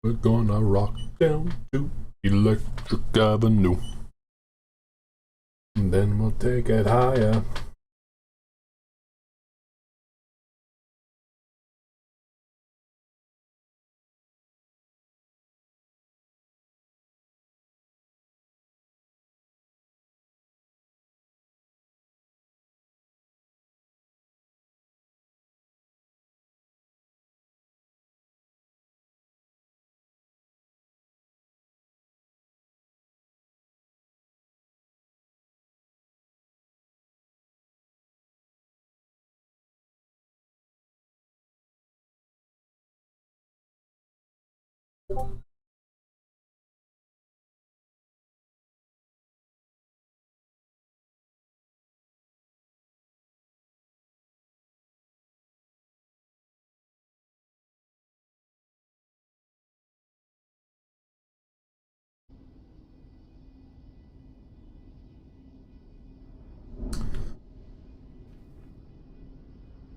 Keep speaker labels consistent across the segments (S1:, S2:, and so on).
S1: We're gonna rock down to Electric Avenue. And then we'll take it higher.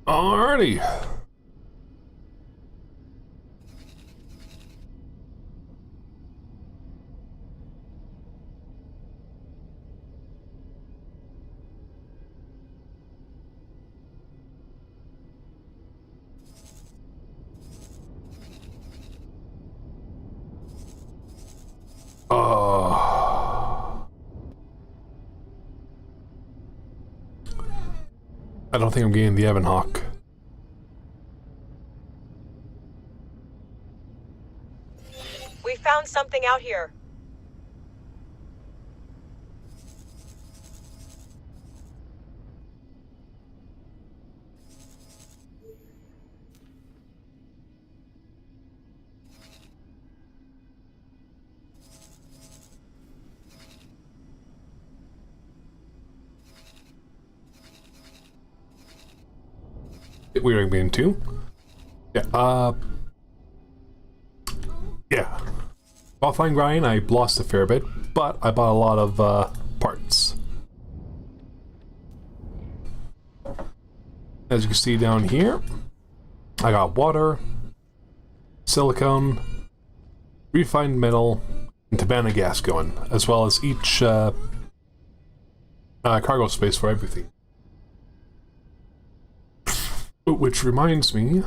S1: Alrighty. I don't think I'm getting the Evan Hawk.
S2: We found something out here.
S1: We're being two. Yeah, yeah. Offline grind, I lost a fair bit, but I bought a lot of parts. As you can see down here, I got water, silicone, refined metal, and Tabana gas going, as well as each cargo space for everything. Which reminds me,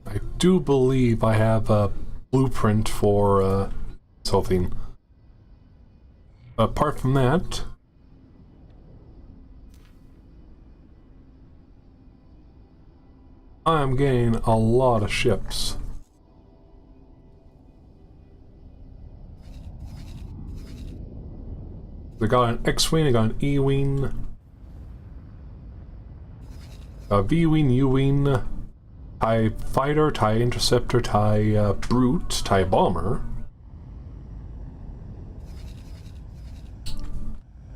S1: I do believe I have a blueprint for something. Apart from that, I'm getting a lot of ships. I got an X-Wing, I got an E-Wing, a V-Wing, U-Wing, TIE Fighter, TIE Interceptor, TIE Brute, TIE Bomber.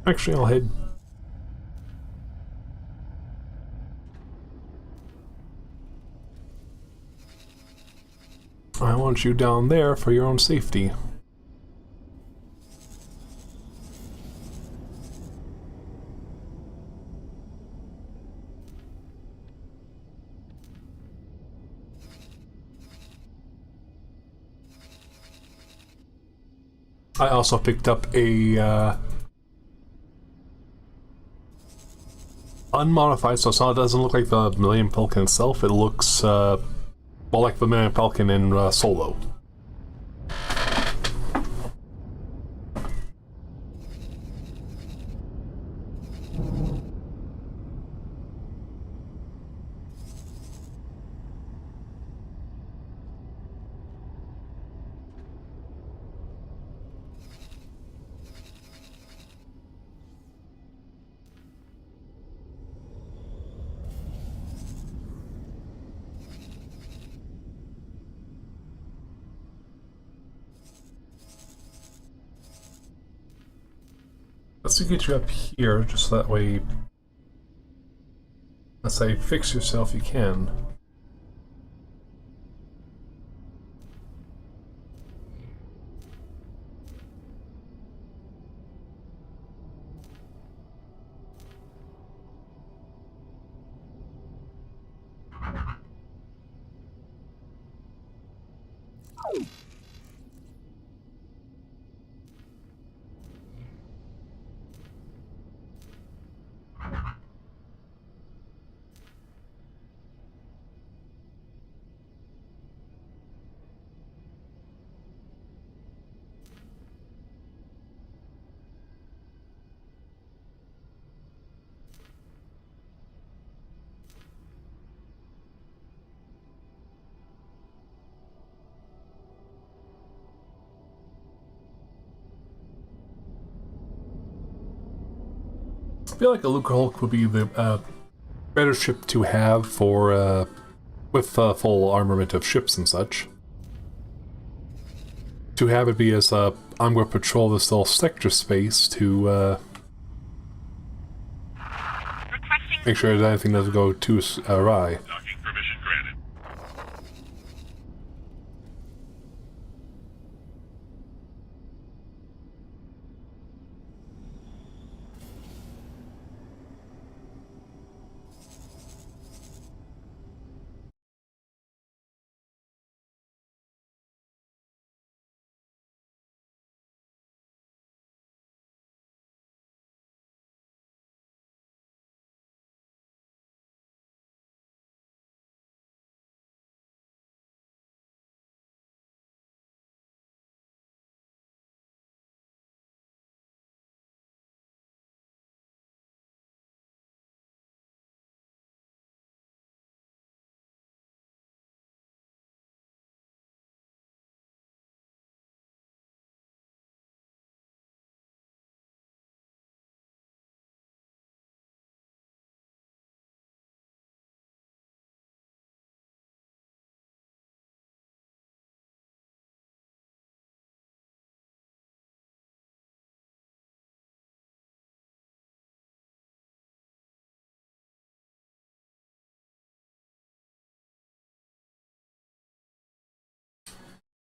S1: Actually, I'll head... I want you down there for your own safety. I also picked up a unmodified, so it doesn't look like the Millennium Falcon itself. It looks well like the Millennium Falcon in Solo. to get you up here, just that way. Let's say fix yourself, you can. I feel like a Lucre Hulk would be the better ship to have for with full armament of ships and such. To have it be as I'm going to patrol this little sector space to make sure that anything doesn't go too awry.
S3: Docking permission granted.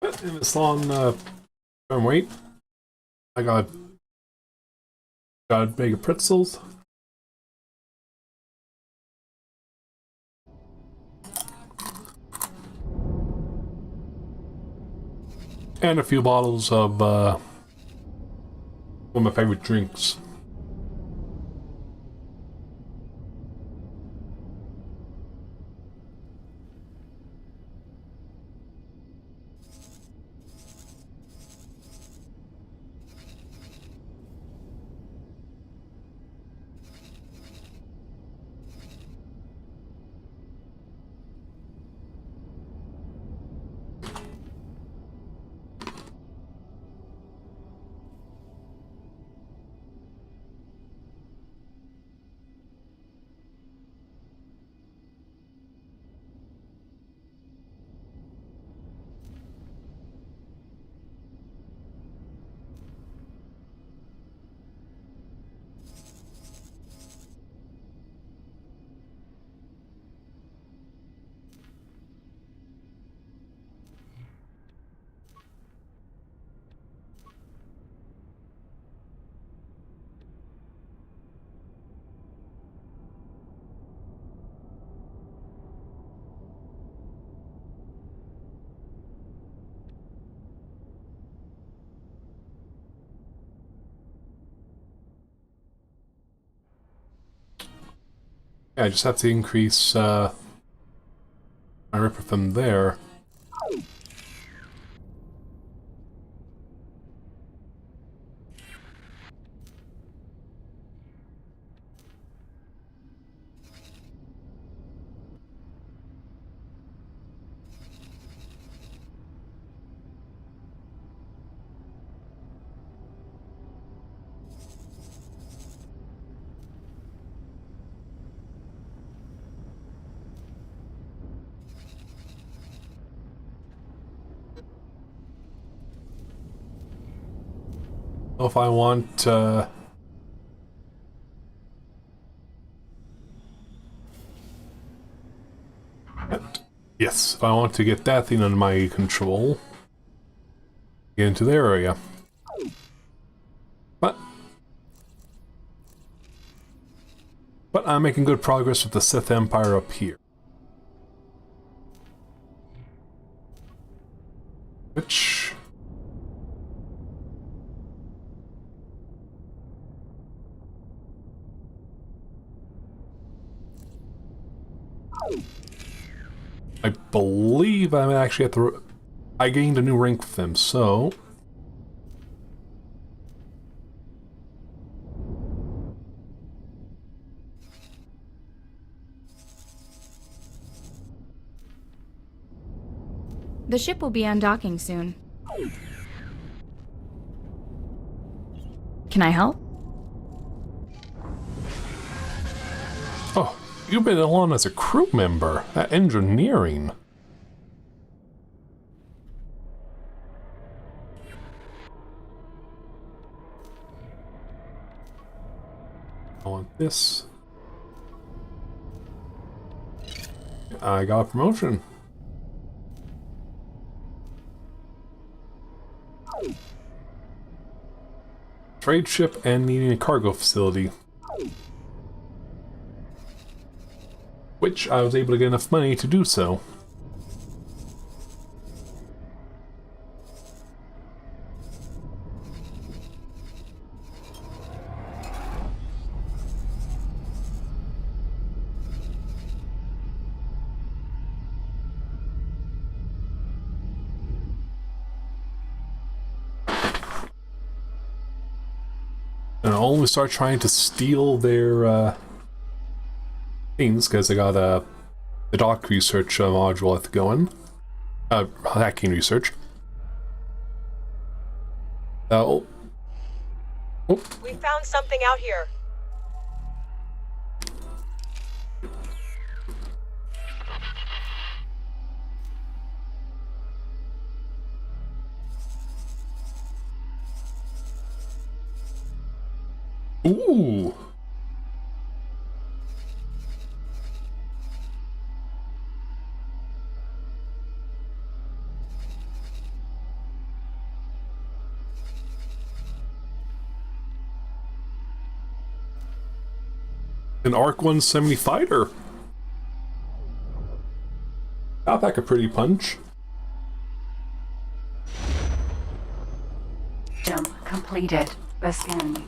S1: But in this long wait, I got a bag of pretzels. And a few bottles of one of my favorite drinks. Yeah, I just have to increase my ripper from there. If I want Yes, if I want to get that thing under my control, get into their area. But I'm making good progress with the Sith Empire up here. Which... I believe I'm actually at the... I gained a new rank with them, so...
S3: The ship will be undocking soon. Can I help?
S1: Oh, you've been on as a crew member at engineering. I want this. I got a promotion. Trade ship and needing a cargo facility. Which I was able to get enough money to do so. And I'll only start trying to steal their things because I got the dock research module at the going. Hacking research. Oh.
S2: We found something out here.
S1: Ooh. An Arc 170 fighter. That'll pack a pretty punch.
S4: Jump completed. Ascend.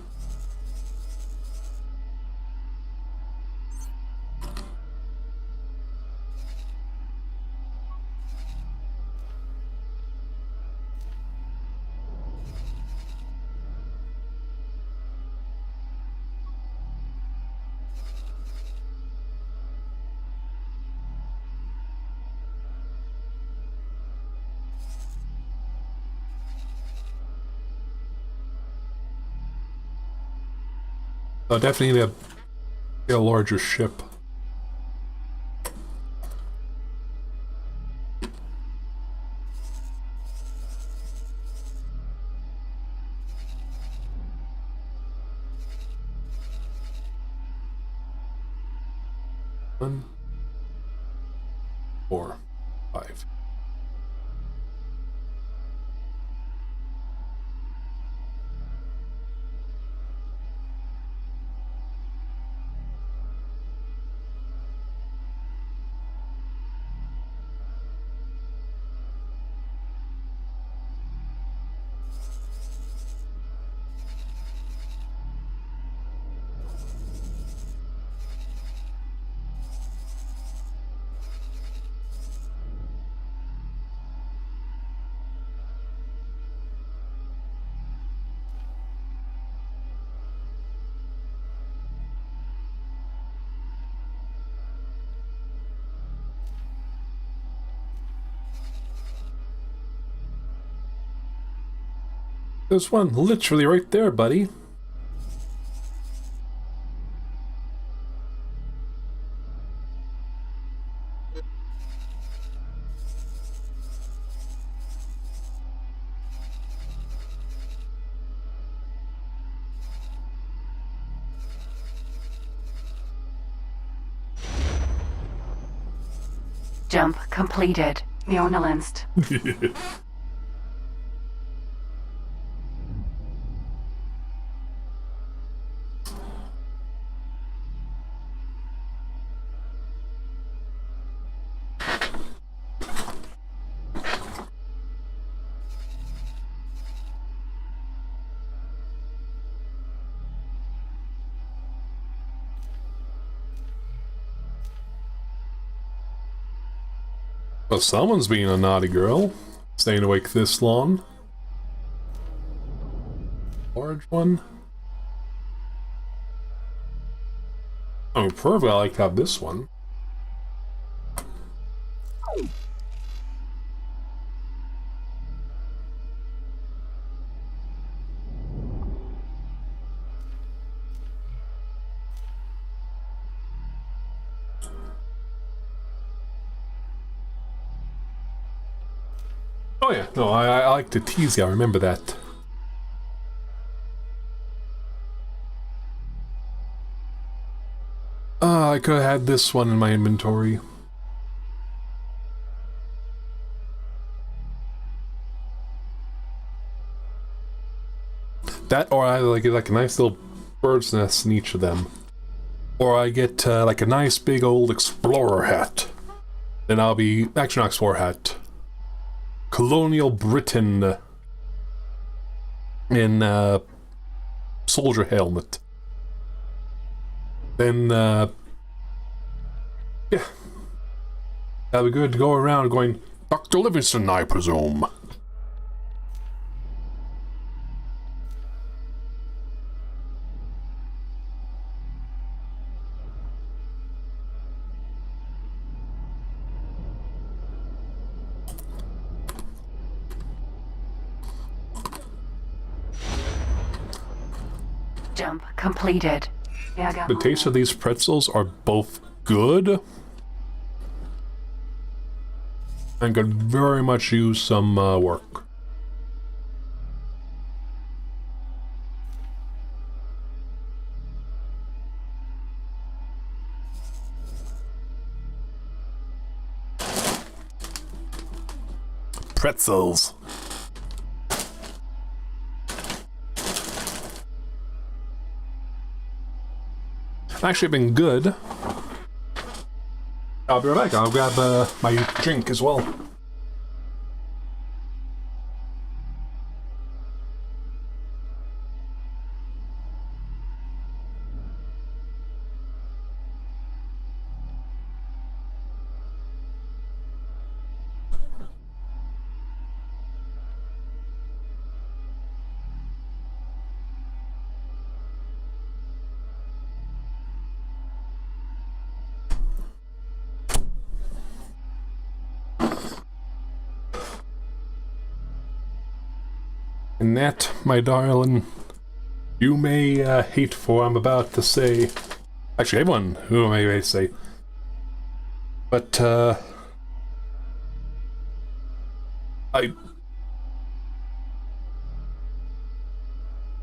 S1: I definitely need a larger ship. One, 4, 5. There's one literally right there, buddy.
S4: Jump completed. Neonalist.
S1: Well, someone's being a naughty girl. Staying awake this long. Large one. Oh, perfect. I like to have this one. Oh yeah, no, I like to tease you, I remember that. I could have had this one in my inventory. That, or I like get like a nice little bird's nest in each of them. Or I get like a nice big old explorer hat. Then I'll be, actually not explorer hat. Colonial Britain in soldier helmet. Then yeah, that'll be good to go around going, Dr. Livingston, I presume.
S4: Jump completed.
S1: The taste of these pretzels are both good and could very much use some work. Pretzels. Actually been good. I'll be right back. I'll grab my drink as well. And that, my darling, you may hate for what I'm about to say. Actually, everyone who I may say. But,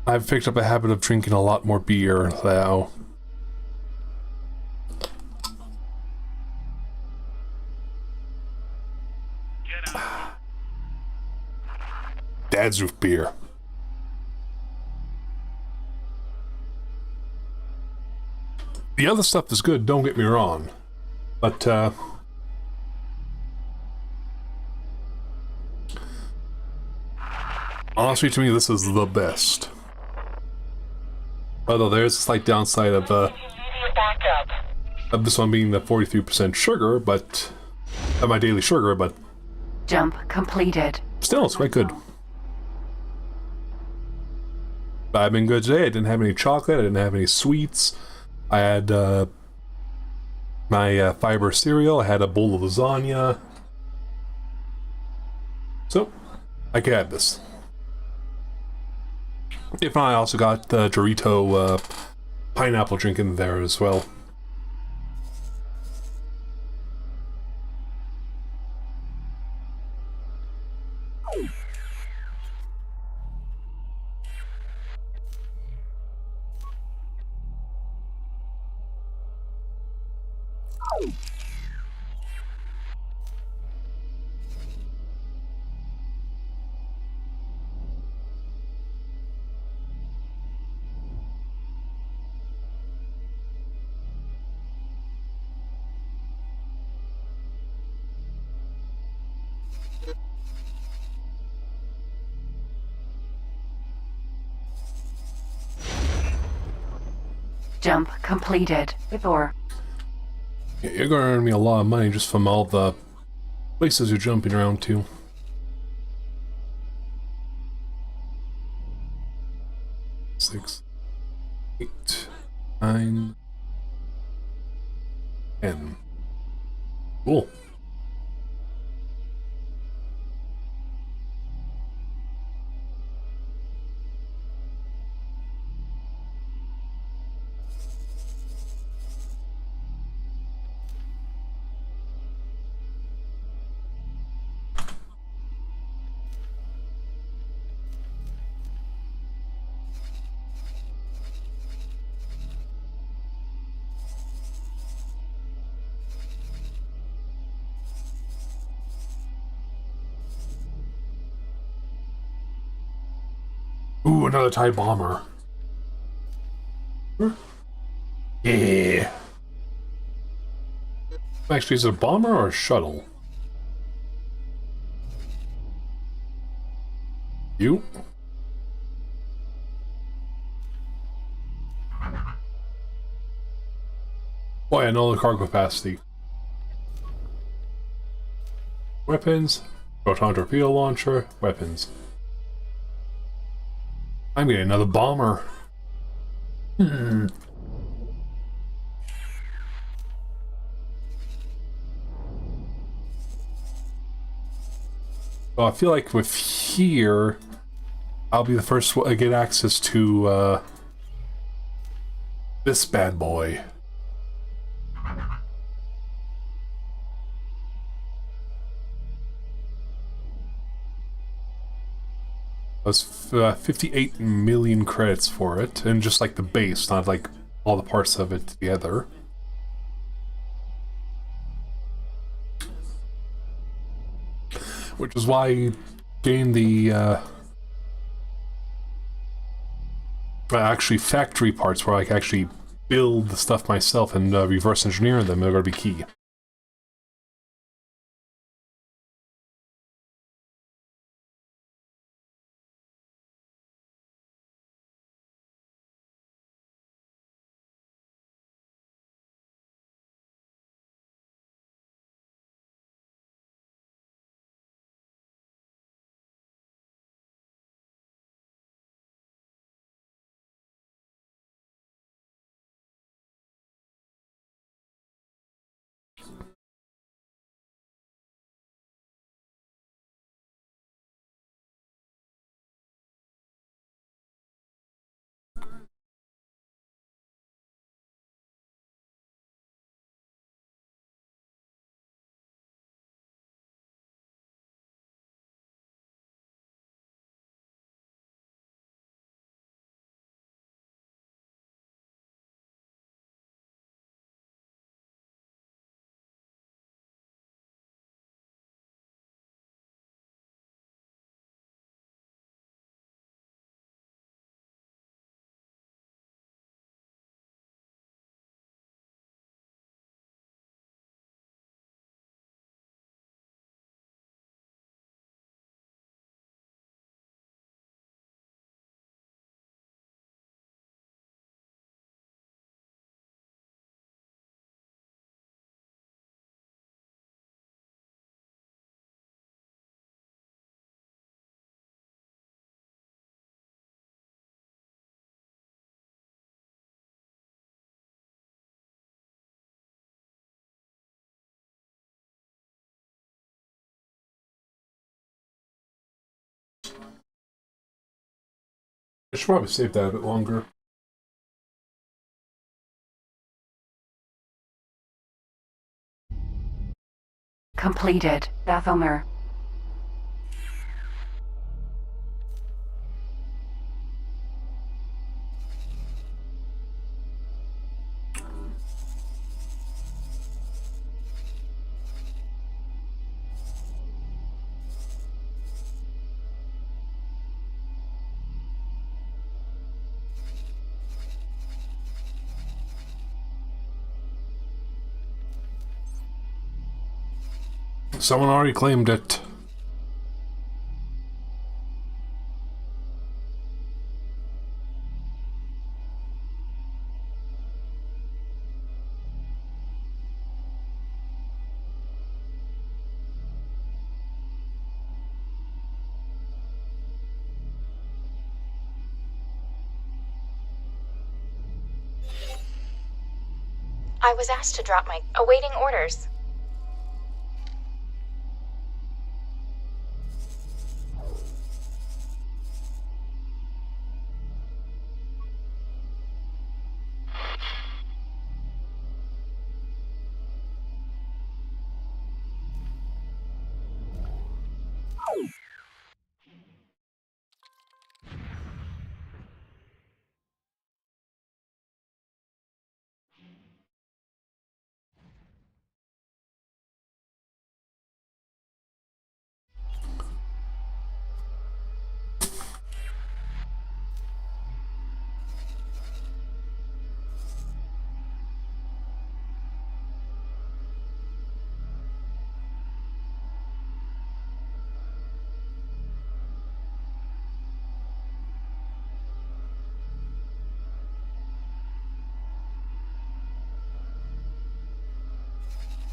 S1: I've picked up a habit of drinking a lot more beer now. Dad's root beer. The other stuff is good, don't get me wrong. But, honestly, to me, this is the best. Although there's a slight downside of this one being the 43% sugar, but... of my daily sugar, but...
S4: Jump completed.
S1: Still, it's quite good. I've been good today. I didn't have any chocolate, I didn't have any sweets. I had my fiber cereal, I had a bowl of lasagna. So, I can have this. If not, I also got the Dorito pineapple drink in there as well.
S4: Jump completed. Or
S1: You're gonna earn me a lot of money just from all the places you're jumping around to. 6, 8, 9, 10. Cool. Ooh, another TIE bomber. Yeah. Actually, is it a bomber or a shuttle? You? Oh yeah, no cargo capacity. Weapons. Proton torpedo launcher. Weapons. I'm getting another bomber. Well, I feel like with here, I'll be the first one to get access to this bad boy. Was 58 million credits for it, and just like the base, not like all the parts of it together. Which is why I gained the actually factory parts where I can actually build the stuff myself and reverse engineer them. They're going to be key. I should probably save that a bit longer.
S4: completed. Bathomer.
S1: Someone already claimed it.
S2: I was asked to drop my... awaiting orders.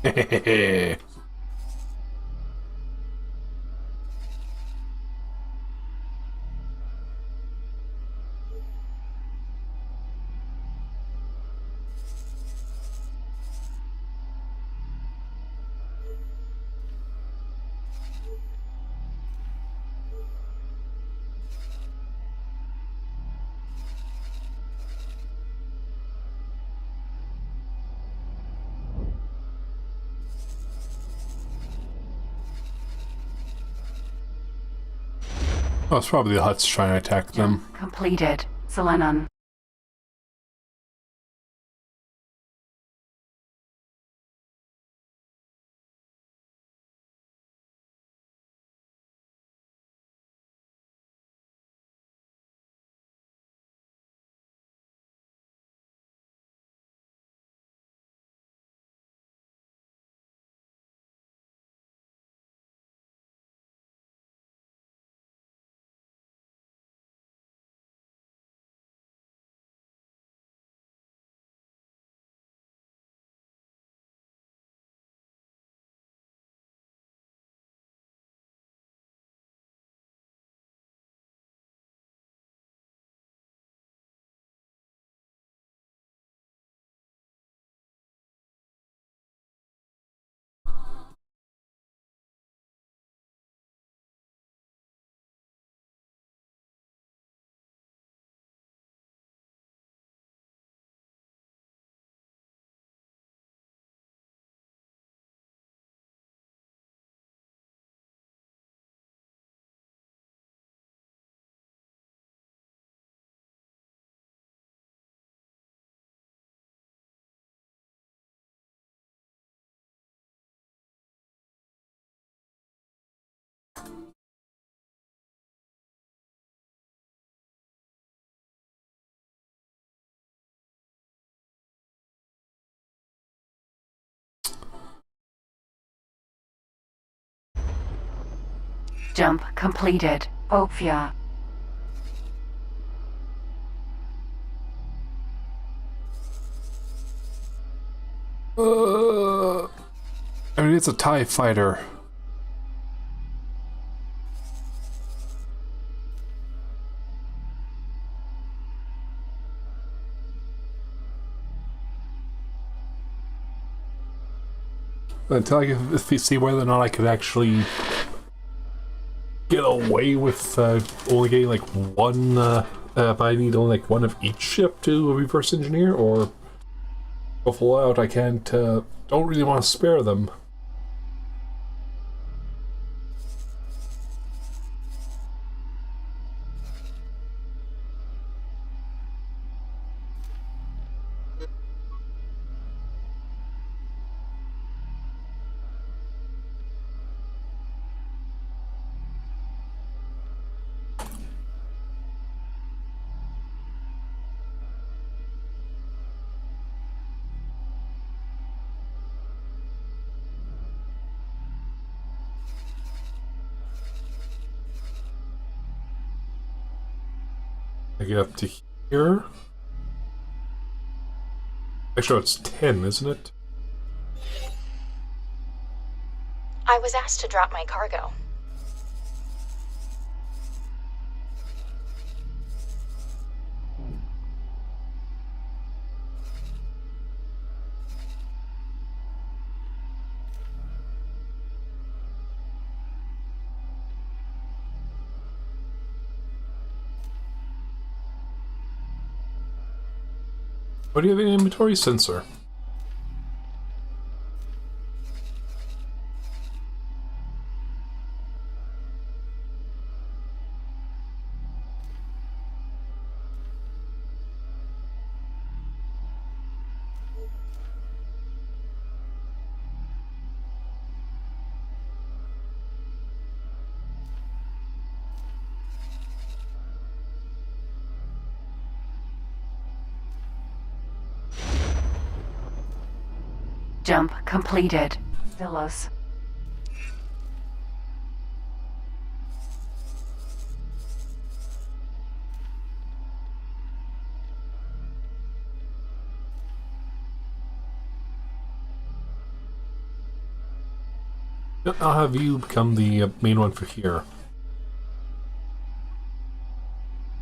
S1: Hehehe. Oh, it's probably the Hutts trying to attack them.
S4: Completed. Selenon. Jump completed. Ophia.
S1: I mean, it's a TIE fighter. Until I can see whether or not I could actually get away with only getting like one, if I need only like one of each ship to reverse engineer, or go full out, I can't, don't really want to spare them. I get up to here. Actually, it's 10, isn't it?
S2: I was asked to drop my cargo.
S1: What do you have in inventory? Sensor.
S4: Jump completed. Villas.
S1: I'll have you become the main one for here.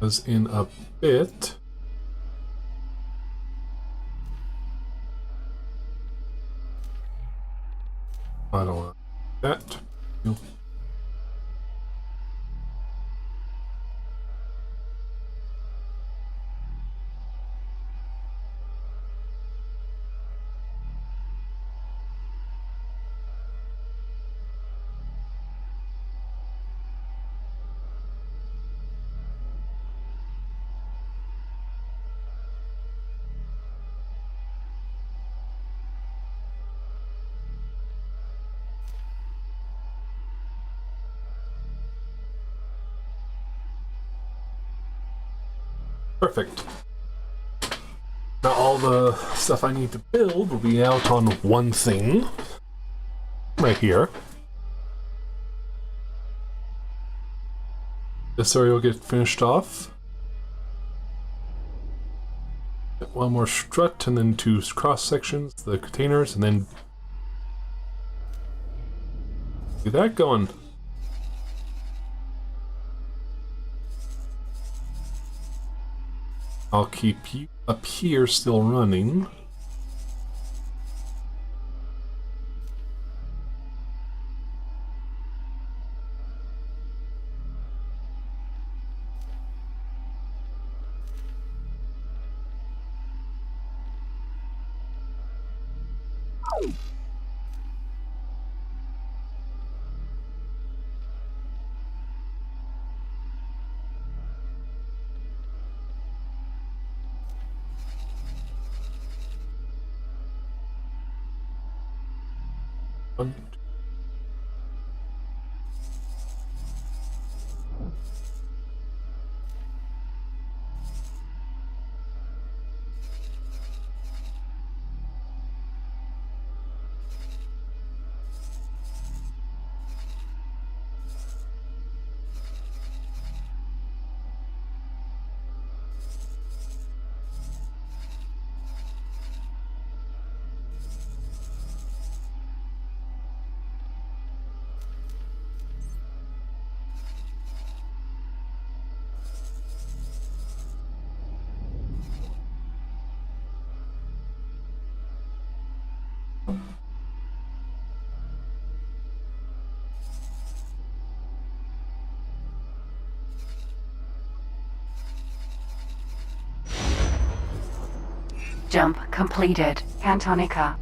S1: As in a bit. I don't want that. No. Perfect. Now all the stuff I need to build will be out on one thing. Right here. This area will get finished off. Get one more strut and then two cross sections, the containers, and then get that going. I'll keep you up here still running. One,
S4: Jump completed. Cantonica.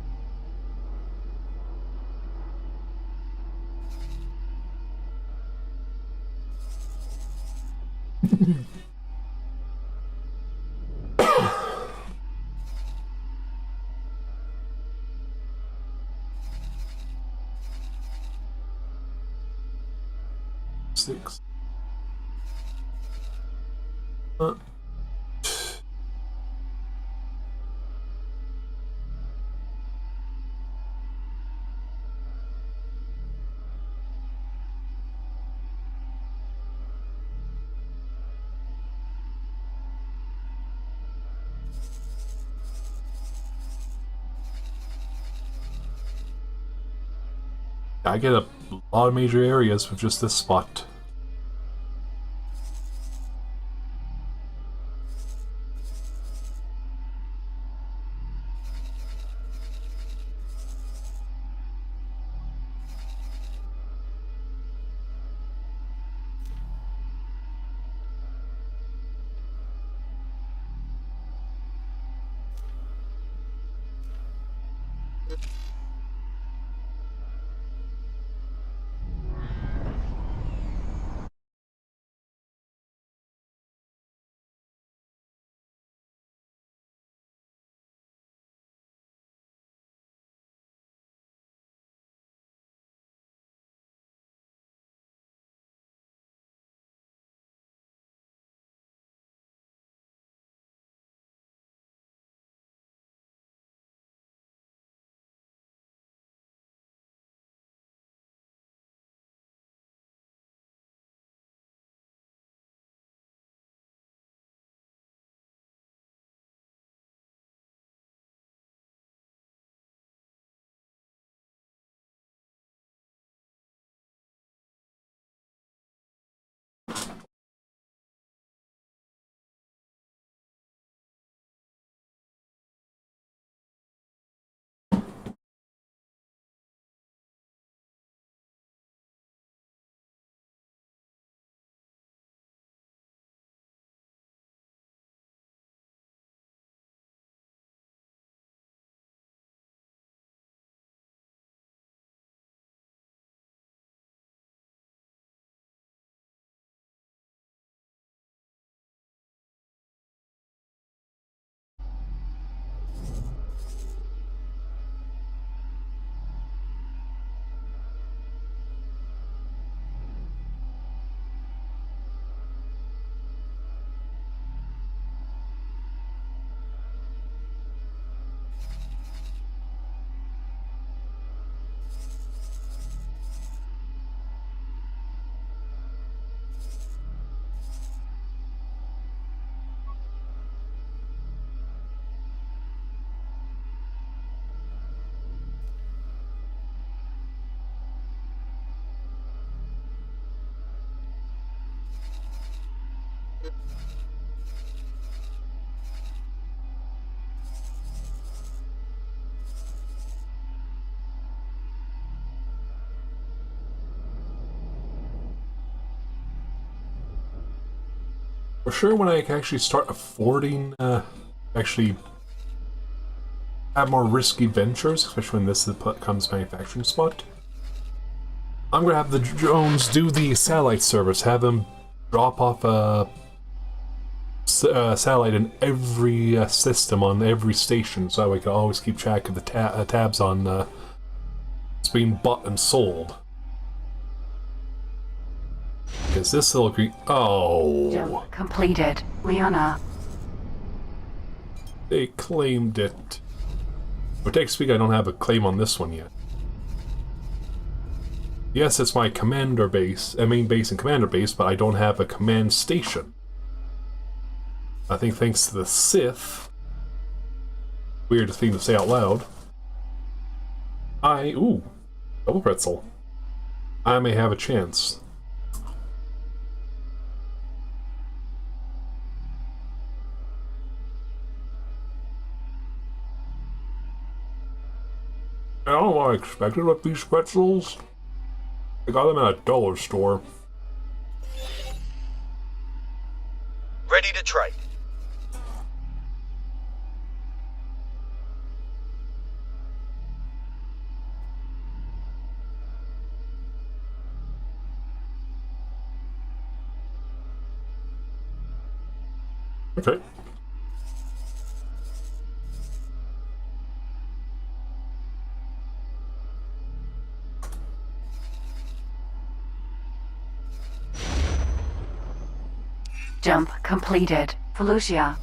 S1: six. I get a lot of major areas with just this spot. For sure, when I can actually start affording, actually have more risky ventures, especially when this becomes manufacturing spot, I'm gonna have the drones do the satellite service, have them drop off a satellite in every system on every station, so that we can always keep track of the tabs on what's being bought and sold. Because this will be... Oh!
S4: Jump completed. Liana.
S1: They claimed it. But take speak, I don't have a claim on this one yet. Yes, it's my commander base, main base and commander base, but I don't have a command station. I think thanks to the Sith, weird thing to say out loud, ooh, double pretzel, I may have a chance. I don't know what I expected with these pretzels. I got them at a dollar store.
S5: Ready to trade.
S1: Okay.
S4: Jump completed. Felucia.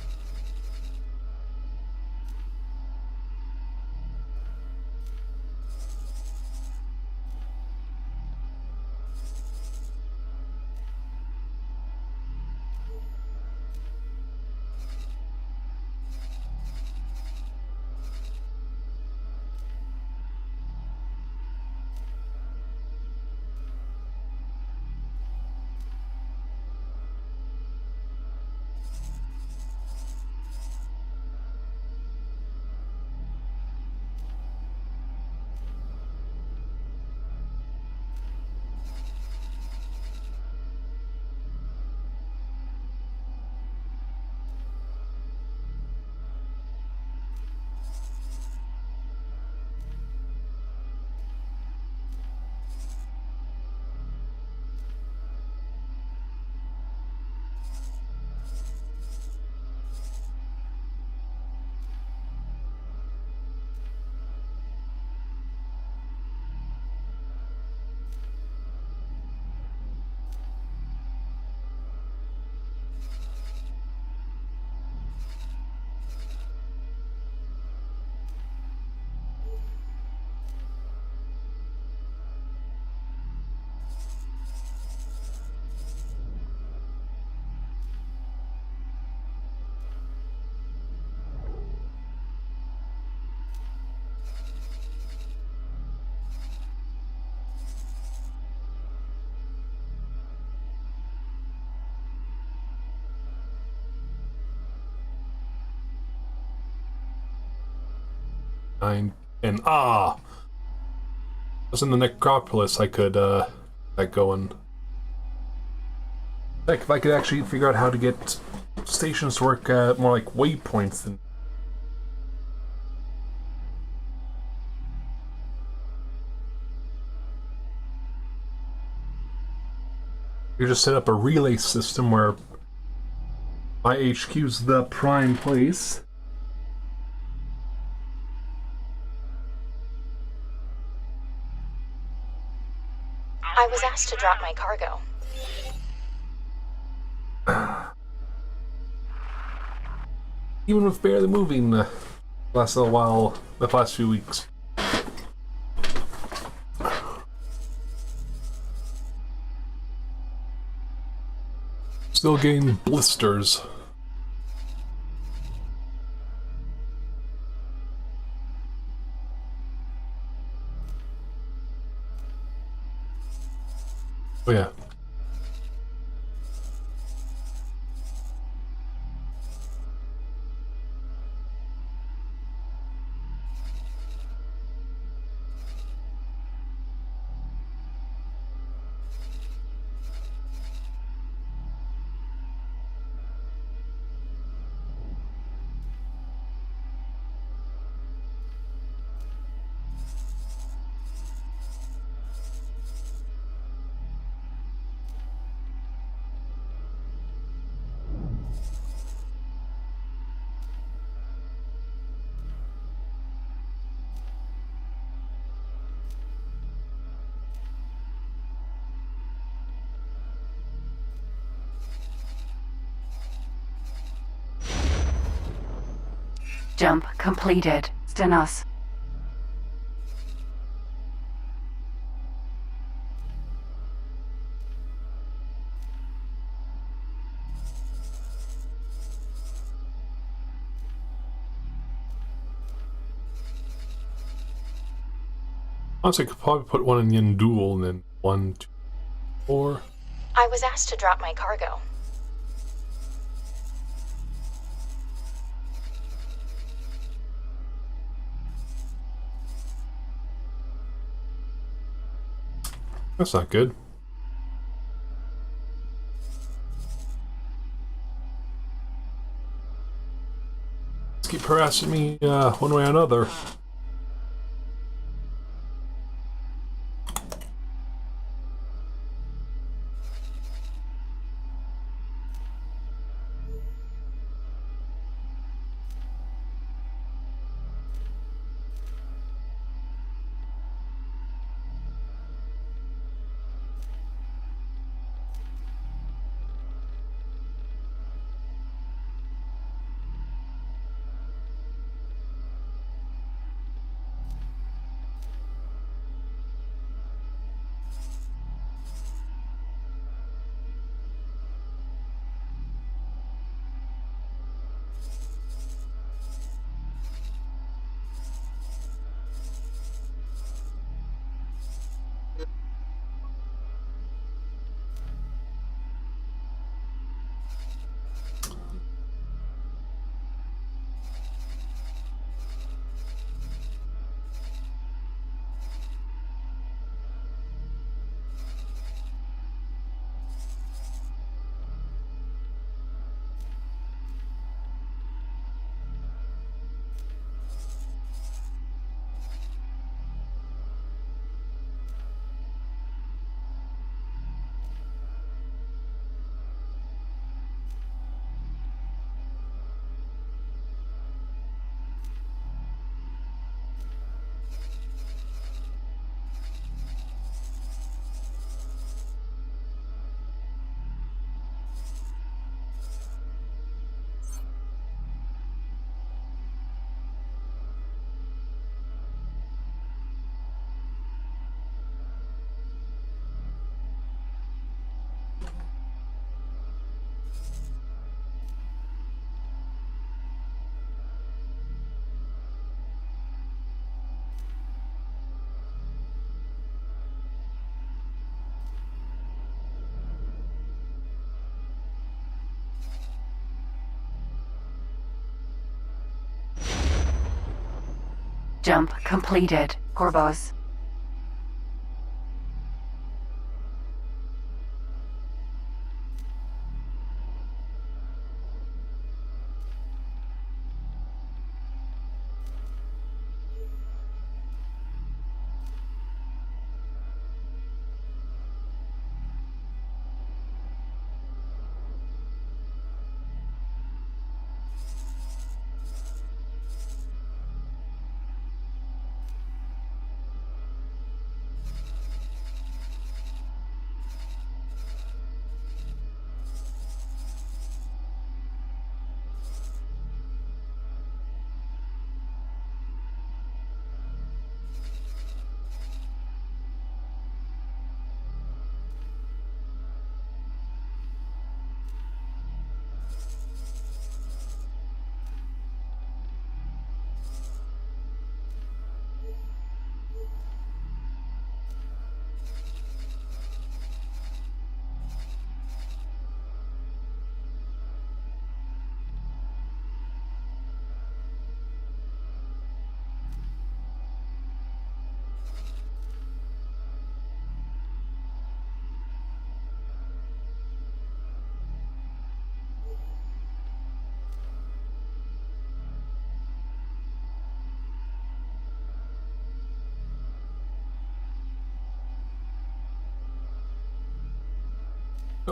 S1: 9, and was in the necropolis. I could get going. Like if I could actually figure out how to get stations to work more like waypoints than. You just set up a relay system where my HQ's the prime place.
S2: I was asked to drop my cargo.
S1: Even with barely moving the last little while, the past few weeks. Still getting blisters. Oh yeah.
S4: Jump completed. Stenos.
S1: Honestly, I could probably put one in Yandul and then 1, 2, 4.
S2: I was asked to drop my cargo.
S1: That's not good. Let's keep harassing me one way or another.
S4: Jump completed. Corvos.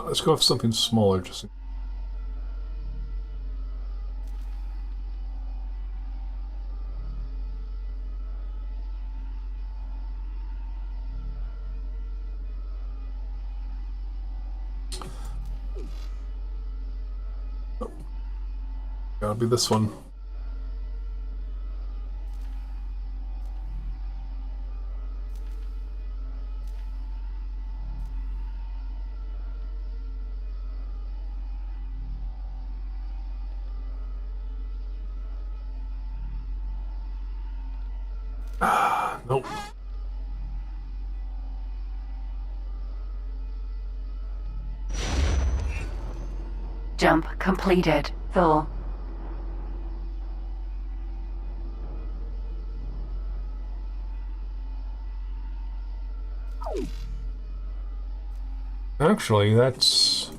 S1: Let's go with something smaller, just... Oh. Gotta be this one. Nope.
S4: Jump completed. Full.
S1: Actually, that's...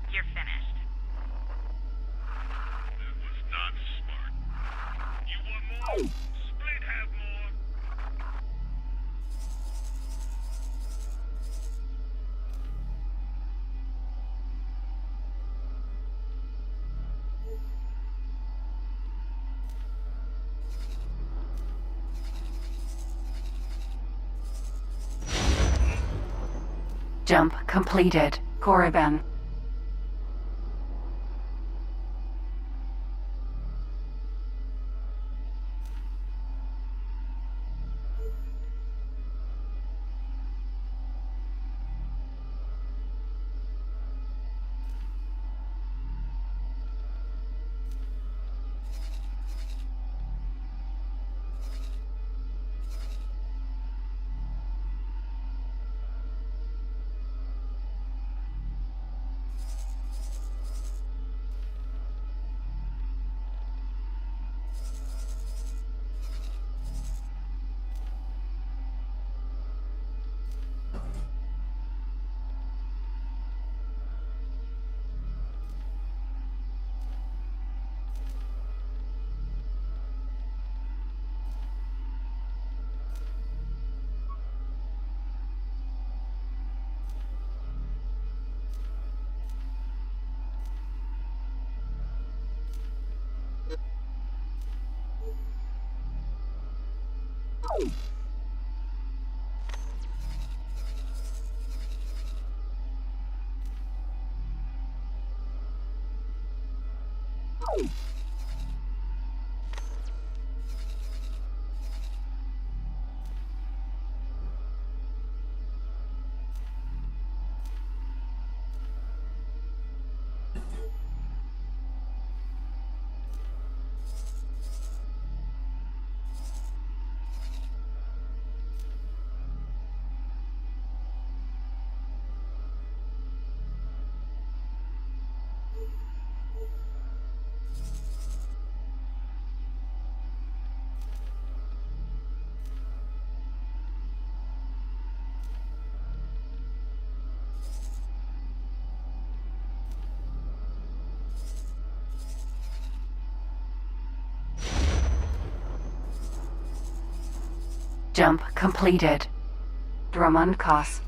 S6: You're finished. That was not smart. You want more? Split have more.
S4: Jump completed. Korriban. Jump completed. Drummond Cos.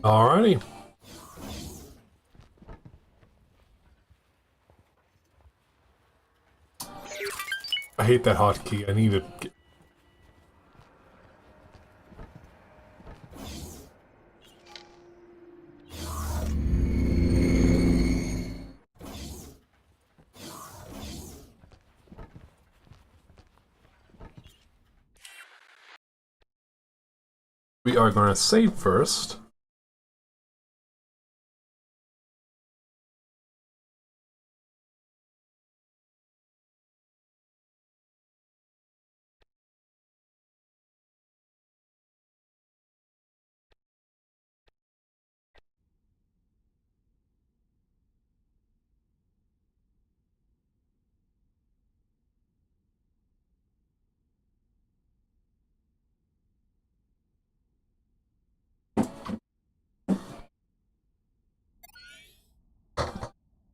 S1: Alrighty. I hate that hotkey. I need to get... We are going to save first.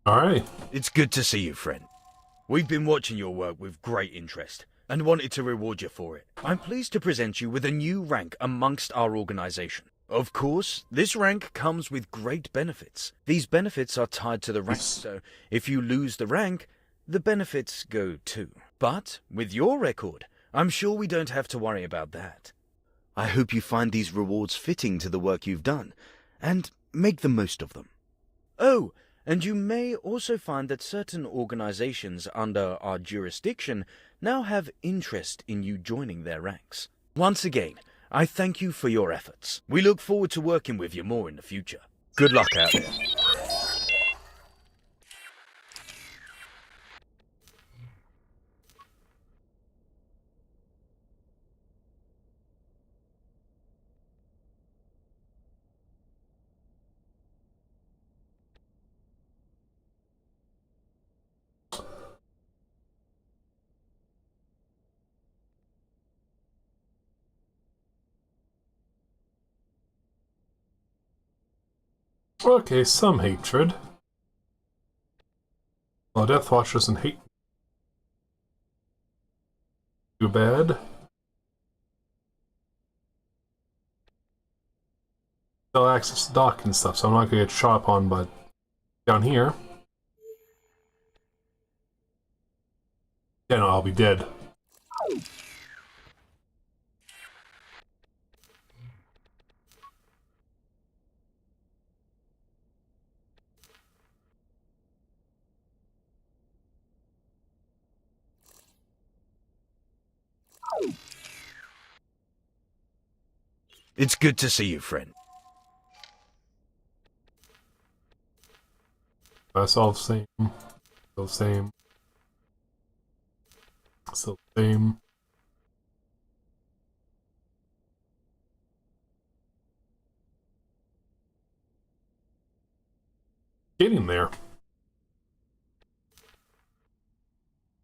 S1: Alright.
S5: It's good to see you, friend. We've been watching your work with great interest and wanted to reward you for it. I'm pleased to present you with a new rank amongst our organization. Of course, this rank comes with great benefits. These benefits are tied to the rank, so if you lose the rank, the benefits go too. But with your record, I'm sure we don't have to worry about that. I hope you find these rewards fitting to the work you've done, and make the most of them. Oh, and you may also find that certain organizations under our jurisdiction now have interest in you joining their ranks. Once again, I thank you for your efforts. We look forward to working with you more in the future. Good luck out there.
S1: Okay, some hatred. Well, Deathwatch doesn't hate me. Too bad. They'll access the dock and stuff, so I'm not gonna get shot upon, but down here. Yeah, no, I'll be dead.
S5: It's good to see you, friend.
S1: That's all the same. Still the same. Still the same. Getting there.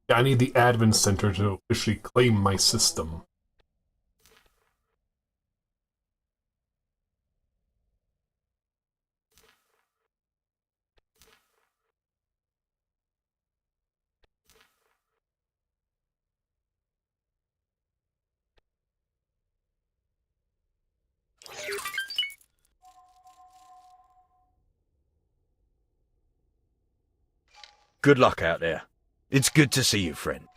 S1: Yeah, I need the admin center to officially claim my system.
S5: Good luck out there. It's good to see you, friend.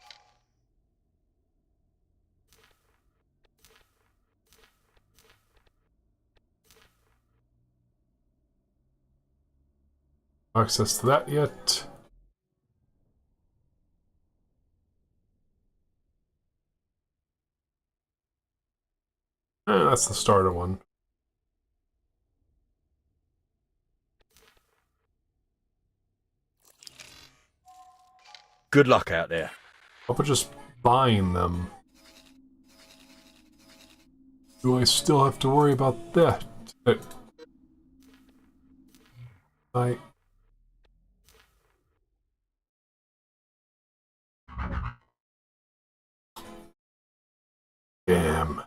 S1: Access to that yet? That's the starter one.
S5: Good luck out there.
S1: How about just buying them? Do I still have to worry about that? I... Damn.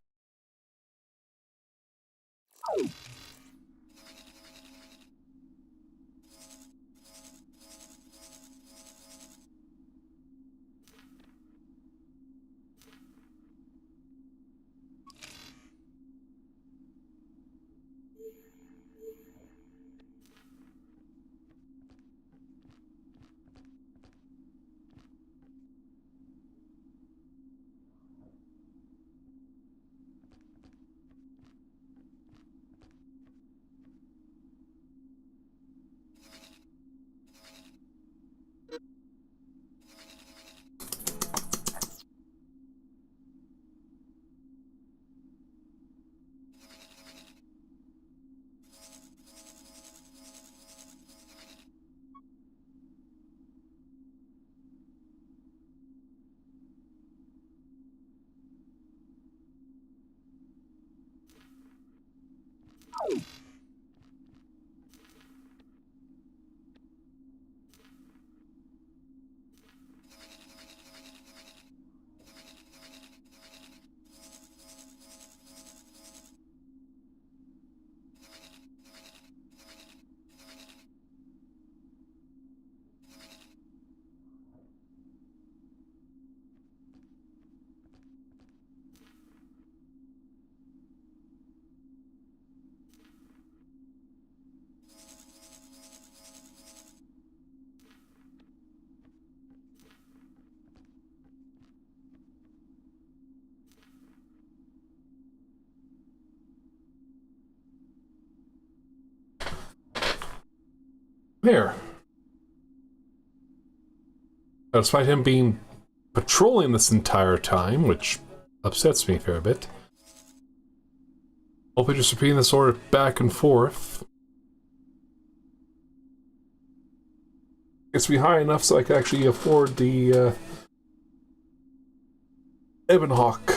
S1: There. Now, despite him being patrolling this entire time, which upsets me a fair bit, I'll be just repeating this order back and forth. Gets me high enough so I can actually afford the Ebonhawk.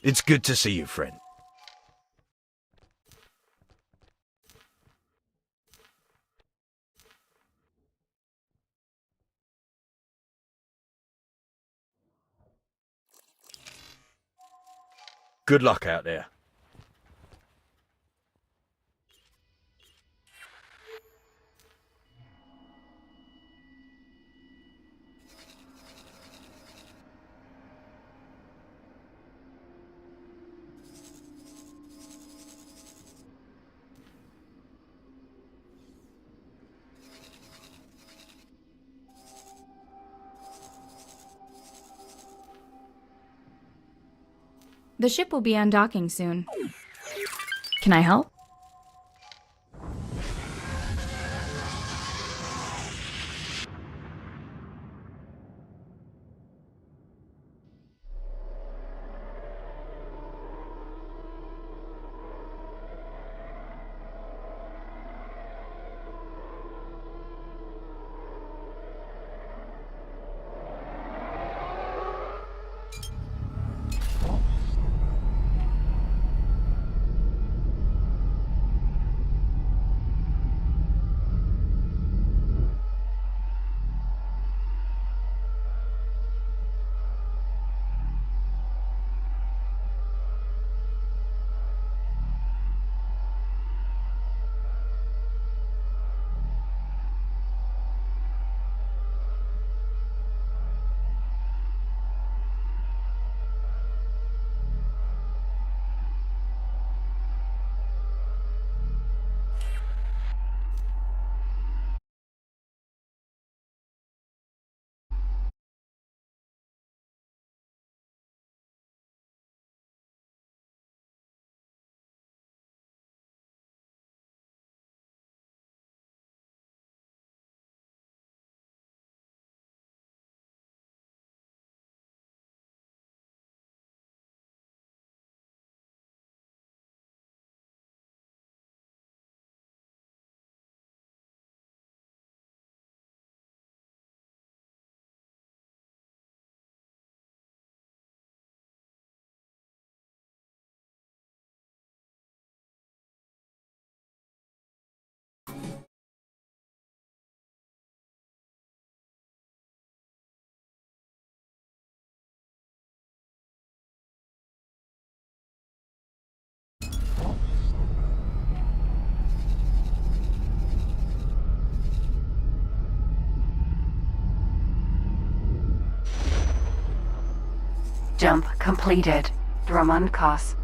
S5: It's good to see you, friend. Good luck out there.
S3: The ship will be undocking soon. Can I help?
S4: Jump completed. Drummond Cost.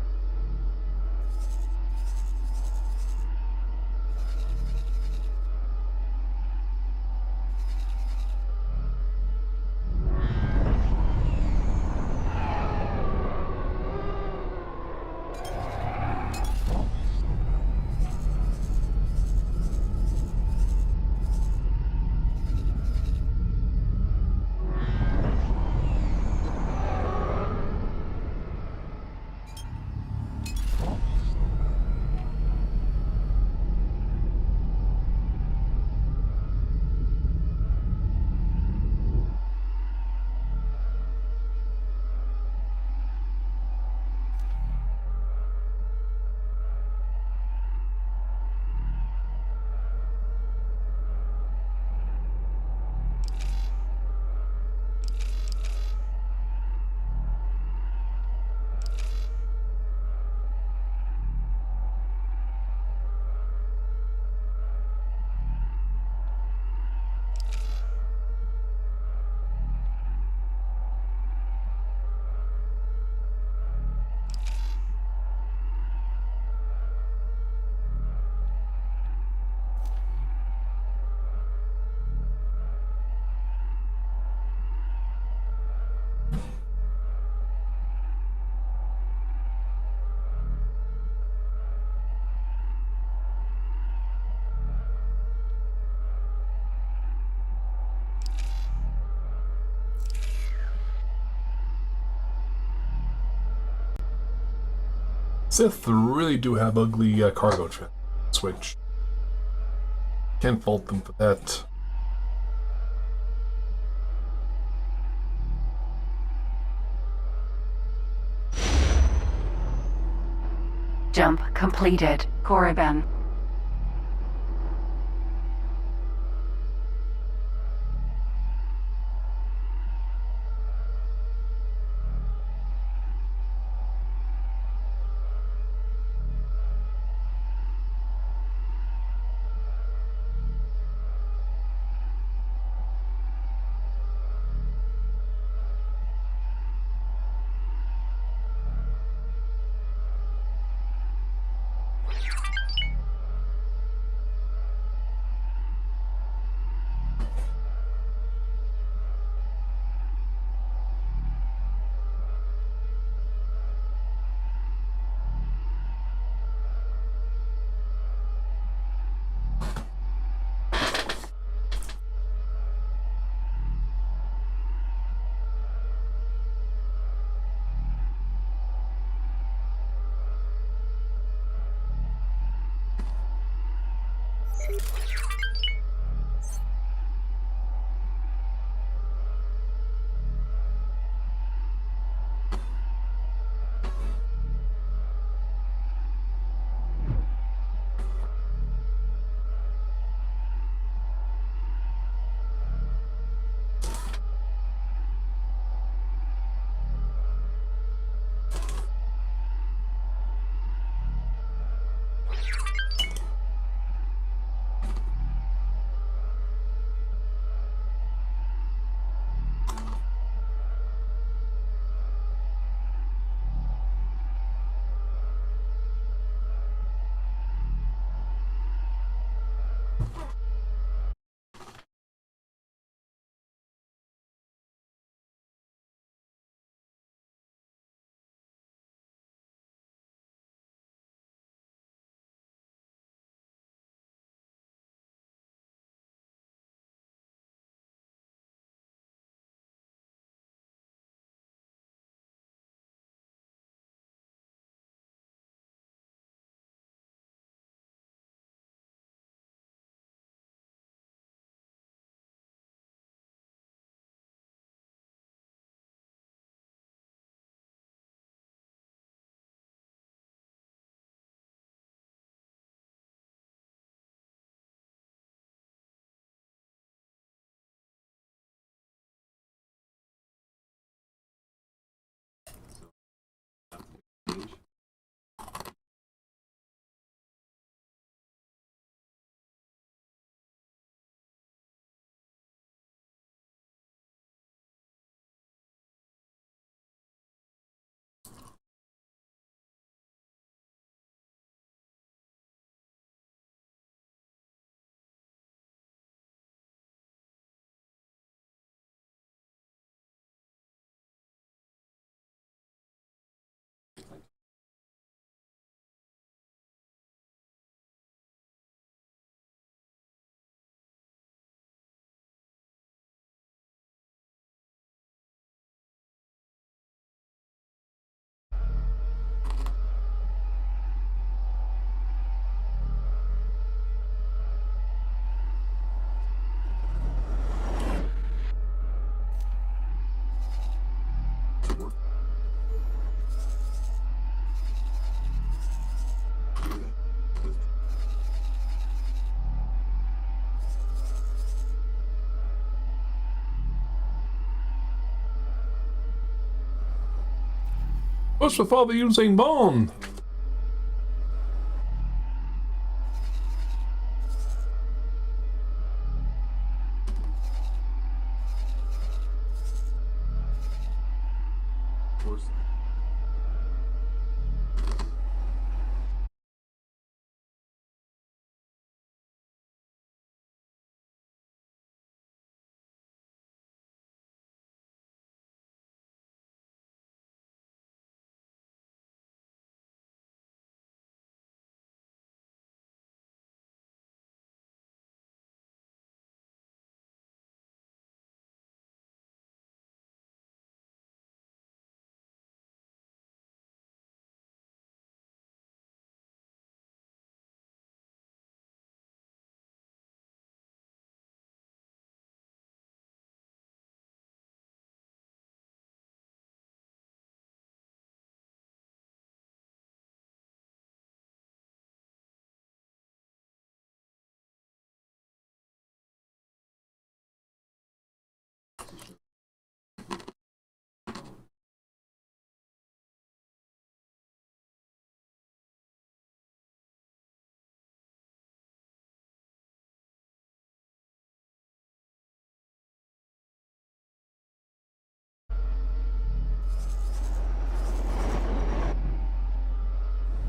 S1: Sith really do have ugly cargo switch. Can't fault them for that.
S4: Jump completed. Korriban.
S1: What's with all the using bone?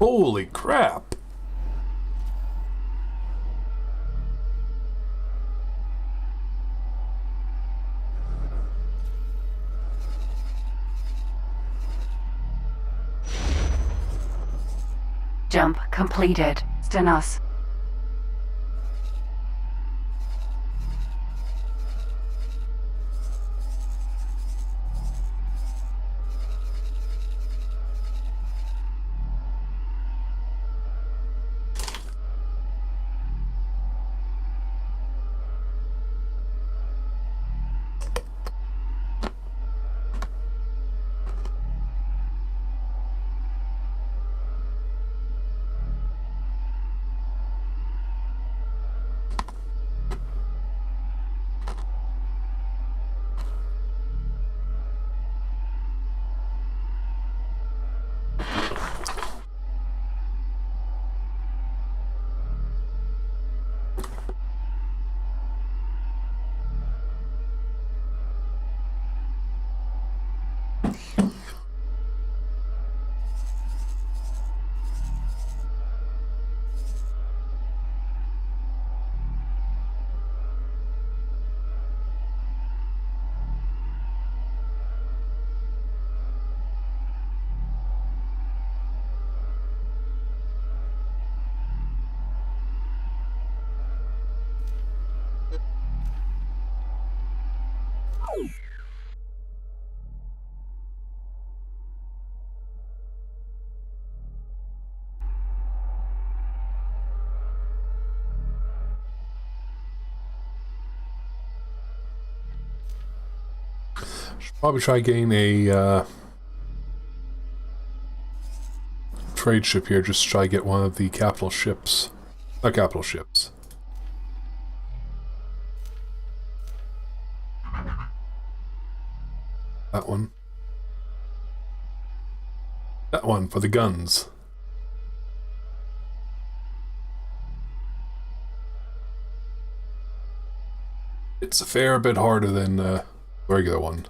S1: Holy crap!
S4: Jump completed. Stenos.
S1: Should probably try getting a trade ship here, just to try to get one of the capital ships. Not capital ships. That one. That one for the guns. It's a fair bit harder than the regular one.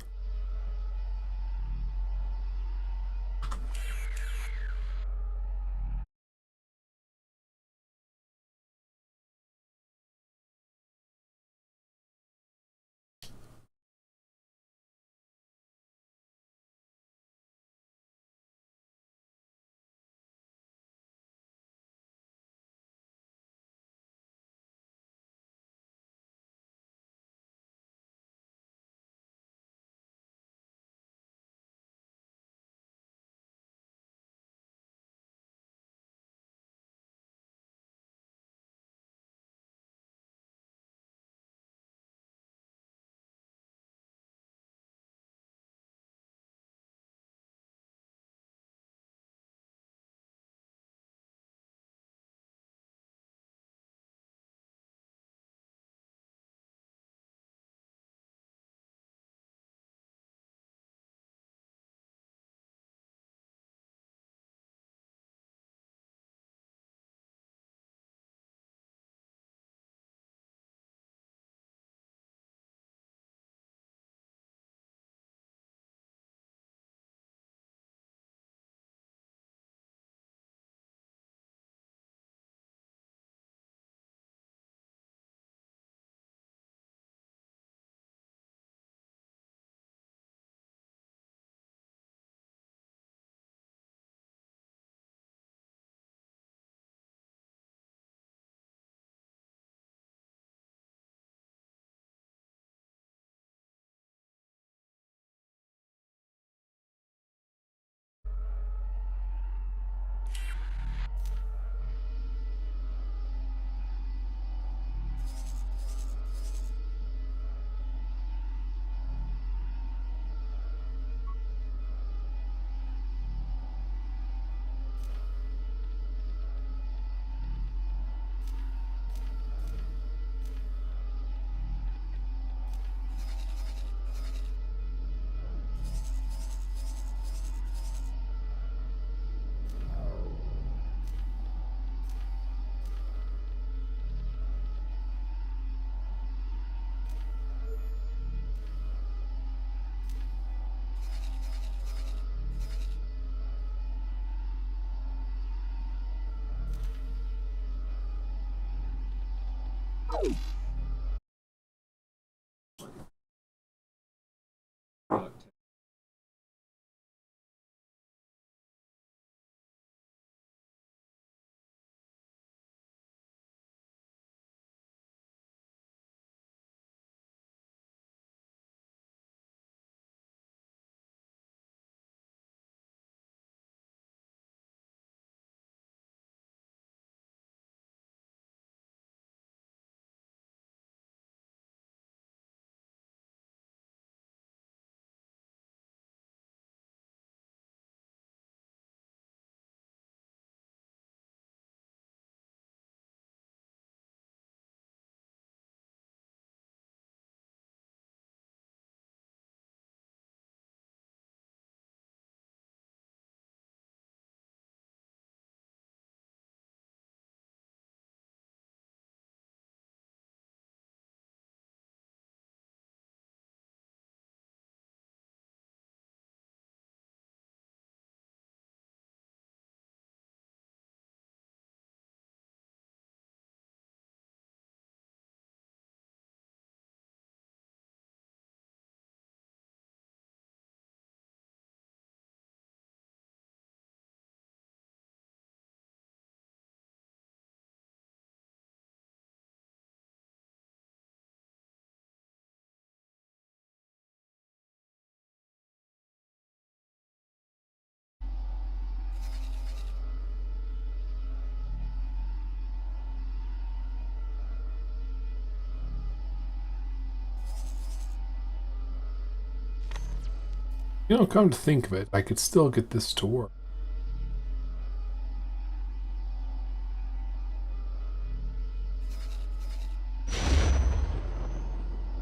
S1: You know, come to think of it, I could still get this to work.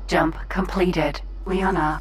S4: Jump completed. Liana.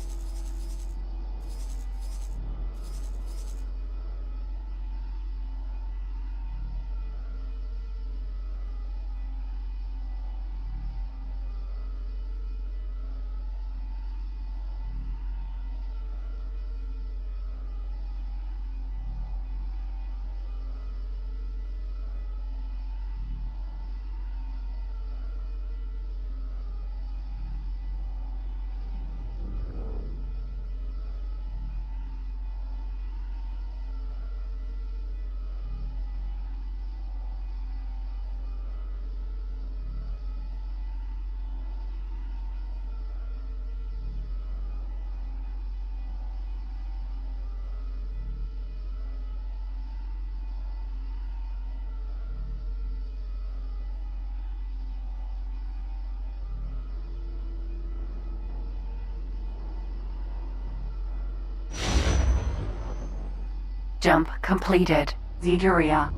S4: Jump completed. Ziduria.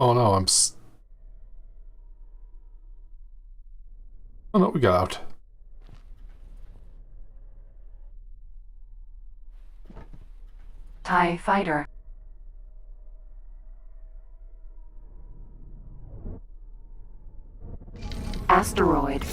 S1: Oh no, oh no, we got out.
S4: TIE fighter. Asteroid.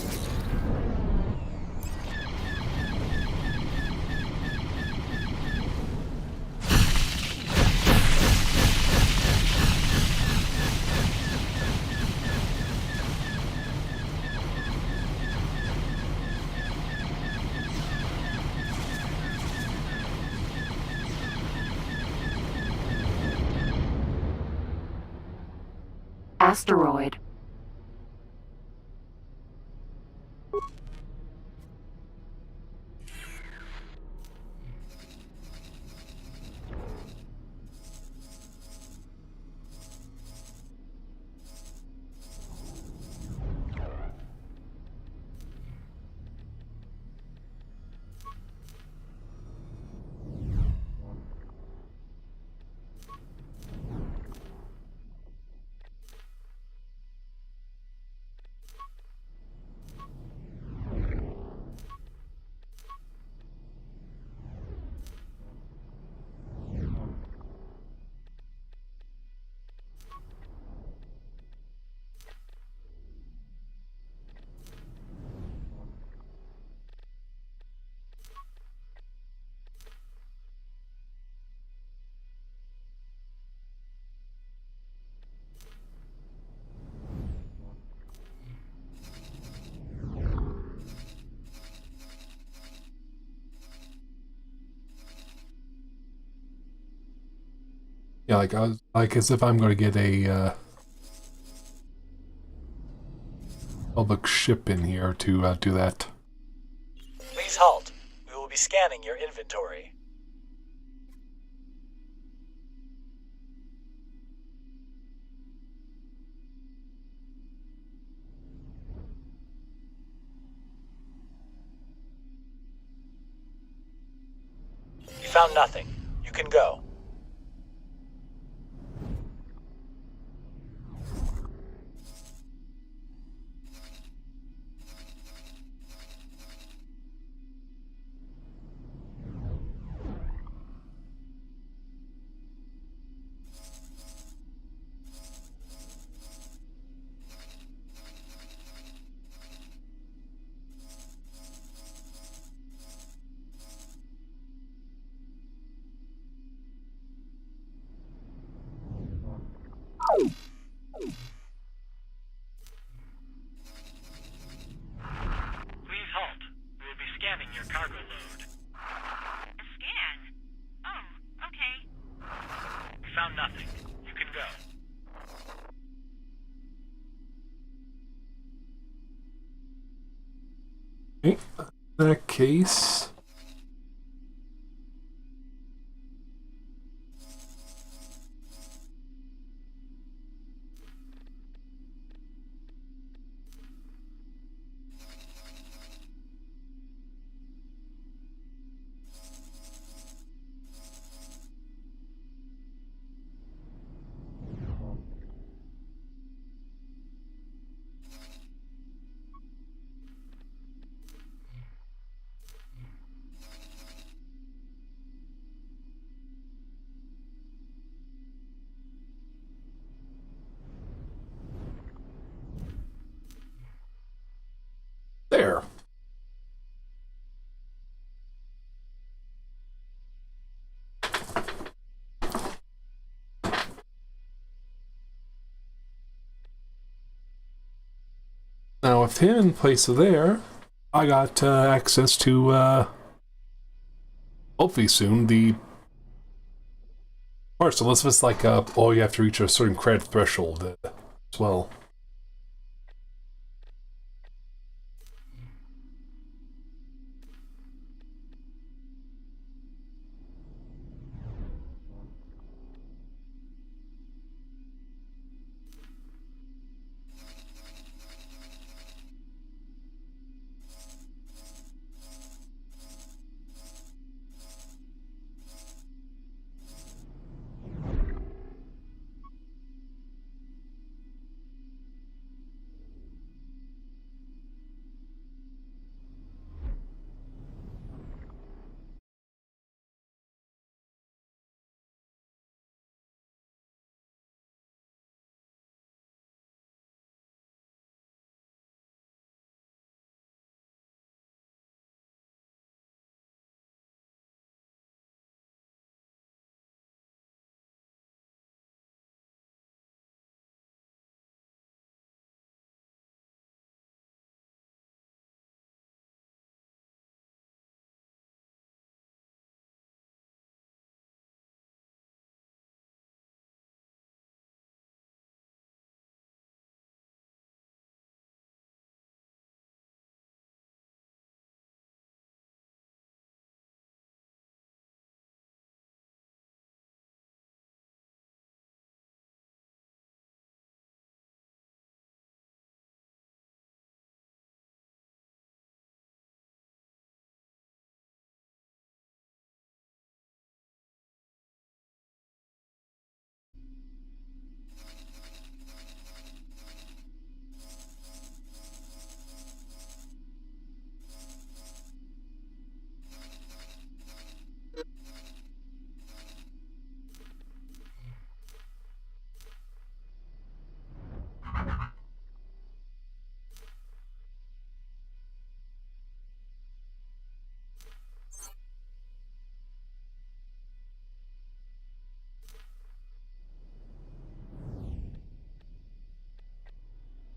S4: Asteroid.
S1: Yeah, like I was, like as if I'm going to get a public ship in here to do that.
S7: Please halt. We will be scanning your inventory. You found nothing. You can go.
S6: Please halt. We will be scanning your cargo load.
S8: A scan? Oh, okay.
S6: We found nothing. You can go.
S1: Okay, in that case... There. Now, with him in place of there, I got access to, hopefully soon, the parts. Unless it's like, oh, you have to reach a certain credit threshold as well.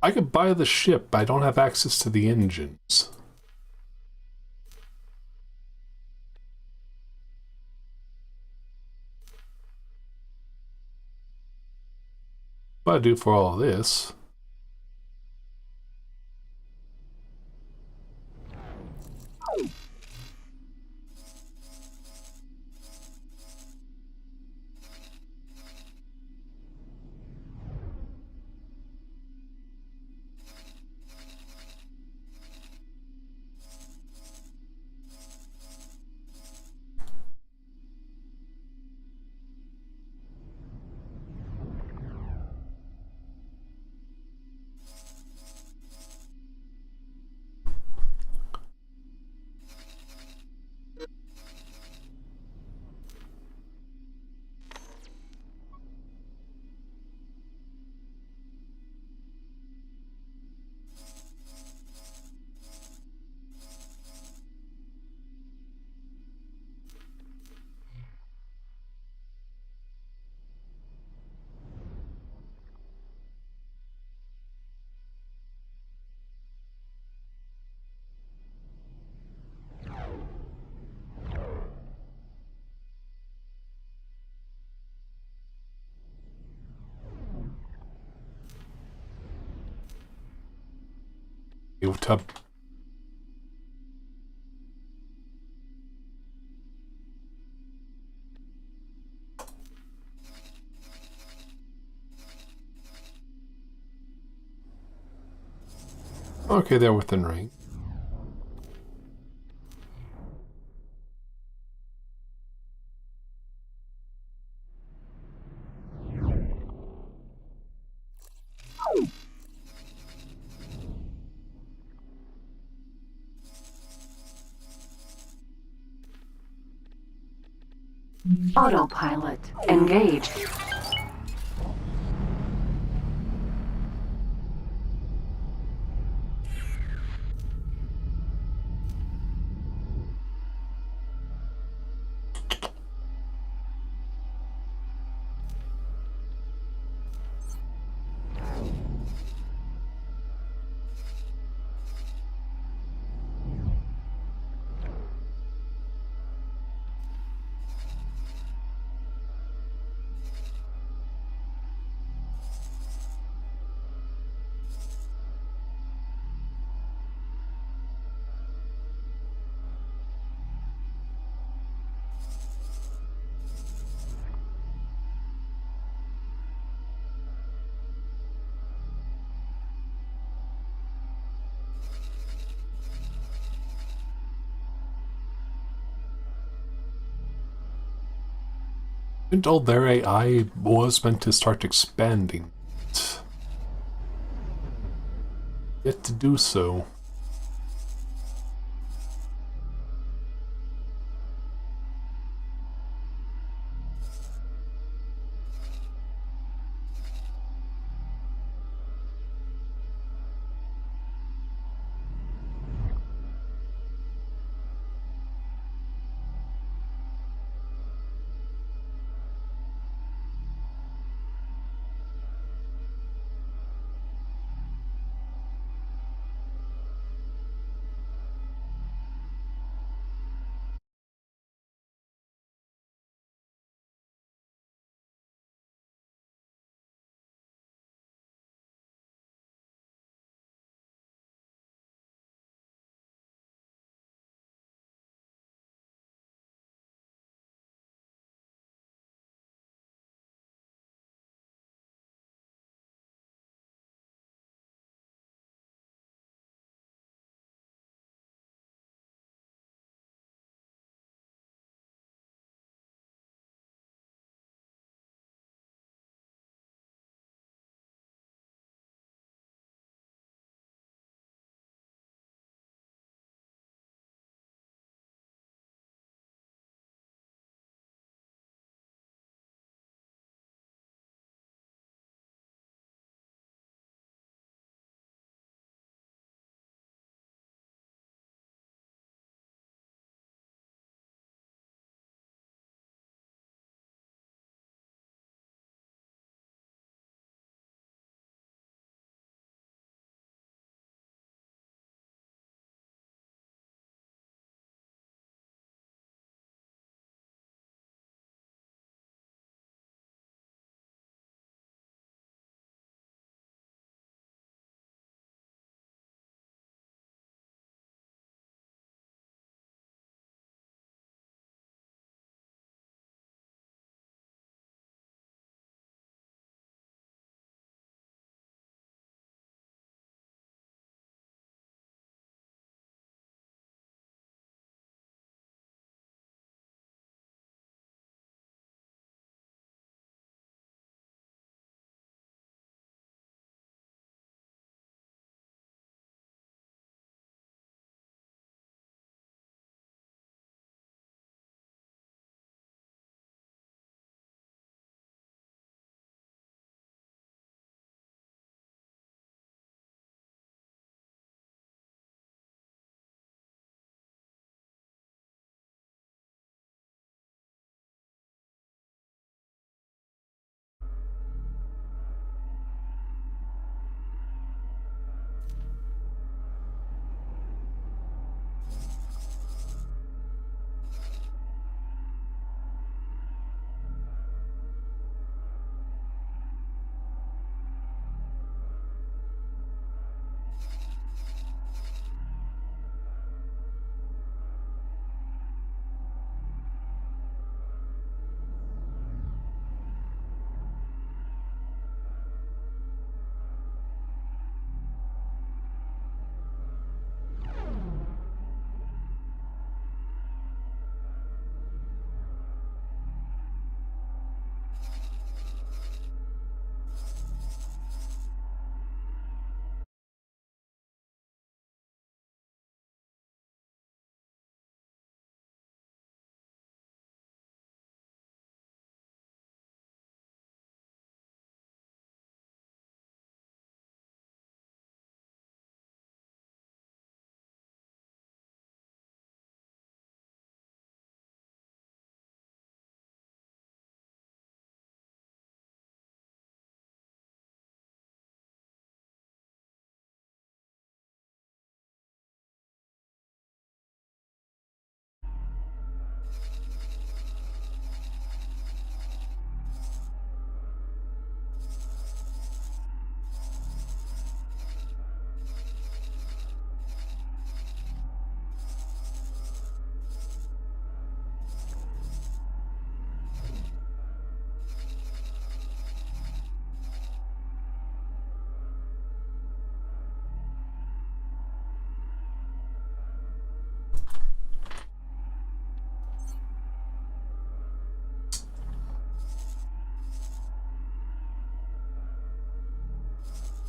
S1: I could buy the ship, but I don't have access to the engines. what I do for all this. Tub. Okay, they're within range.
S4: Autopilot engaged.
S1: Been told their AI was meant to start expanding. Yet to do so.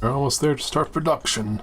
S1: We're almost there to start production.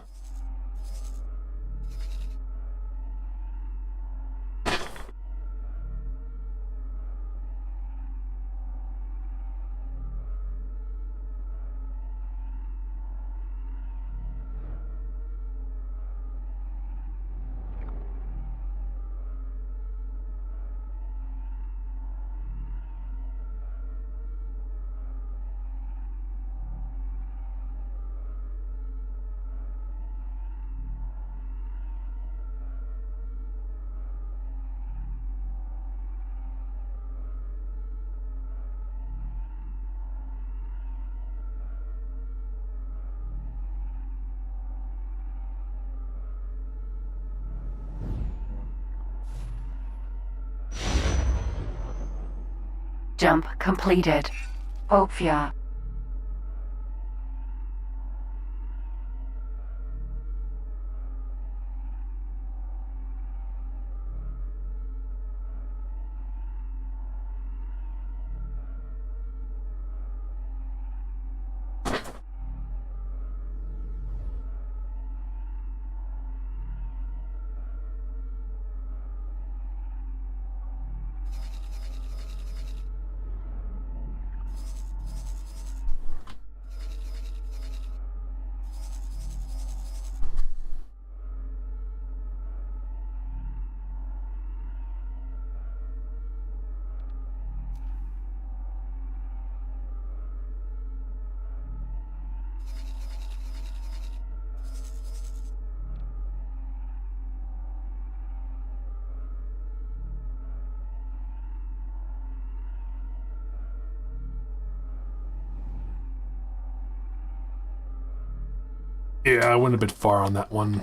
S4: Jump completed. Opfia.
S1: Yeah, I went a bit far on that one.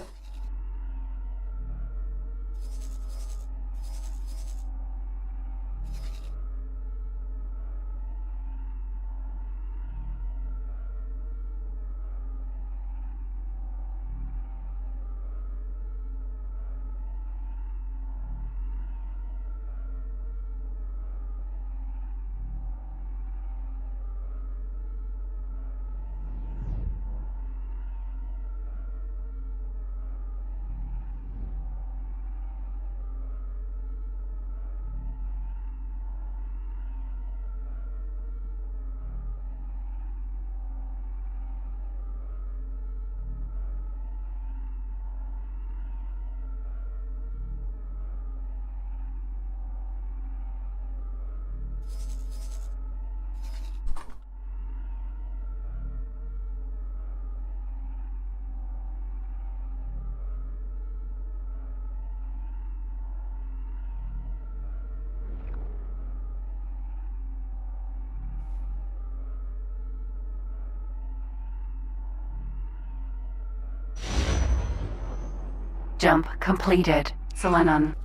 S4: Jump completed. Selenon.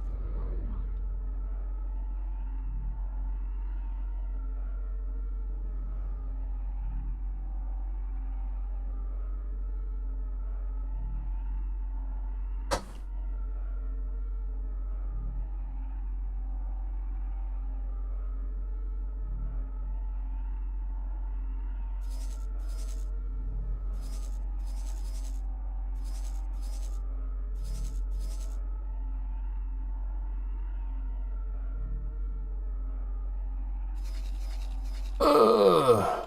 S1: Ugh.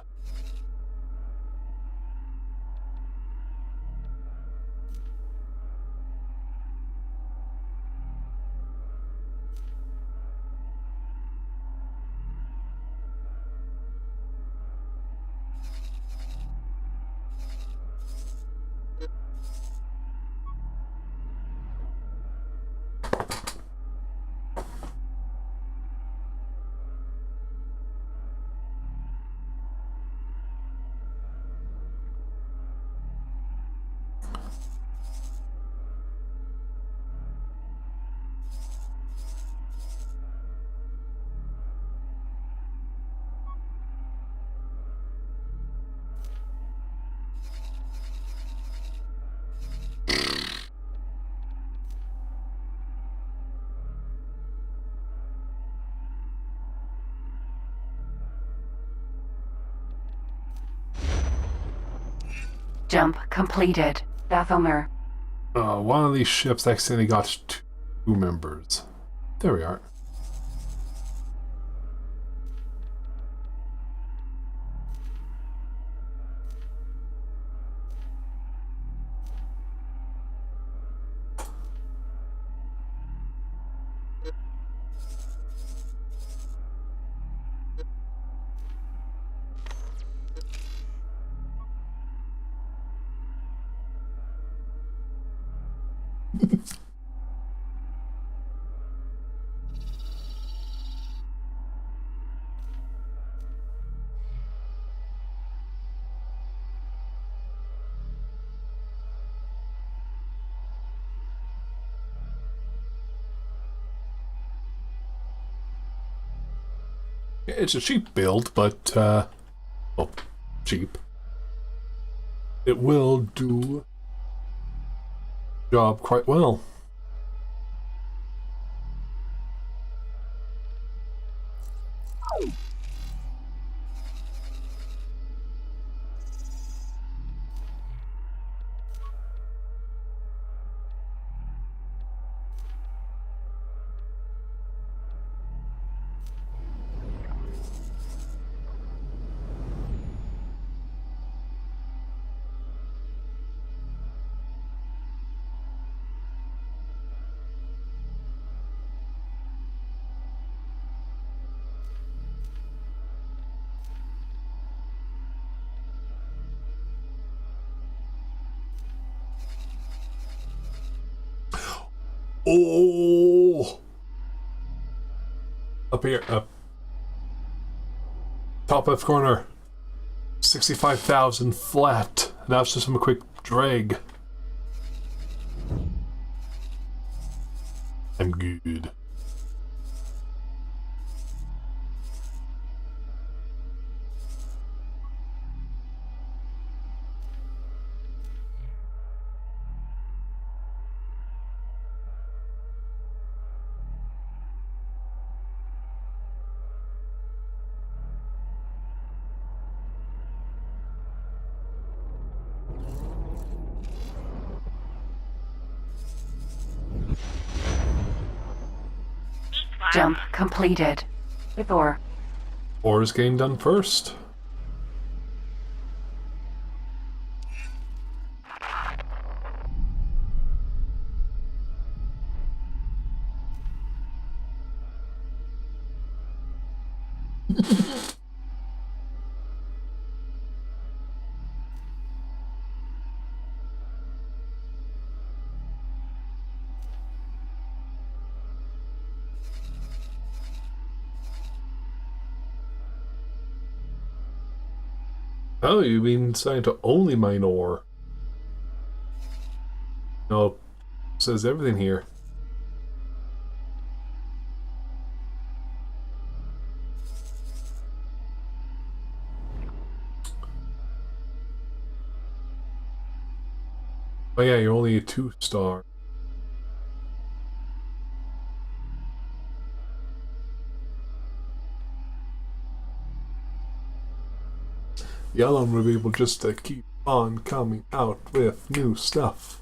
S4: Jump completed. Bathomer.
S1: One of these ships accidentally got 2 members. There we are. It's a cheap build, but, well, cheap. It will do the job quite well. Oh! Up here, up. Top left corner. 65,000 flat. Now it's just a quick drag. I'm good.
S4: Jump completed. Before.
S1: Ores getting done first. Oh, you mean deciding to only mine ore? No, it says everything here. Oh yeah, you're only a 2-star. The other one will be able just to keep on coming out with new stuff.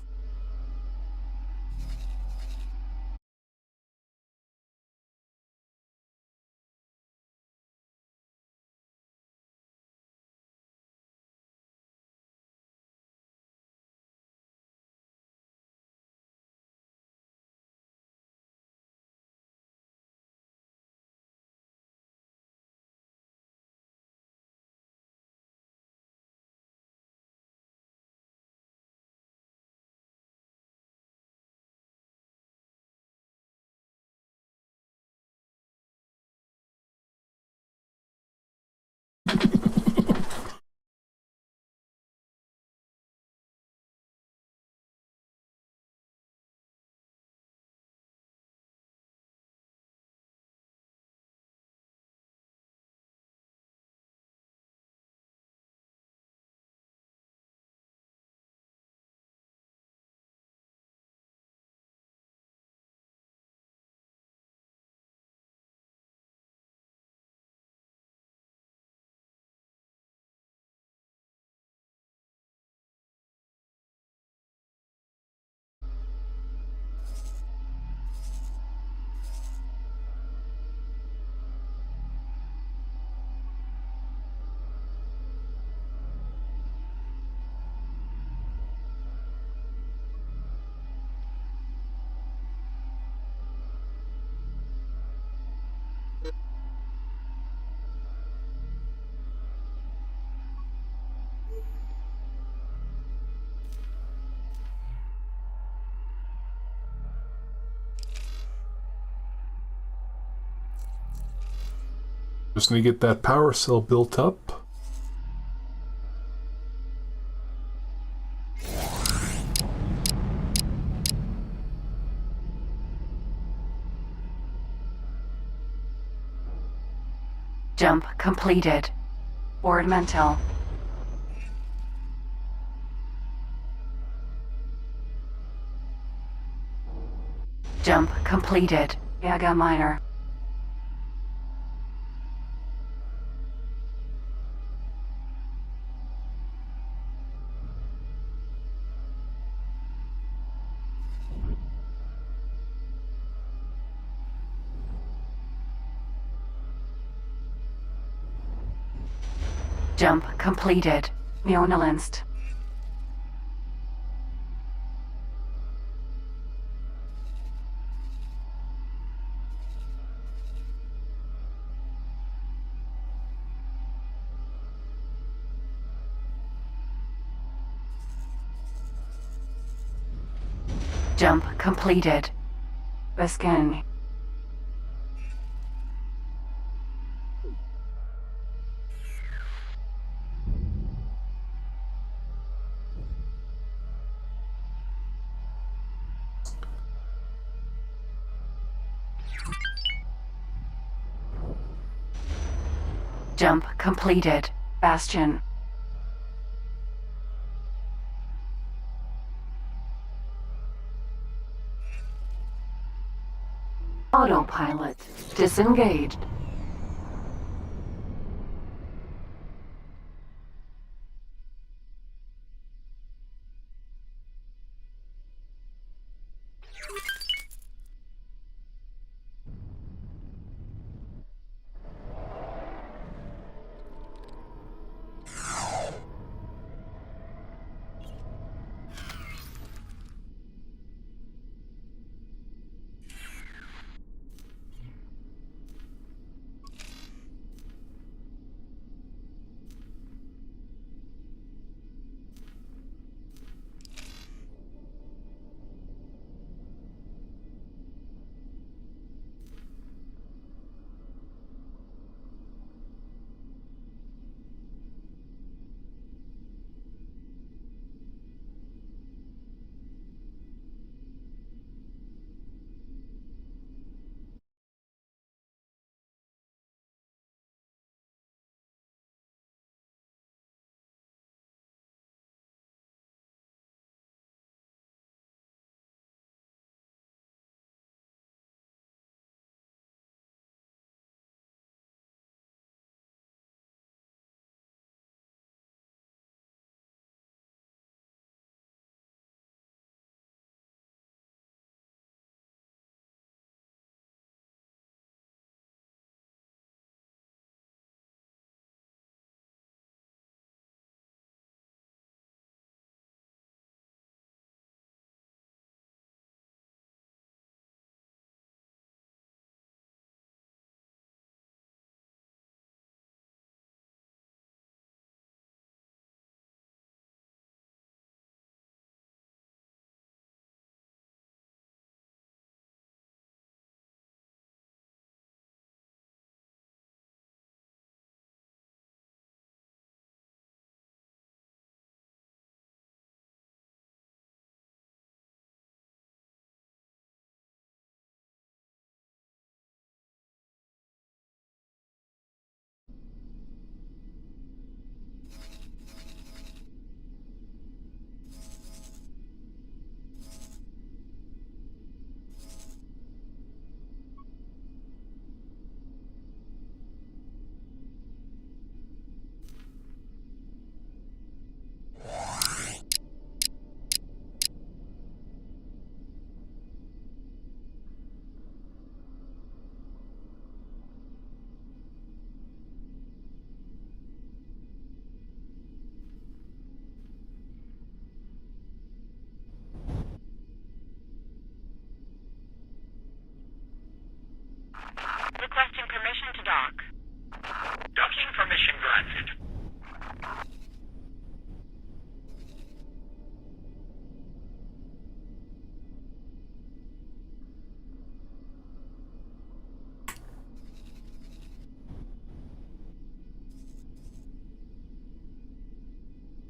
S1: Just need to get that power cell built up.
S4: Jump completed. Board mental. Jump completed. Yaga minor. Jump completed. Neonalinst. Jump completed. Scan. Jump completed. Bastion. Autopilot disengaged.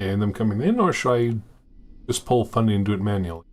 S1: and them coming in, or should I just pull funding and do it manually?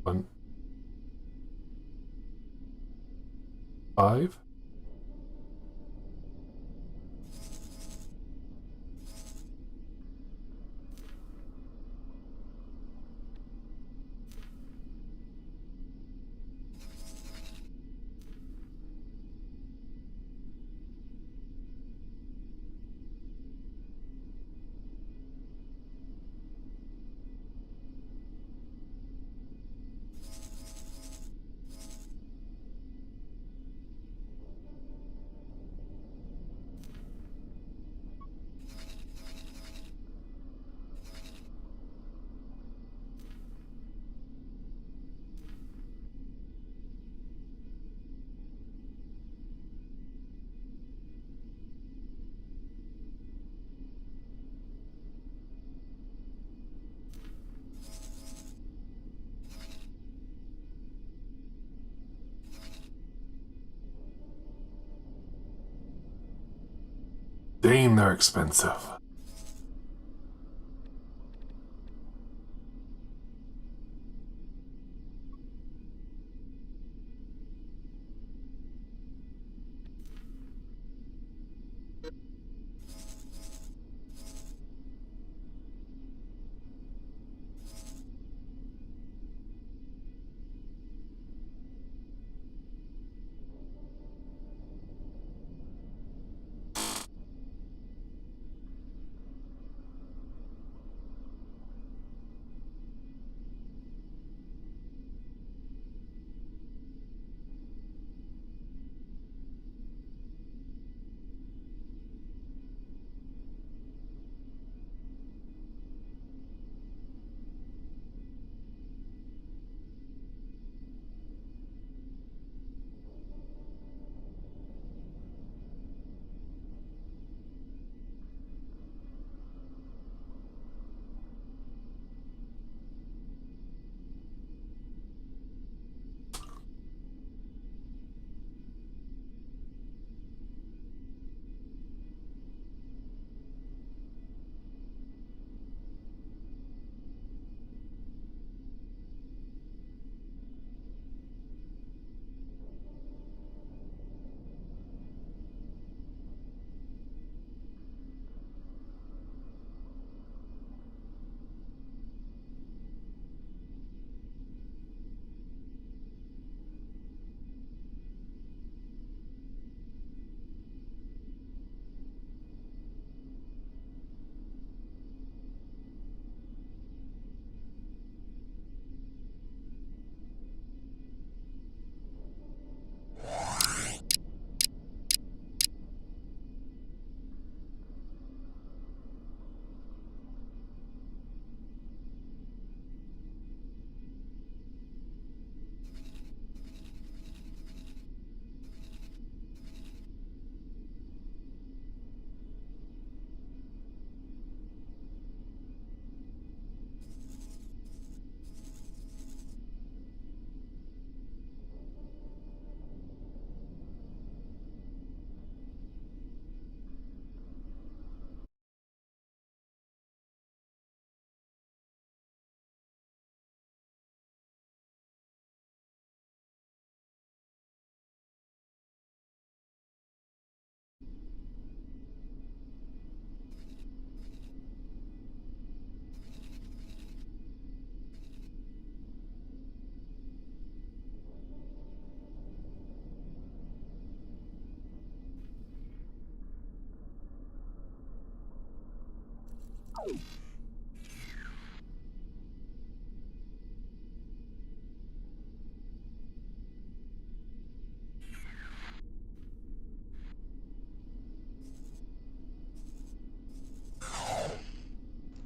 S1: One. 5. Dang, they're expensive.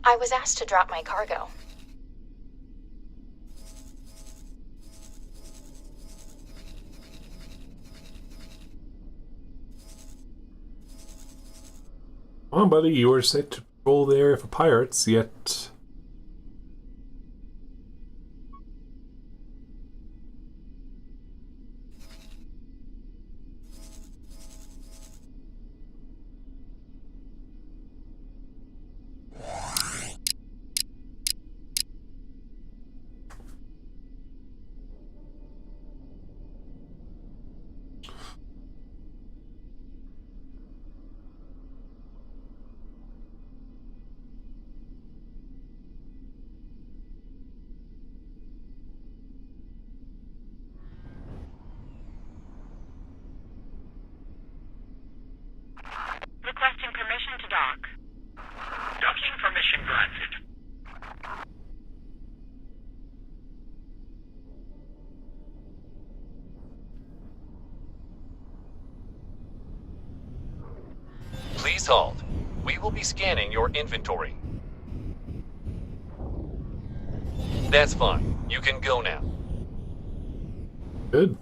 S2: I was asked to drop my cargo.
S1: Come on, buddy, you were set to patrol the area for pirates, yet...
S8: Requesting permission to dock.
S6: Docking permission granted.
S9: Please hold. We will be scanning your inventory. That's fine. You can go now.
S1: Good.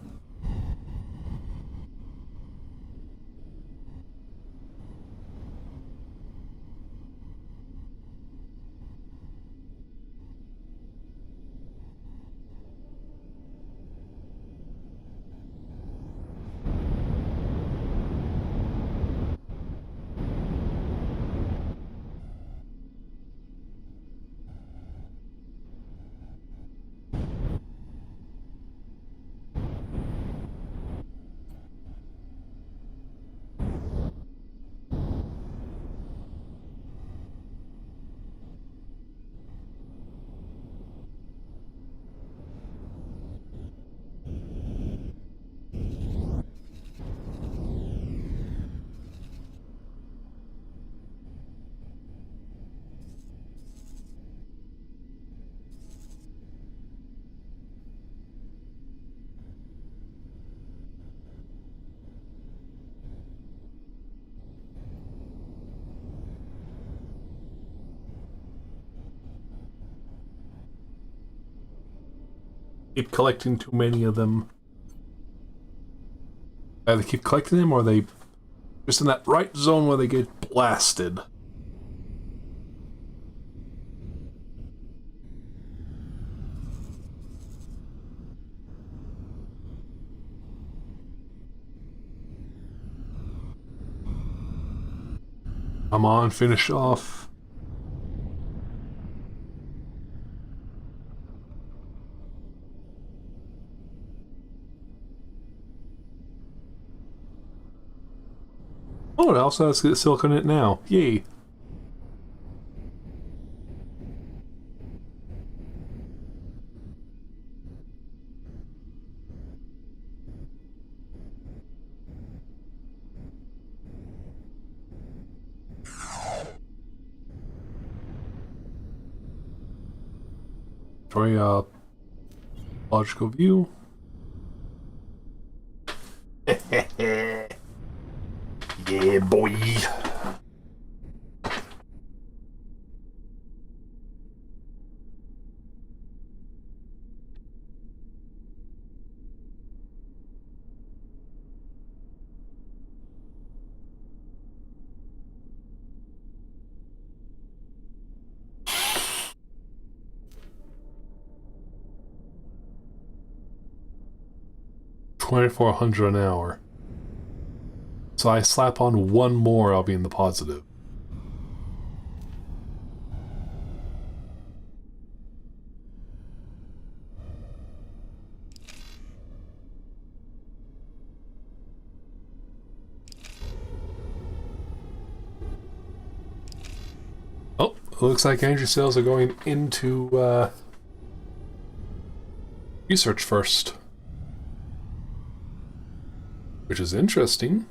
S1: Keep collecting too many of them. Either keep collecting them or they just in that right zone where they get blasted. Come on, finish off. Oh, it also has silicon in it now. Yay. Try logical view. Yeah, boy. $2,400 an hour. So I slap on one more, I'll be in the positive. Oh, it looks like energy sales are going into research first. Which is interesting.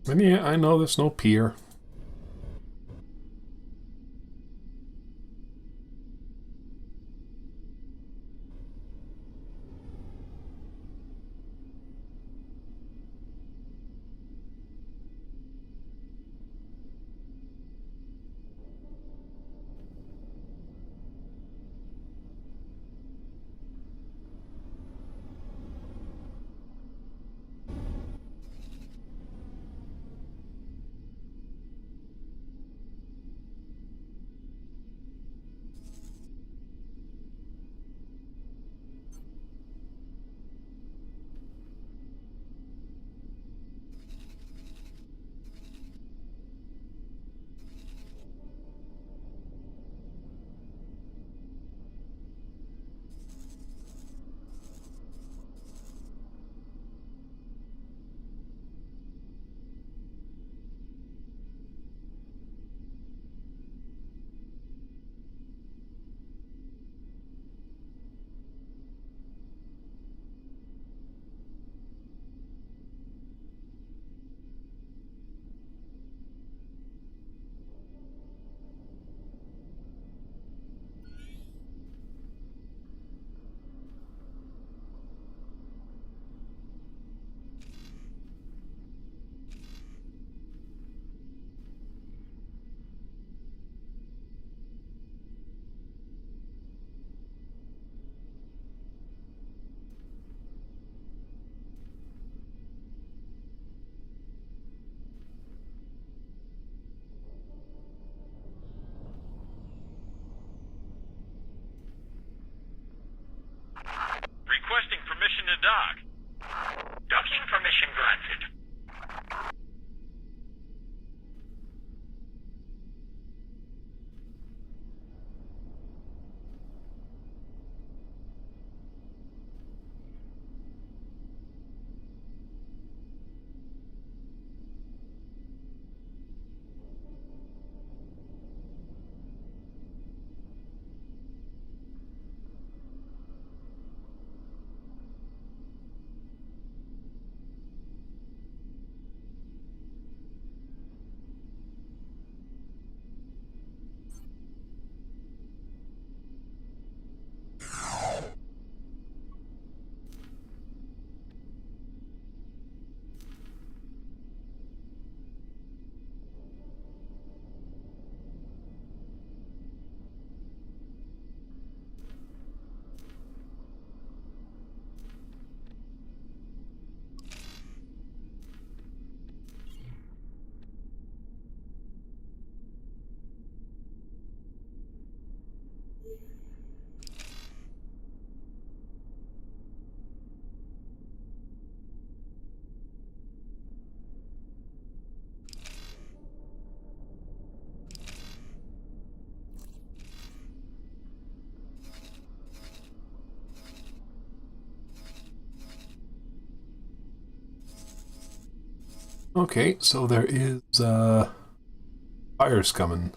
S1: And yeah, I know there's no pier.
S6: Requesting permission to dock. Docking permission granted.
S1: Okay, so there is, fires coming.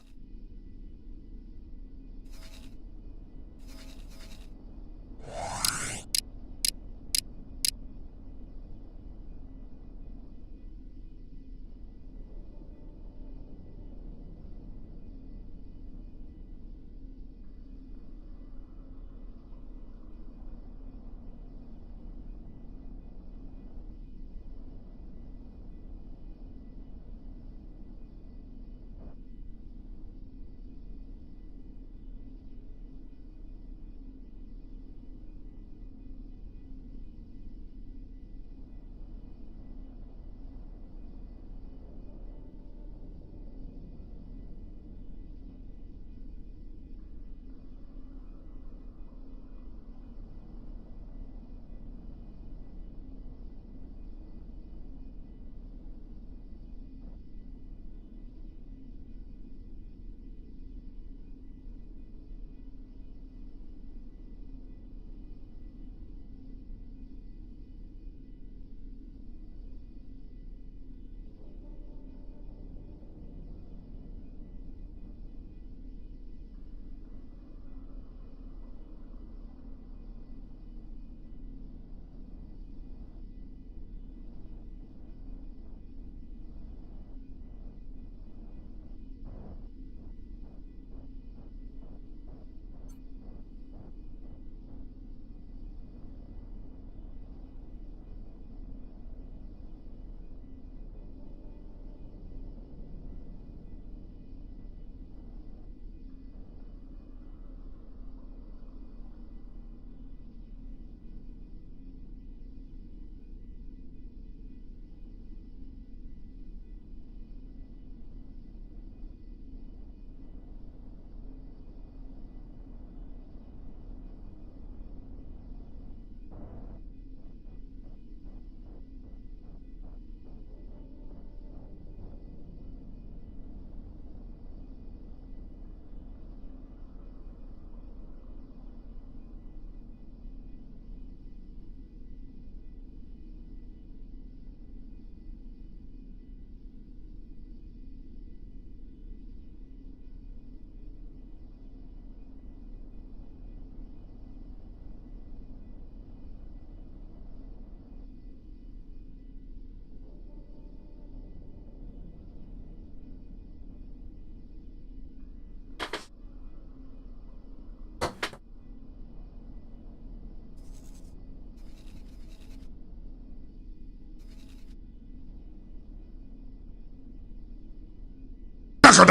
S1: Oh,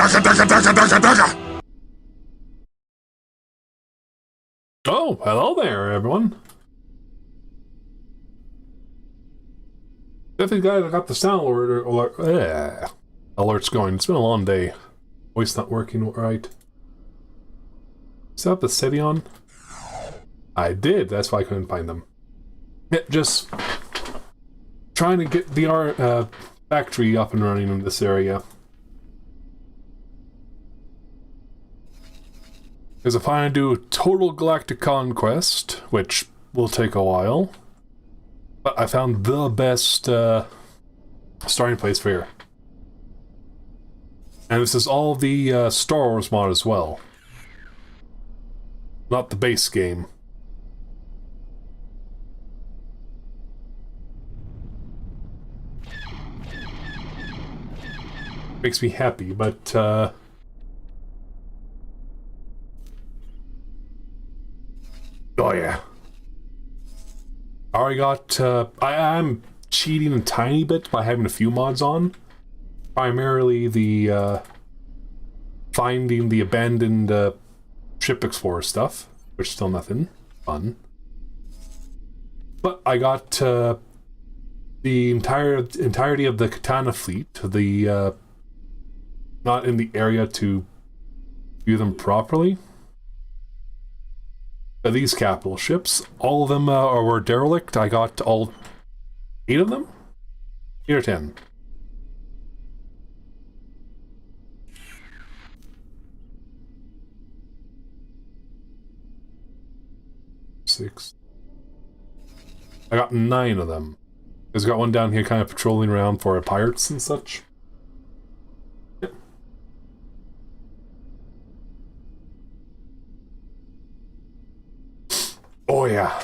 S1: hello there, everyone. Definitely glad I got the sound alerts going. It's been a long day. Voice not working right. Is that the city on? I did. That's why I couldn't find them. Yeah, just trying to get the art factory up and running in this area. Because if I do total Galactic Conquest, which will take a while, but I found the best starting place for here. And this is all the Star Wars mod as well. Not the base game. Makes me happy, but oh yeah. I already got I'm cheating a tiny bit by having a few mods on. Primarily the finding the abandoned ship explorer stuff, which is still nothing fun. But I got the entirety of the Katana fleet, the not in the area to view them properly. But these capital ships, all of them were derelict. I got all 8 of them? 8 or 10. Six. I got 9 of them. There's got one down here kind of patrolling around for pirates and such. Yep. Oh yeah.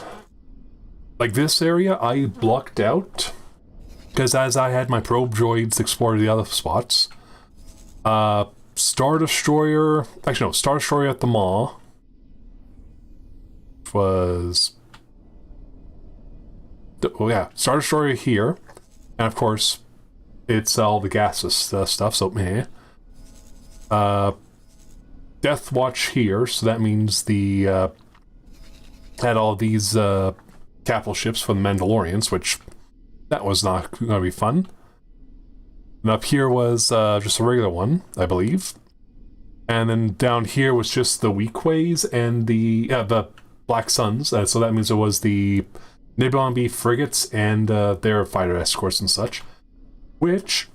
S1: Like this area I blocked out because as I had my probe droids explore the other spots, Star Destroyer, actually no, Star Destroyer at the Maw was, oh yeah, Star Destroyer here, and of course it's all the gaseous stuff, so meh. Death Watch here, so that means the had all these capital ships for the Mandalorians, which that was not going to be fun. And up here was just a regular one, I believe. And then down here was just the Weakways and the Black Suns. So that means it was the Nebulon B frigates and their fighter escorts and such. Which,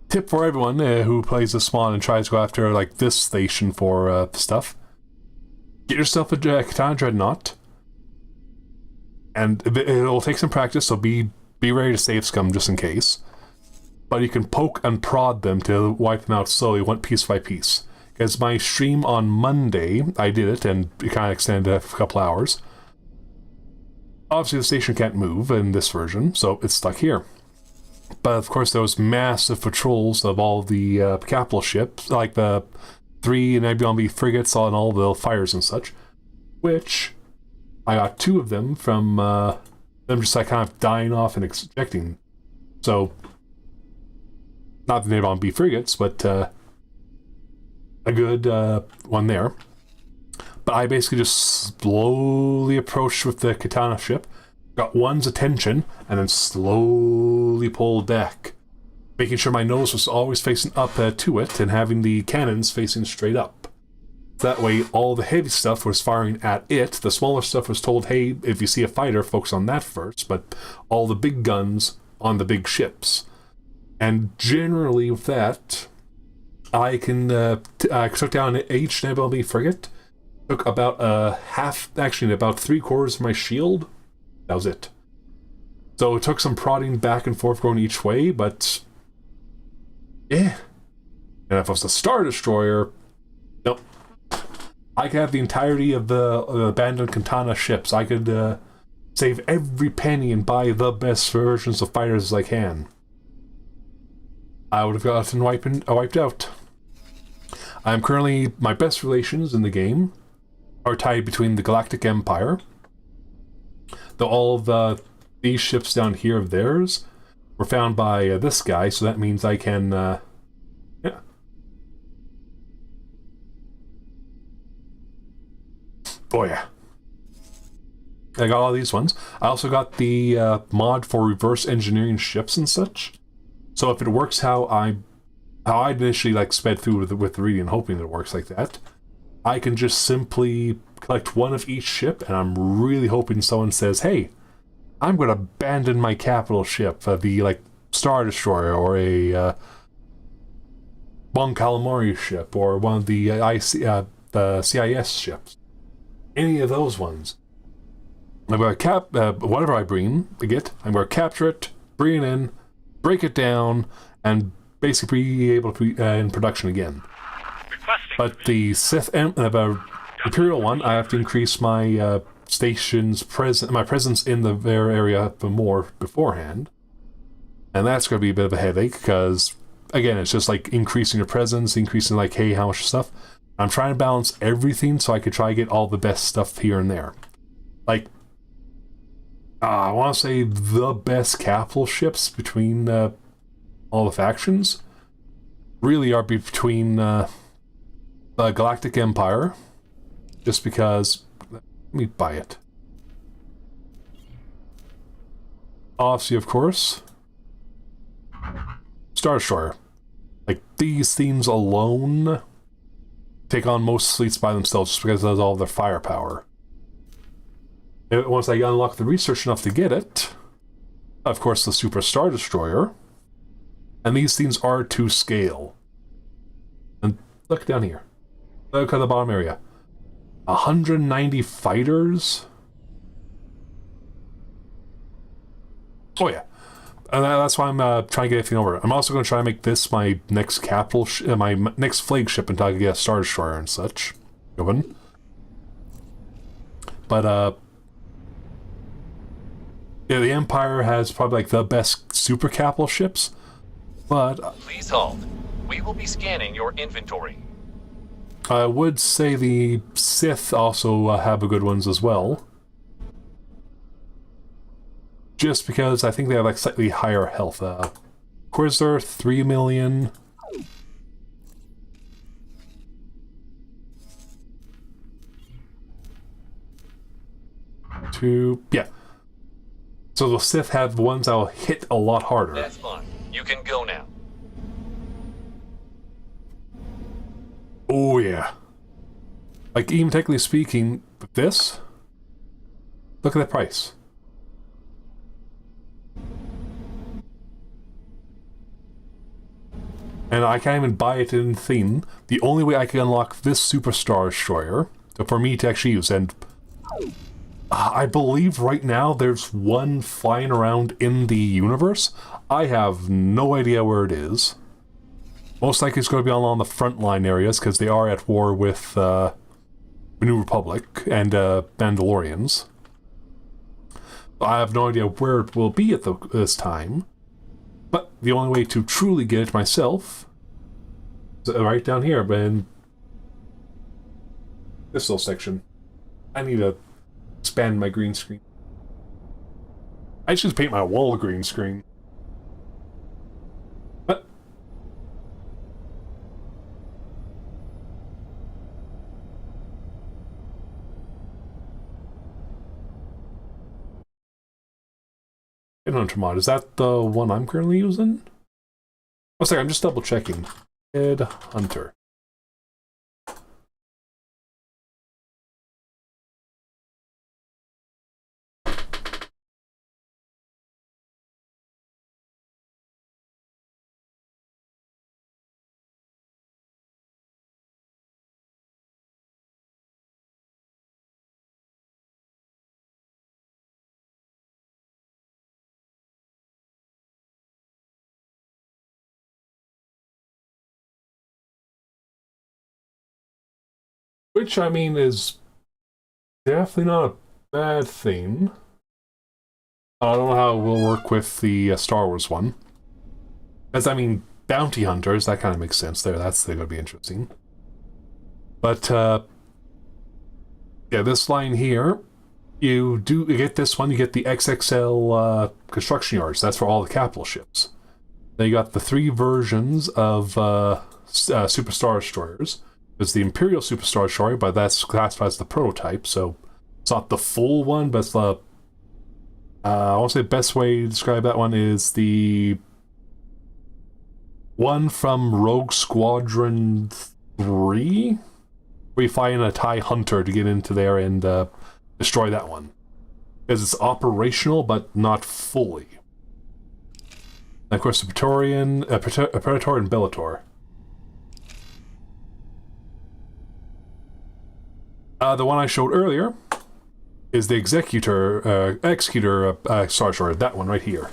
S1: tip for everyone who plays this mod and tries to go after like this station for stuff. Get yourself a Katana Dreadnought, and it'll take some practice, so be ready to save scum just in case. But you can poke and prod them to wipe them out slowly, one piece by piece. Because my stream on Monday, I did it, and it kind of extended a couple hours. Obviously the station can't move in this version, so it's stuck here. But of course there was massive patrols of all the capital ships, like the 3 Nebulon B frigates on all the fires and such, which I got 2 of them from them just like kind of dying off and ejecting. So, not the Nebulon B frigates, but a good one there. But I basically just slowly approached with the Katana ship, got one's attention, and then slowly pulled back. Making sure my nose was always facing up to it, and having the cannons facing straight up. That way, all the heavy stuff was firing at it. The smaller stuff was told, hey, if you see a fighter, focus on that first. But all the big guns on the big ships. And generally with that, I can I took down each Nebulon B frigate. Took about about 3/4 of my shield. That was it. So it took some prodding back and forth going each way, but yeah. And if it was a Star Destroyer, nope. I could have the entirety of the abandoned Katana ships. I could save every penny and buy the best versions of fighters as I can. I would have gotten wiped out. I'm currently, my best relations in the game are tied between the Galactic Empire, though all of these ships down here of theirs were found by this guy, so that means I can Oh yeah. I got all these ones. I also got the mod for reverse engineering ships and such. So if it works how I initially like sped through with the reading, hoping that it works like that, I can just simply collect one of each ship, and I'm really hoping someone says, "Hey, I'm going to abandon my capital ship, the like Star Destroyer or a Bon Calamari ship or one of the the CIS ships, any of those ones. I'm going to whatever I get. I'm going to capture it, bring it in, break it down, and basically be able to be in production again." But the Imperial one, I have to increase my station's presence in their area more beforehand, and that's going to be a bit of a headache because, again, it's just like increasing your presence, increasing like, hey, how much stuff. I'm trying to balance everything so I could try to get all the best stuff here and there. Like, I want to say the best capital ships between all the factions really are between the Galactic Empire, just because. Let me buy it. Obviously, of course, Star Destroyer. Like, these themes alone take on most fleets by themselves just because of all their firepower. Once I unlock the research enough to get it, of course, the Super Star Destroyer, and these things are to scale. And look down here. Look at the bottom area. 190 fighters? Oh yeah. And that's why I'm trying to get everything over. I'm also going to try to make this my next capital, my next flagship until I can get a Star Destroyer and such. Going. But, yeah, the Empire has probably like the best super capital ships, but...
S9: Please hold. We will be scanning your inventory.
S1: I would say the Sith also have a good ones as well. Just because I think they have like slightly higher health. Quizzer, 3 million. Yeah. So the Sith have ones that'll hit a lot harder.
S9: That's fine. You can go now.
S1: Oh yeah. Like, even technically speaking, this, look at that price. And I can't even buy it in theme. The only way I can unlock this Super Star Destroyer for me to actually use, and I believe right now there's one flying around in the universe. I have no idea where it is. Most likely it's going to be along the frontline areas because they are at war with the New Republic and Mandalorians. I have no idea where it will be at this time. But the only way to truly get it myself is right down here, in this little section. I need to expand my green screen. I should paint my wall green screen. But Headhunter mod, is that the one I'm currently using? Oh, sorry, I'm just double checking. Headhunter. Which, I mean, is definitely not a bad thing. I don't know how it will work with the Star Wars one. As, I mean, bounty hunters, that kind of makes sense there. That's going to be interesting. But, yeah, this line here, you get this one, you get the XXL construction yards. That's for all the capital ships. Then you got the 3 versions of Super Star Destroyers. There's the Imperial Superstar Destroyer, but that's classified as the prototype, so it's not the full one, but it's the... I want to say the best way to describe that one is the one from Rogue Squadron 3, where you fly in a TIE Hunter to get into there and destroy that one. Because it's operational, but not fully. And of course, the Praetorian, Predator and Bellator. The one I showed earlier is the Executor Star Destroyer, that one right here.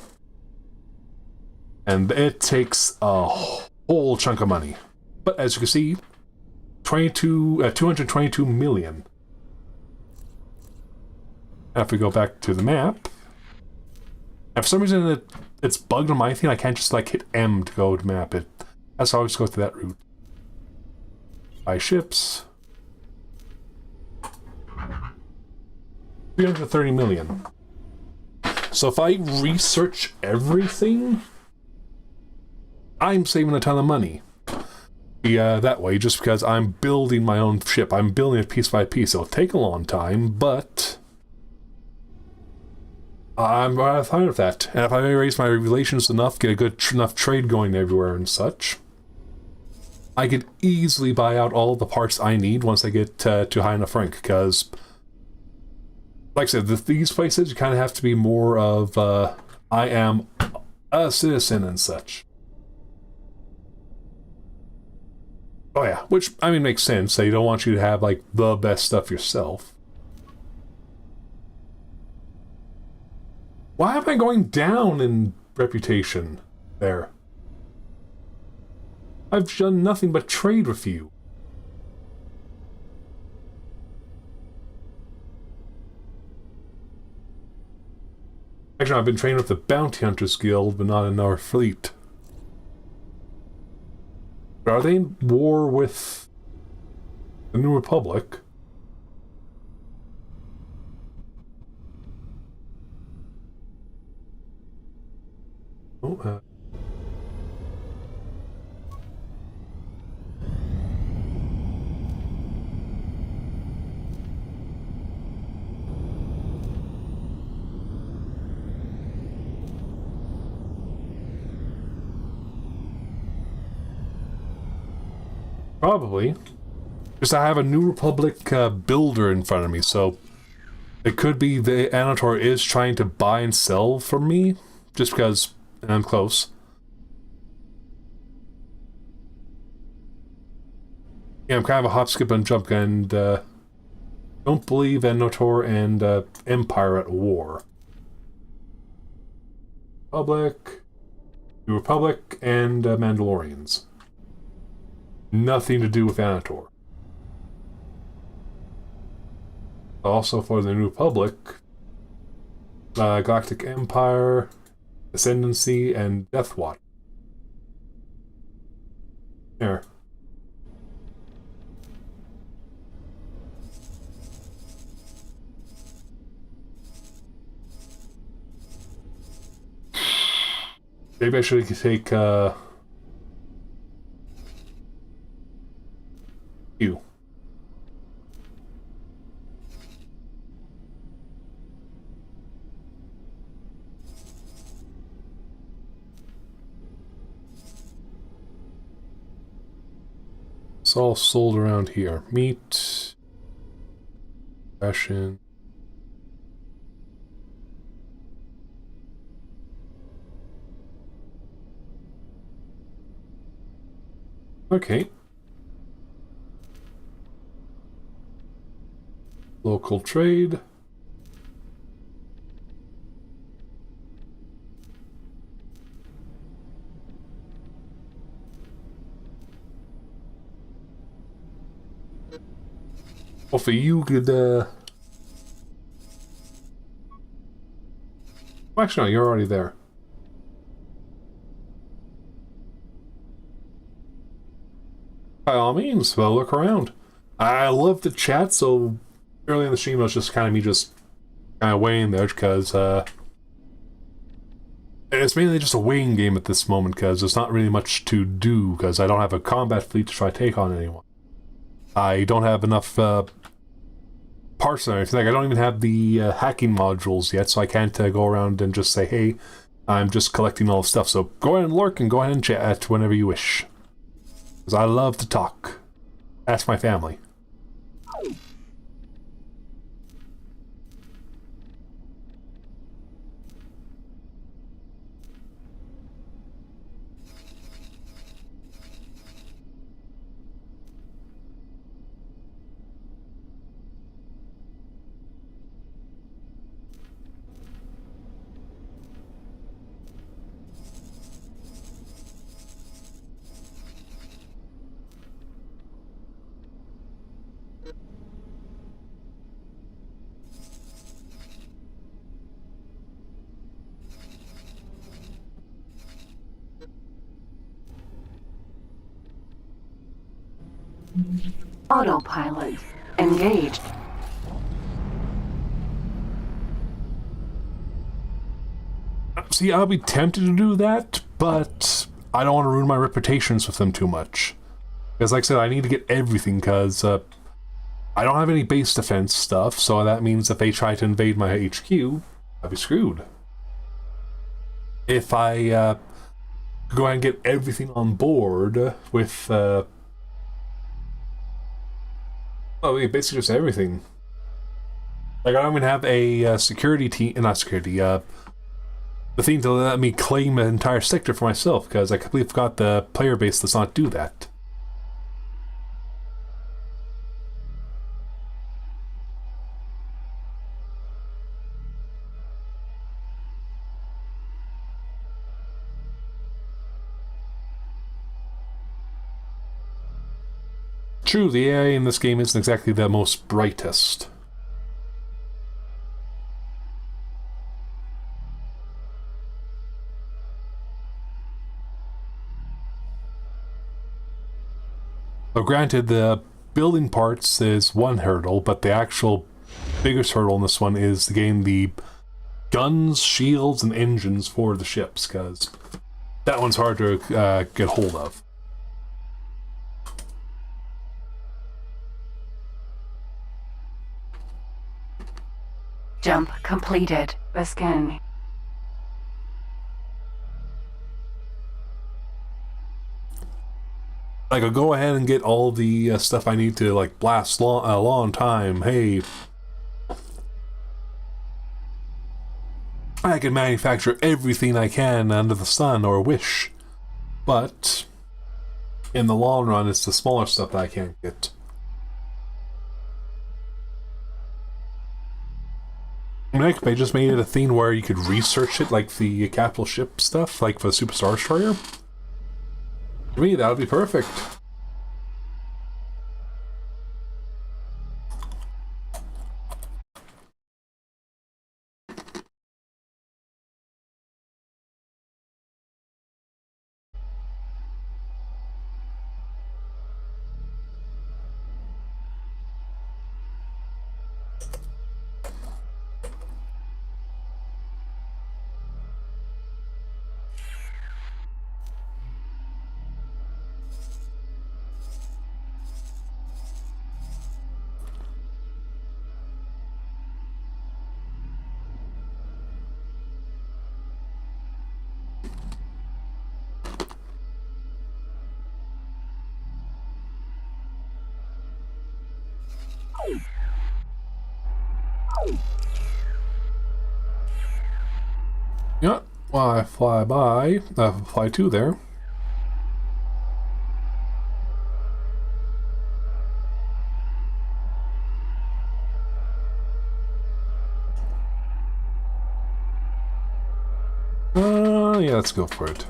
S1: And it takes a whole chunk of money. But as you can see, 222 million. And if we go back to the map, and for some reason it's bugged on my thing, I can't just like hit M to go to map it. That's how I just go through that route. Buy ships. 330 million. So if I research everything, I'm saving a ton of money. Yeah, that way, just because I'm building my own ship. I'm building it piece by piece. It'll take a long time, but I'm fine with that. And if I raise my relations enough, get a good enough trade going everywhere and such, I could easily buy out all the parts I need once I get to high enough rank, because like I said, these places, you kind of have to be more of, I am a citizen and such. Oh yeah, which, I mean, makes sense. They don't want you to have, like, the best stuff yourself. Why am I going down in reputation there? I've done nothing but trade with you. Actually, I've been trained with the Bounty Hunters Guild, but not in our fleet. But are they in war with the New Republic? Oh, probably. Because I have a New Republic builder in front of me, so it could be the Anator is trying to buy and sell from me, just because I'm close. Yeah, I'm kind of a hop, skip, and jump, and don't believe Anator and Empire at war. New Republic, and Mandalorians. Nothing to do with Anator. Also for the New Republic, Galactic Empire, Ascendancy, and Deathwatch. There. Maybe I should take, you. It's all sold around here. Meat, fashion. Okay. Local trade. Hopefully you could, well, actually, no, you're already there. By all means, well, look around. I love the chat, so early in the stream, it was just kind of me just kind of weighing there, because, it's mainly just a weighing game at this moment, because there's not really much to do, because I don't have a combat fleet to try to take on anyone. I don't have enough parts or anything. Like, I don't even have the hacking modules yet, so I can't go around and just say, hey, I'm just collecting all the stuff. So go ahead and lurk and go ahead and chat whenever you wish. Because I love to talk. Ask my family.
S4: Autopilot engaged.
S1: See, I'll be tempted to do that, but I don't want to ruin my reputations with them too much. Because like I said, I need to get everything, because I don't have any base defense stuff, so that means if they try to invade my HQ, I'll be screwed. If I go ahead and get everything on board with, well, basically just everything. Like, I don't even have a security team, not security, the thing to let me claim an entire sector for myself, because I completely forgot the player base does not do that. True, the AI in this game isn't exactly the most brightest. But granted, the building parts is one hurdle, but the actual biggest hurdle in this one is to gain the guns, shields, and engines for the ships, because that one's hard to get hold of.
S4: Jump completed. Scan.
S1: I could go ahead and get all the stuff I need to, like, last a long time. Hey, I can manufacture everything I can under the sun or wish, but in the long run, it's the smaller stuff that I can't get. Like, they just made it a thing where you could research it, like the capital ship stuff, like for the Super Star Destroyer. To me, that would be perfect. Yeah, well, I fly to there. Yeah, let's go for it.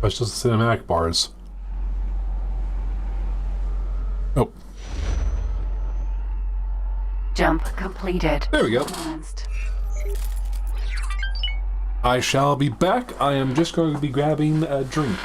S1: It's just the cinematic bars. Oh.
S4: Jump completed.
S1: There we go.
S4: Balanced.
S1: I shall be back. I am just going to be grabbing a drink.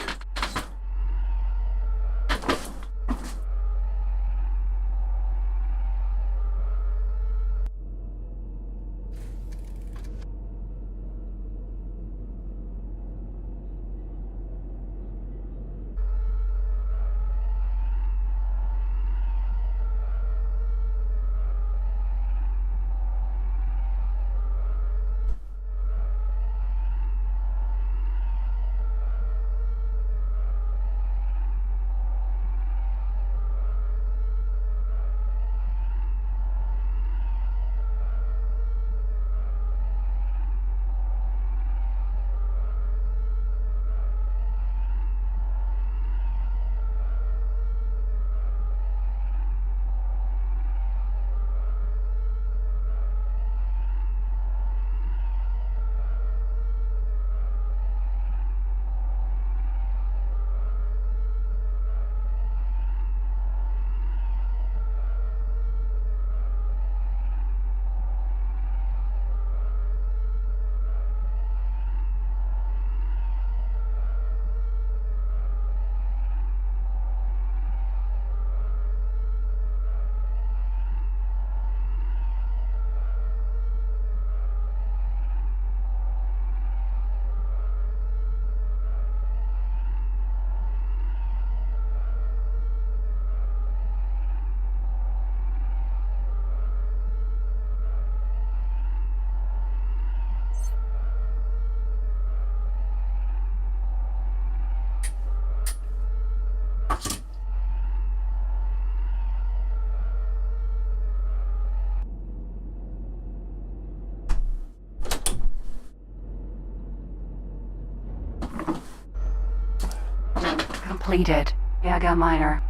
S4: completed. Yaga minor.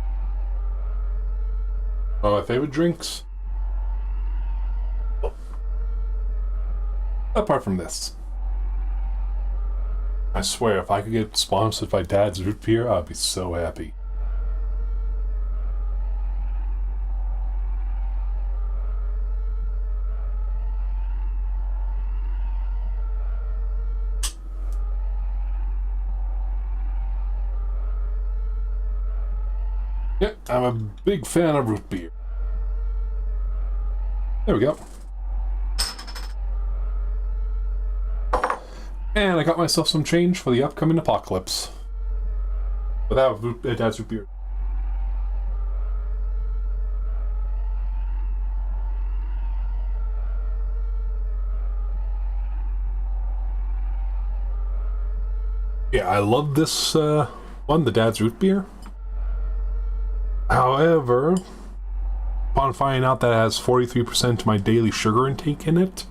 S1: One of my favorite drinks. Apart from this. I swear, if I could get sponsored by Dad's root beer, I'd be so happy. Yeah, I'm a big fan of root beer. There we go. And I got myself some change for the upcoming apocalypse. Without Dad's root beer. Yeah, I love this one, the Dad's root beer. However, upon finding out that it has 43% of my daily sugar intake in it,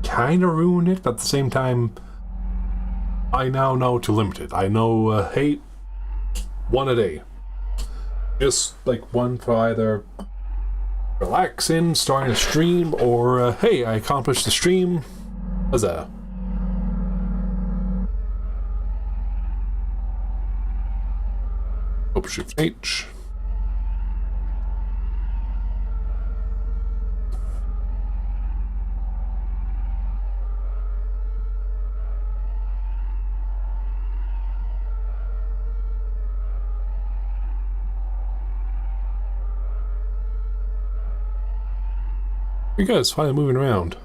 S1: kind of ruined it, but at the same time, I now know to limit it. I know, hey, one a day. Just like one for either relaxing, starting a stream, or hey, I accomplished the stream. Huzzah. Open Shift H. You guys finally moving around.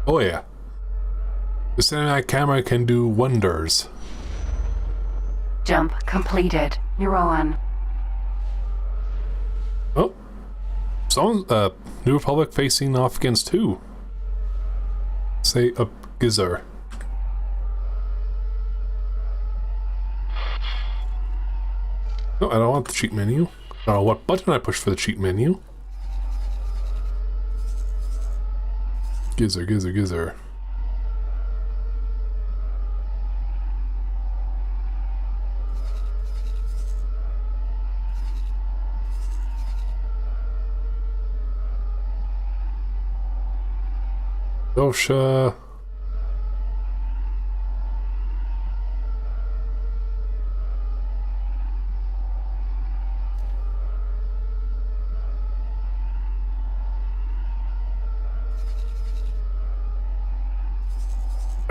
S1: Oh yeah. The cinematic camera can do wonders.
S4: Jump completed. You're on.
S1: Oh. Someone, New Republic facing off against who? Say a Gizer. No, I don't want the cheat menu. I don't know what button I push for the cheat menu. Gizer, Gizer, Gizer. Dosha.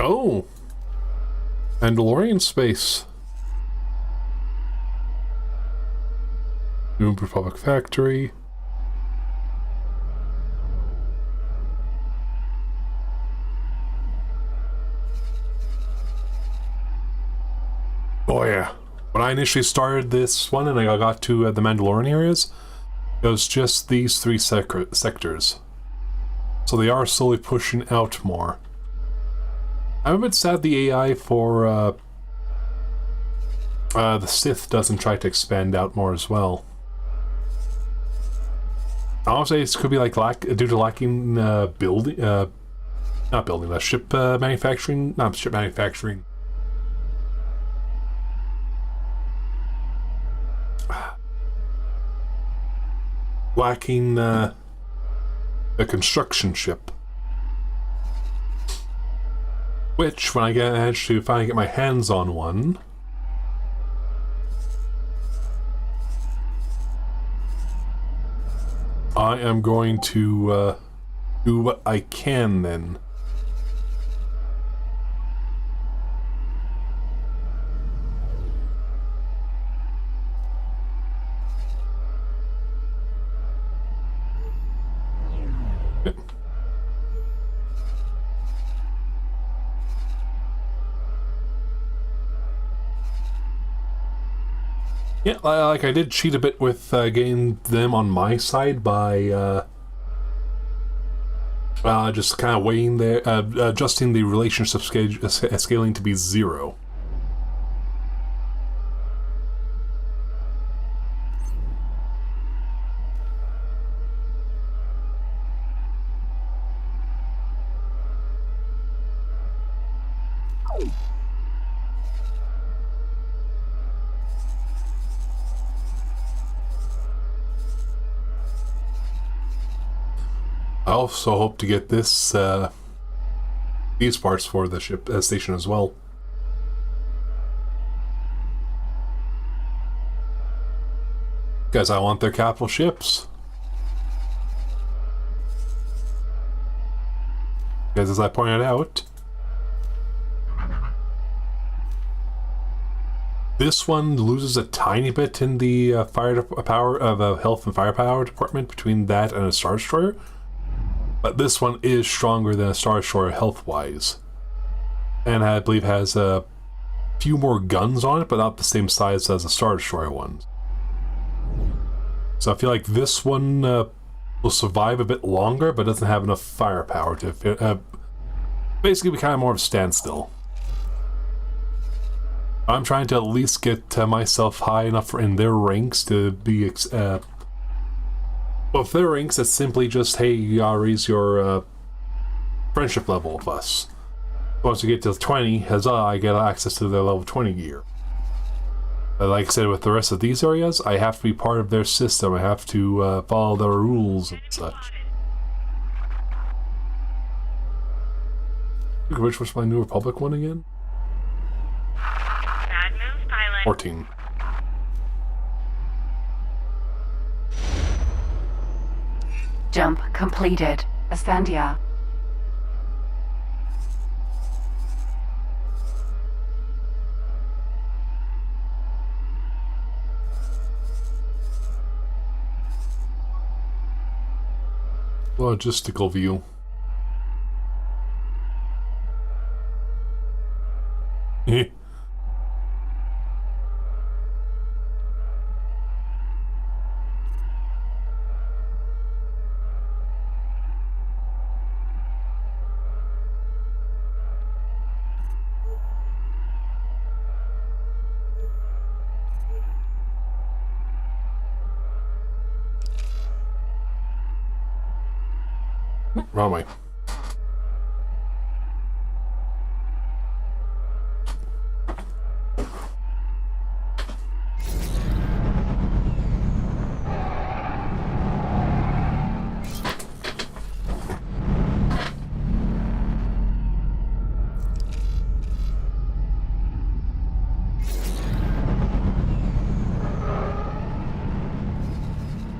S1: Oh, Mandalorian space. New Republic factory. Oh yeah. When I initially started this one and I got to the Mandalorian areas, it was just these three sectors. So they are slowly pushing out more. I'm a bit sad the AI for the Sith doesn't try to expand out more as well. I would say it could be like due to lacking not building, ship manufacturing, not ship manufacturing. Lacking a construction ship. Which, when I manage to finally get my hands on one, I am going to do what I can then. Yeah, like I did cheat a bit with getting them on my side by Just kind of weighing there, adjusting the relationship scaling to be 0. I also hope to get this, these parts for the ship station as well. Because I want their capital ships. Because as I pointed out, this one loses a tiny bit in the health and firepower department between that and a Star Destroyer. But this one is stronger than a Star Destroyer health-wise. And I believe has a few more guns on it, but not the same size as the Star Destroyer ones. So I feel like this one will survive a bit longer, but doesn't have enough firepower to basically be kind of more of a standstill. I'm trying to at least get myself high enough in their ranks to be... well, if their ranks, it's simply just, hey, you gotta raise your friendship level with us. Once you get to 20, huzzah, I get access to their level 20 gear. But like I said, with the rest of these areas, I have to be part of their system. I have to follow their rules and such. Which was my New Republic one again?
S8: Bad move, pilot.
S1: 14.
S4: Jump completed. Astandia.
S1: Logistical view. Wrong way.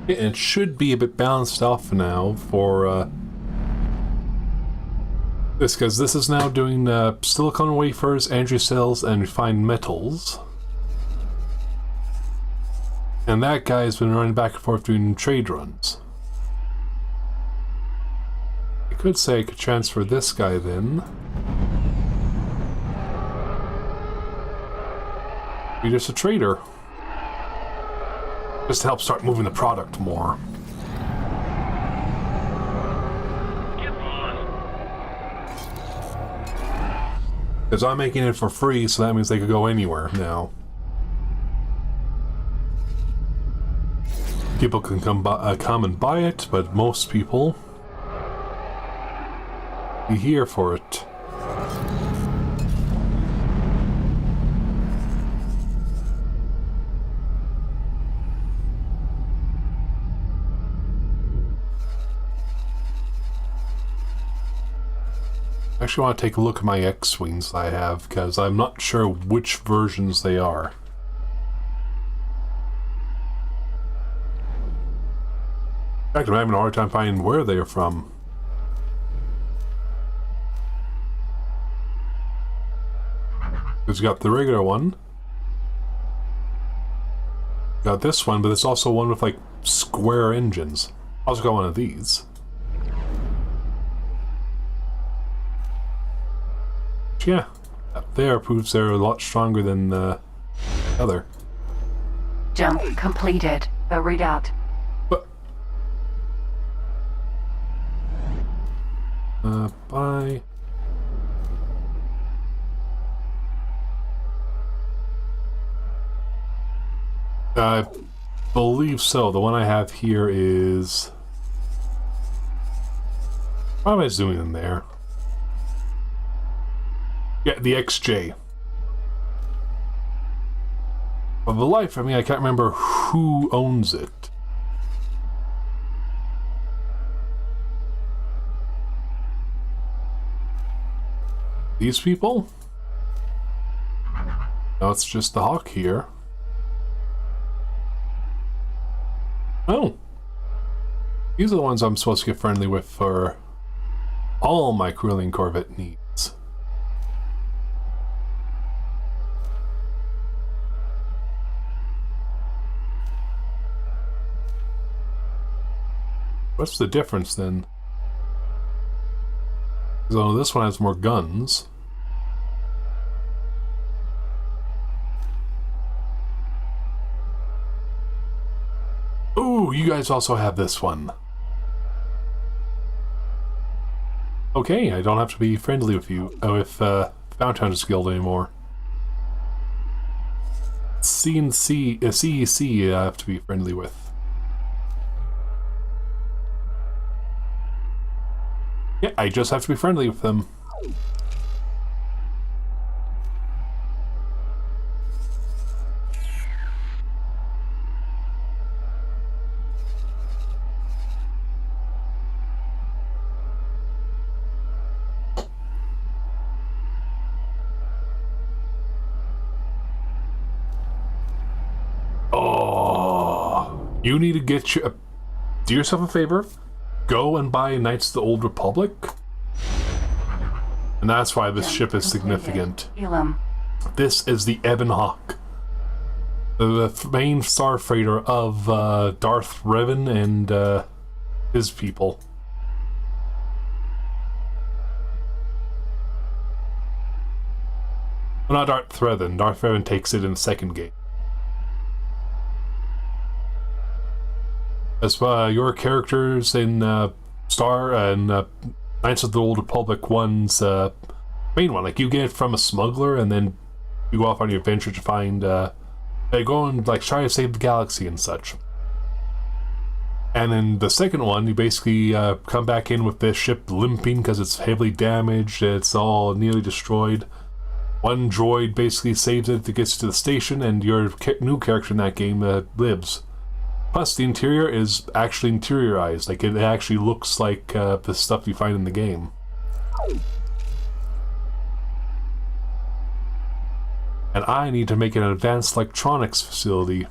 S1: It should be a bit balanced off now for this, because this is now doing silicon wafers, energy cells, and refined metals. And that guy's been running back and forth doing trade runs. I could say I could transfer this guy then. Be just a trader. Just to help start moving the product more. Because I'm making it for free, so that means they could go anywhere now. People can come and buy it, but most people be here for it. I actually want to take a look at my X-Wings I have, because I'm not sure which versions they are. In fact, I'm having a hard time finding where they are from. Because you got the regular one. Got this one, but there's also one with like square engines. I also got one of these. Yeah, that there proves they're a lot stronger than the other.
S4: Jump completed. The readout.
S1: But Bye. I believe so. The one I have here is... Why am I zooming in there? Yeah, the XJ. For the life of me, I can't remember who owns it. These people? No, it's just the Hawk here. Oh. These are the ones I'm supposed to get friendly with for all my Corellian Corvette needs. What's the difference then? So this one has more guns. Ooh, you guys also have this one. Okay, I don't have to be friendly with you, with Bounty Hunters Guild anymore. CEC I have to be friendly with. Yeah, I just have to be friendly with them. Oh, you need to get your... Do yourself a favor. Go and buy Knights of the Old Republic. And that's why this ship is significant. This is the Ebon Hawk. The main star freighter of Darth Revan and his people. Well, not Darth Revan. Darth Revan takes it in the second game. As your characters in Star and Knights of the Old Republic 1's main one, like you get it from a smuggler and then you go off on your adventure to find, they go and like try to save the galaxy and such. And then the second one, you basically come back in with this ship limping because it's heavily damaged, it's all nearly destroyed. One droid basically saves it that gets to the station and your new character in that game lives. Plus, the interior is actually interiorized. Like, it actually looks like the stuff you find in the game. And I need to make an advanced electronics facility.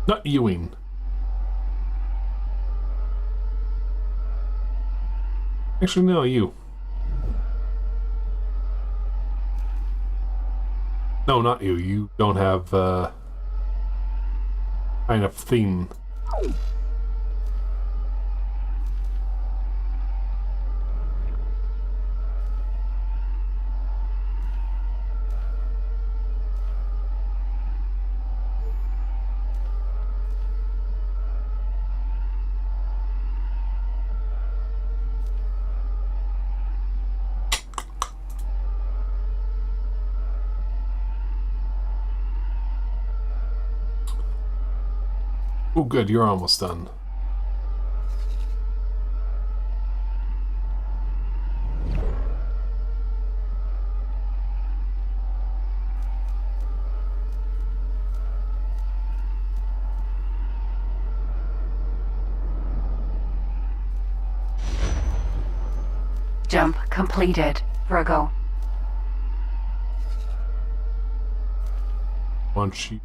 S1: Not Ewing. Actually, no, you. No, not you. You don't have, kind of theme. Oh, good, you're almost done.
S4: Jump completed. Virgo.
S1: One sheet.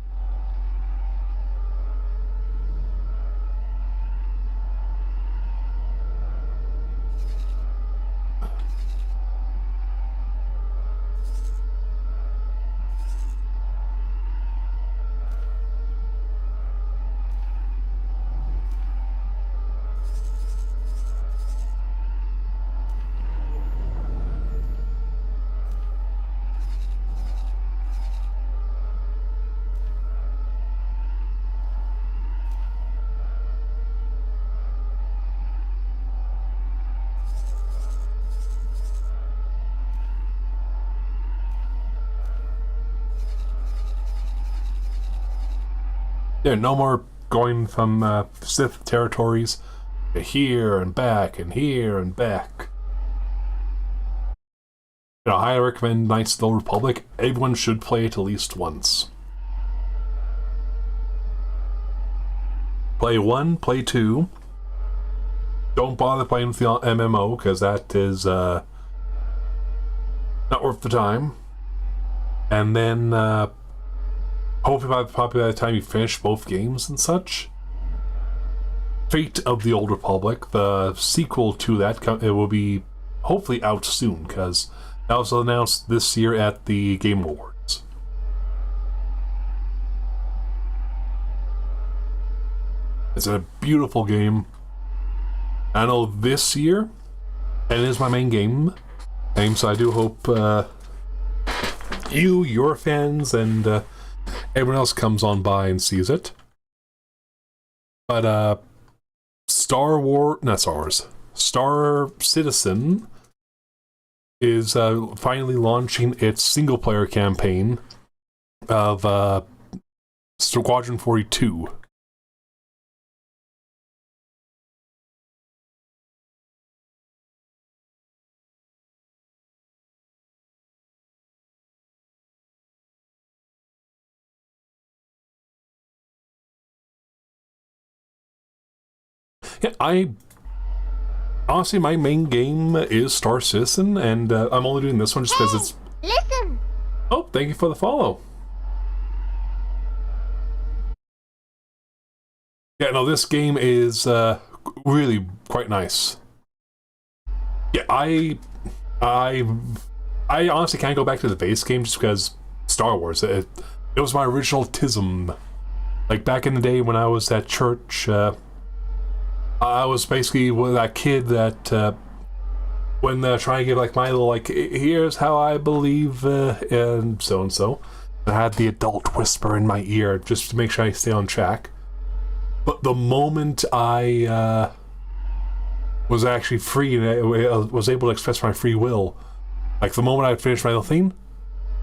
S1: Yeah, no more going from Sith territories to here and back and here and back. You know, I recommend Knights of the Old Republic. Everyone should play it at least once. Play 1, play 2. Don't bother playing with the MMO, because that is not worth the time. And then, hopefully probably by the time you finish both games and such, Fate of the Old Republic, the sequel to that, it will be hopefully out soon, because that was announced this year at the Game Awards. It's a beautiful game. I know this year, and it is my main game, so I do hope your fans, and everyone else comes on by and sees it. But Star Citizen is finally launching its single-player campaign of Squadron 42. Yeah, honestly, my main game is Star Citizen, and I'm only doing this one just because it's...
S10: Listen!
S1: Oh, thank you for the follow. Yeah, no, this game is really quite nice. Yeah, I honestly can't go back to the base game just because Star Wars, it was my original tism. Like, back in the day when I was at church, I was basically that kid that, when trying to give like my little, like, here's how I believe, and so, I had the adult whisper in my ear just to make sure I stay on track. But the moment I was actually free and I was able to express my free will, like the moment I finished my little thing,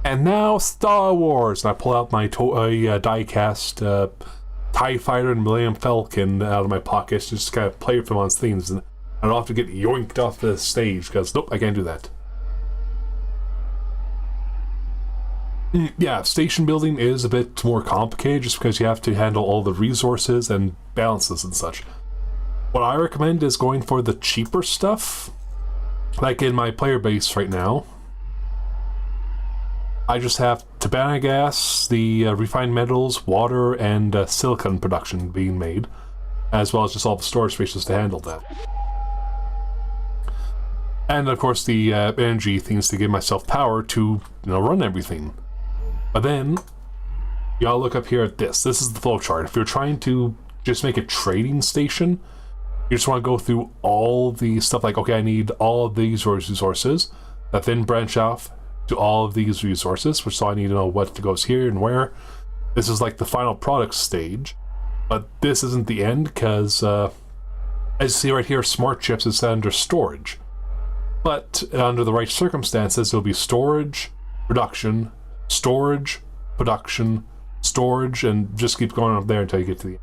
S1: and now Star Wars, and I pull out my die-cast TIE Fighter and Millennium Falcon out of my pockets, just kind of play with them on themes, and I don't have to get yoinked off the stage, because nope, I can't do that. Yeah, station building is a bit more complicated, just because you have to handle all the resources and balances and such. What I recommend is going for the cheaper stuff, like in my player base right now. I just have Tabana gas, the refined metals, water, and silicon production being made, as well as just all the storage spaces to handle that. And of course the energy things to give myself power to, run everything. But then, y'all look up here at this. This is the flowchart. If you're trying to just make a trading station, you just want to go through all the stuff like, okay, I need all of these resources, that then branch off to all of these resources, which so I need to know what goes here and where. This is like the final product stage, but this isn't the end, because as you see right here, smart chips is set under storage. But under the right circumstances, it'll be storage, production, storage, production, storage, and just keep going up there until you get to the end.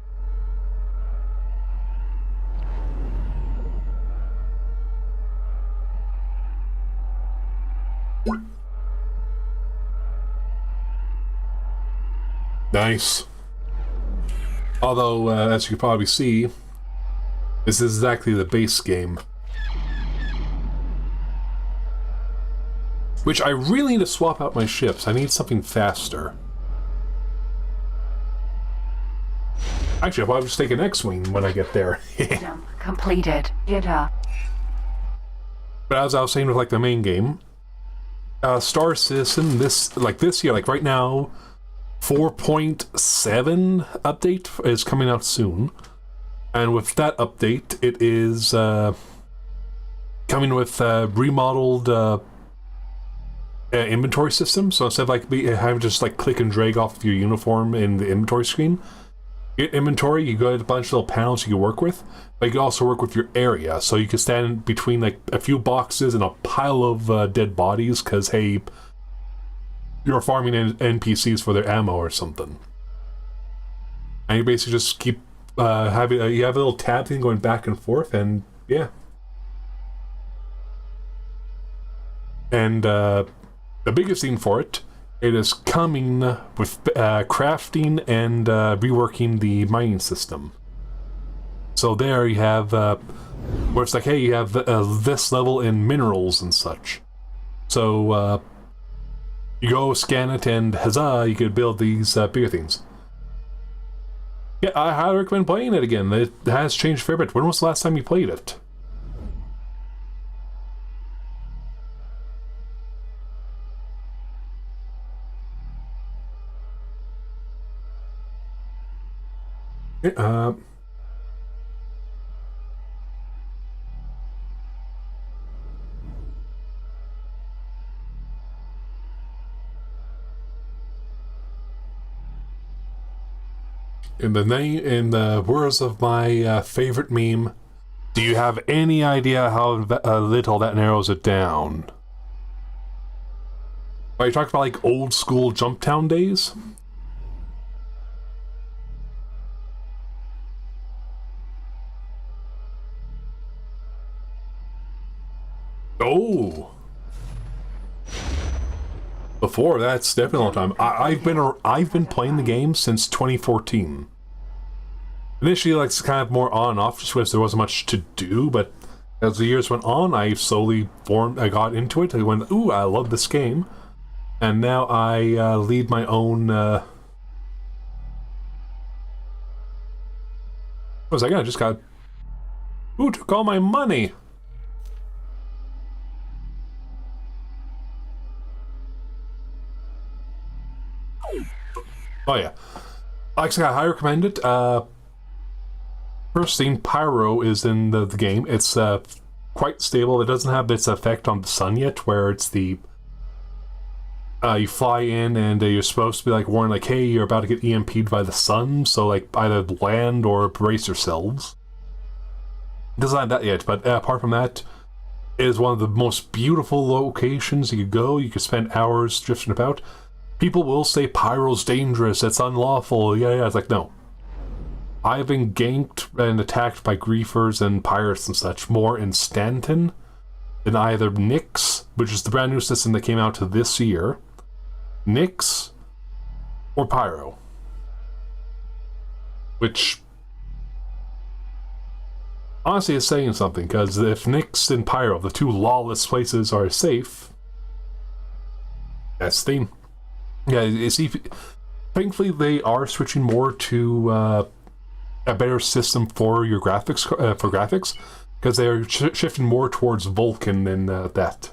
S1: Nice. Although, as you can probably see, this is exactly the base game. Which I really need to swap out my ships. I need something faster. Actually, I'll probably just take an X-Wing when I get there.
S4: Jump completed. Jitter.
S1: But as I was saying with like the main game, Star Citizen, this year, like right now, 4.7 update is coming out soon. And with that update, it is coming with remodeled inventory system. So instead of like having just like click and drag off of your uniform in the inventory screen, you get inventory, you go to a bunch of little panels you can work with, but you can also work with your area. So you can stand between like a few boxes and a pile of dead bodies, because hey, you're farming NPCs for their ammo or something. And you basically just keep having you have a little tab thing going back and forth, and yeah. And the biggest thing for it, it is coming with crafting and reworking the mining system. So there you have where it's like, hey, you have this level in minerals and such. So you go scan it, and huzzah, you could build these bigger things. Yeah, I highly recommend playing it again. It has changed a fair bit. When was the last time you played it? In the words of my favorite meme, do you have any idea how little that narrows it down? Are you talking about like old school Jumptown days? Oh, before that's definitely a long time. I've been playing the game since 2014. Initially, like, it's kind of more on and off, just because there wasn't much to do. But as the years went on, I slowly I got into it. I went, ooh, I love this game, and now I lead my own. What was I gonna? Just got. Who took all my money? Oh yeah, like I said, I highly recommend it. First thing, Pyro is in the game. It's quite stable. It doesn't have its effect on the sun yet, where it's the you fly in and you're supposed to be like warned, like, hey, you're about to get EMP'd by the sun, so like either land or brace yourselves. It doesn't have that yet, but apart from that, it is one of the most beautiful locations you could go. You could spend hours drifting about. People will say Pyro's dangerous, it's unlawful, yeah, it's like, no. I've been ganked and attacked by griefers and pirates and such more in Stanton than either Nyx, which is the brand new system that came out this year, Nyx, or Pyro. Which, honestly, is saying something, because if Nyx and Pyro, the two lawless places, are safe, that's the theme. Yeah, you see, thankfully they are switching more to a better system for your graphics, because they are shifting more towards Vulkan than that.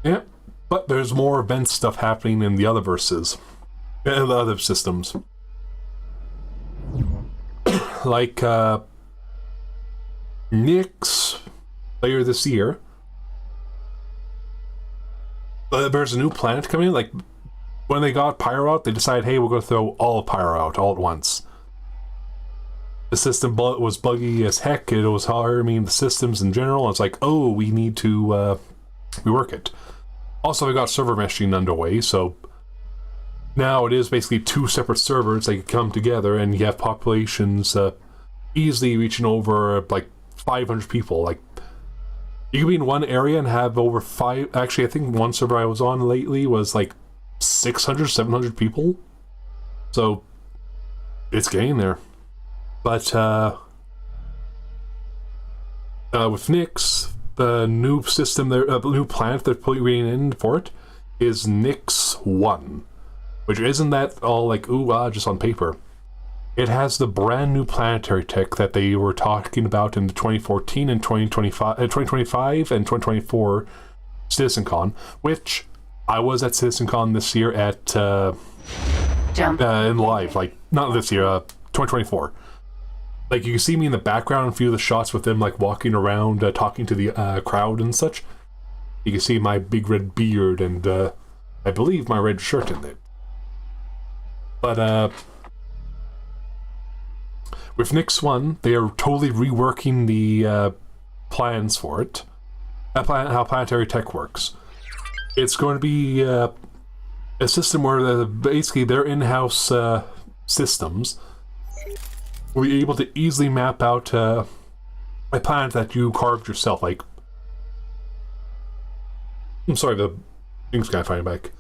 S1: Yeah, but there's more event stuff happening in the other verses, and the other systems. Like Nyx later this year, there's a new planet coming in. Like when they got Pyro out, they decided, hey, we're going to throw all of Pyro out all at once. The system was buggy as heck. It was harming the systems in general. It's like, oh, we need to rework it. Also, we got server meshing underway, so now it is basically two separate servers that can come together, and you have populations easily reaching over like 500 people. Like, you can be in one area and have over five. Actually, I think one server I was on lately was like 600, 700 people. So it's getting there. But with Nyx, the new system, the new planet they're putting in for it is Nyx 1. Which isn't that all like, ooh, just on paper. It has the brand new planetary tech that they were talking about in the 2014 and 2025 and 2024 CitizenCon, which I was at CitizenCon this year at in live, like not this year, 2024. Like you can see me in the background in a few of the shots with them like walking around, talking to the crowd and such. You can see my big red beard and I believe my red shirt in it. But With Nyx 1, they are totally reworking the plans for it. How planetary tech works. It's going to be a system where basically their in-house systems will be able to easily map out a planet that you carved yourself. Like, I'm sorry, the thing's kind of finding back.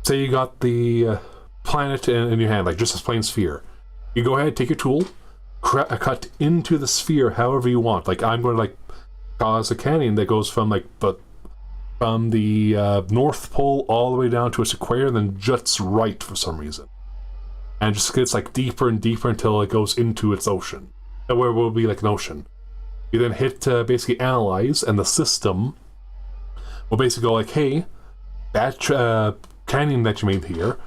S1: Say you got the planet in your hand, like just this plain sphere. You go ahead, take your tool, cut into the sphere however you want. Like, I'm going to like cause a canyon that goes from like from the North Pole all the way down to its equator, and then juts right for some reason, and just gets like deeper and deeper until it goes into its ocean, where it will be like an ocean. You then hit basically analyze, and the system will basically go like, hey, that canyon that you made here,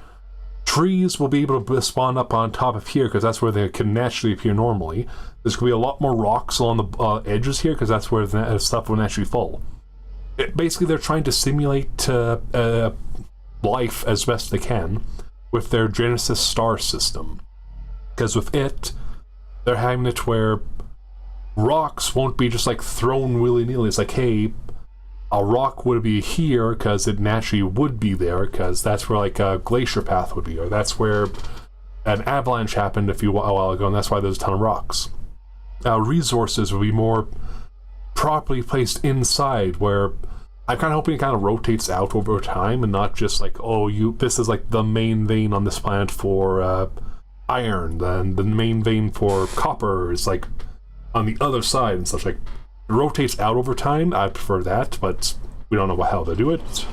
S1: trees will be able to spawn up on top of here because that's where they can naturally appear normally. There's going to be a lot more rocks along the edges here because that's where the stuff will naturally fall. Basically, they're trying to simulate life as best they can with their Genesis star system. Because with it, they're having it where rocks won't be just like thrown willy-nilly. It's like, hey, a rock would be here because it naturally would be there because that's where like a glacier path would be, or that's where an avalanche happened a while ago, and that's why there's a ton of rocks. Resources will be more properly placed inside, where I'm kind of hoping it kind of rotates out over time and not just like, oh, this is like the main vein on this planet for iron, then the main vein for copper is like on the other side and such. Like, it rotates out over time. I prefer that, but we don't know how they do it.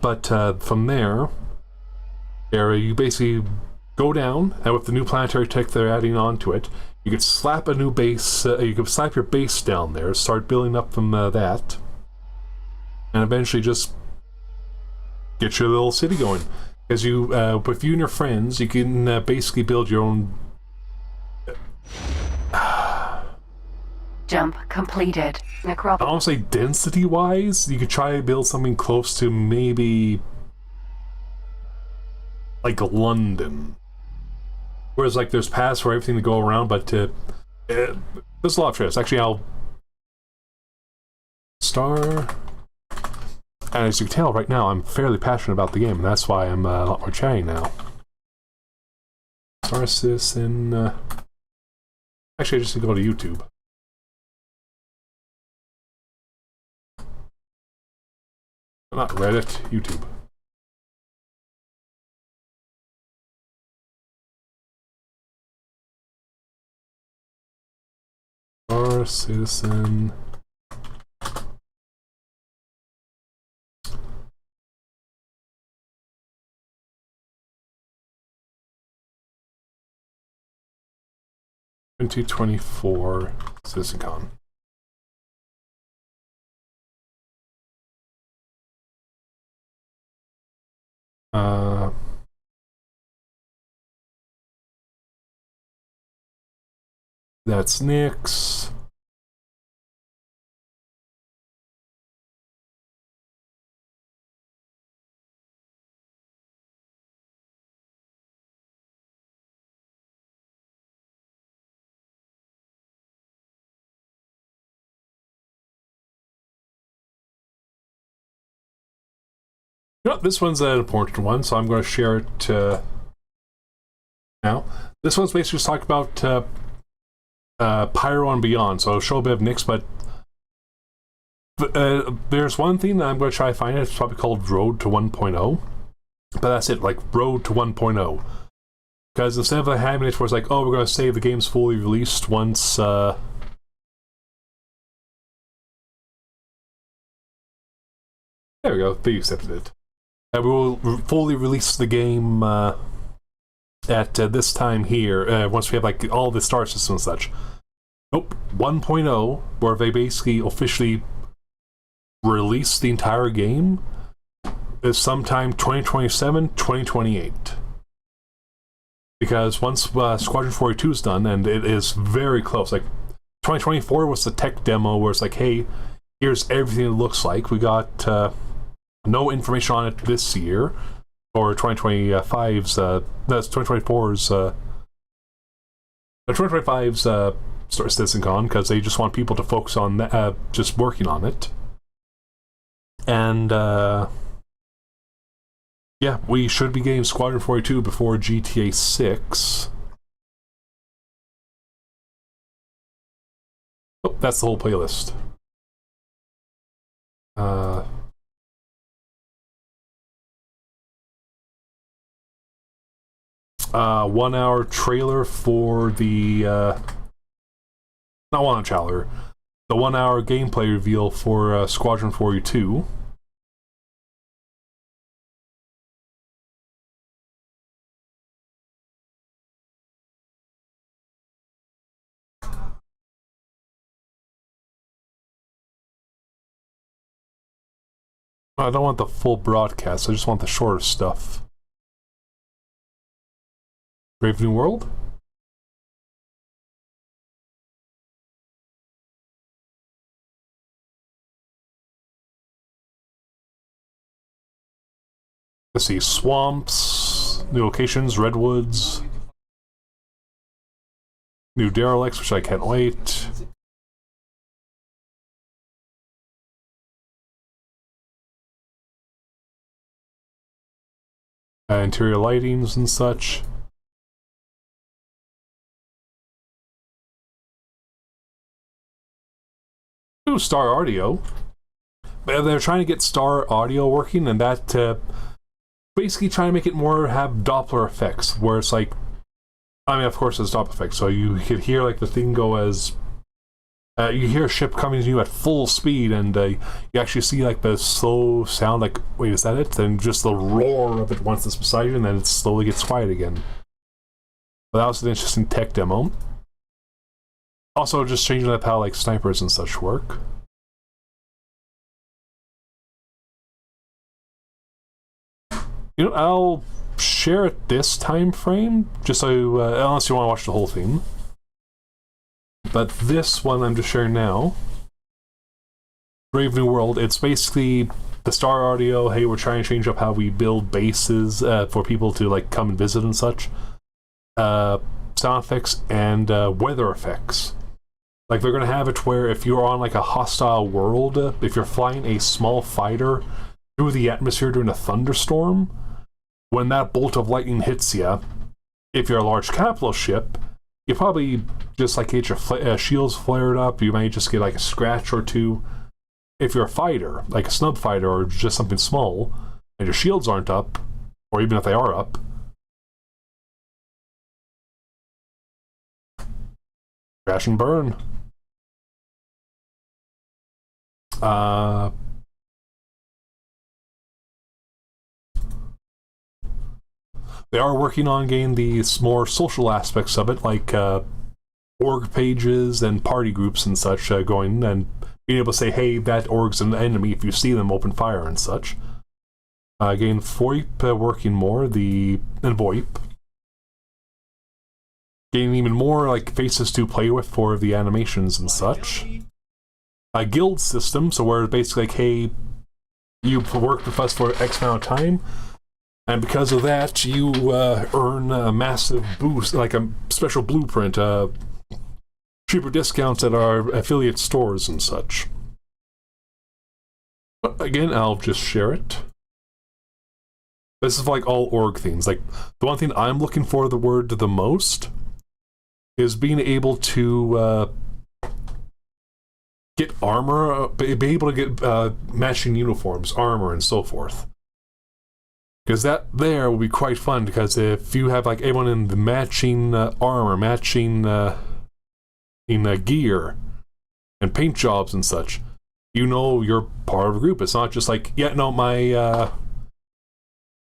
S1: But from there, you basically go down, and with the new planetary tech they're adding onto it, you could slap a new base. You could slap your base down there, start building up from that, and eventually just get your little city going. Because with you and your friends, you can basically build your own.
S4: Jump completed.
S1: I don't say density-wise, you could try to build something close to maybe like London. Whereas like there's paths for everything to go around, but there's a lot of choice. Actually, I'll star. And as you can tell right now, I'm fairly passionate about the game, and that's why I'm a lot more chatty now. Star Citizen. Actually, I just need to go to YouTube. Not Reddit, YouTube. Star Citizen. (2024) CitizenCon. That's Nyx. You know, this one's an important one, so I'm going to share it now. This one's basically just talking about Pyro and Beyond, so I'll show a bit of Nyx, but there's one thing that I'm going to try to find. It's probably called Road to 1.0, but that's it, like Road to 1.0. Because instead of having it where it's like, oh, we're going to say the game's fully released once... there we go, they accepted it. We will fully release the game at this time here, once we have like all the star systems and such. Nope, 1.0, where they basically officially release the entire game, is sometime 2027, 2028. Because once Squadron 42 is done, and it is very close, like 2024 was the tech demo where it's like, hey, here's everything it looks like. We got no information on it this year, or 2025's, that's 2024's 2025's CitizenCon, because they just want people to focus on just working on it. And yeah, we should be getting Squadron 42 before GTA 6. Oh, that's the whole playlist. 1 hour trailer for the not 1 hour trailer, the 1 hour gameplay reveal for Squadron 42. I don't want the full broadcast, I just want the shorter stuff. Brave New World? Let's see, swamps, new locations, redwoods, new derelicts, which I can't wait. Interior lightings and such. Ooh, Star Audio. But they're trying to get Star Audio working, and that basically trying to make it more have Doppler effects, where it's like, I mean, of course, it's Doppler effects, so you could hear like the thing go as you hear a ship coming to you at full speed, and you actually see like the slow sound, like, wait, is that it? Then just the roar of it once it's beside you, and then it slowly gets quiet again. But that was an interesting tech demo. Also, just changing up how like snipers and such work. You know, I'll share it this time frame, just so unless you want to watch the whole thing. But this one I'm just sharing now. Brave New World. It's basically the Star Audio. Hey, we're trying to change up how we build bases for people to like come and visit and such. Sound effects and weather effects. Like they're gonna have it where if you're on like a hostile world, if you're flying a small fighter through the atmosphere during a thunderstorm, when that bolt of lightning hits you, if you're a large capital ship, you probably just like get your shields flared up. You might just get like a scratch or two. If you're a fighter, like a snub fighter or just something small, and your shields aren't up, or even if they are up, crash and burn. They are working on getting the more social aspects of it, like org pages and party groups and such going, and being able to say, hey, that org's an enemy, if you see them, open fire and such. Again, VoIP working more, and VoIP. Getting even more like faces to play with for the animations and such. A guild system, so where basically like, hey, you worked with us for X amount of time, and because of that, you earn a massive boost, like a special blueprint, cheaper discounts at our affiliate stores and such. But again, I'll just share it. This is like all org things. Like, the one thing I'm looking for the word the most is being able to get armor, be able to get matching uniforms, armor, and so forth. Because that there will be quite fun, because if you have like everyone in the matching armor, matching gear, and paint jobs and such, you know you're part of a group. It's not just like, yeah, no, my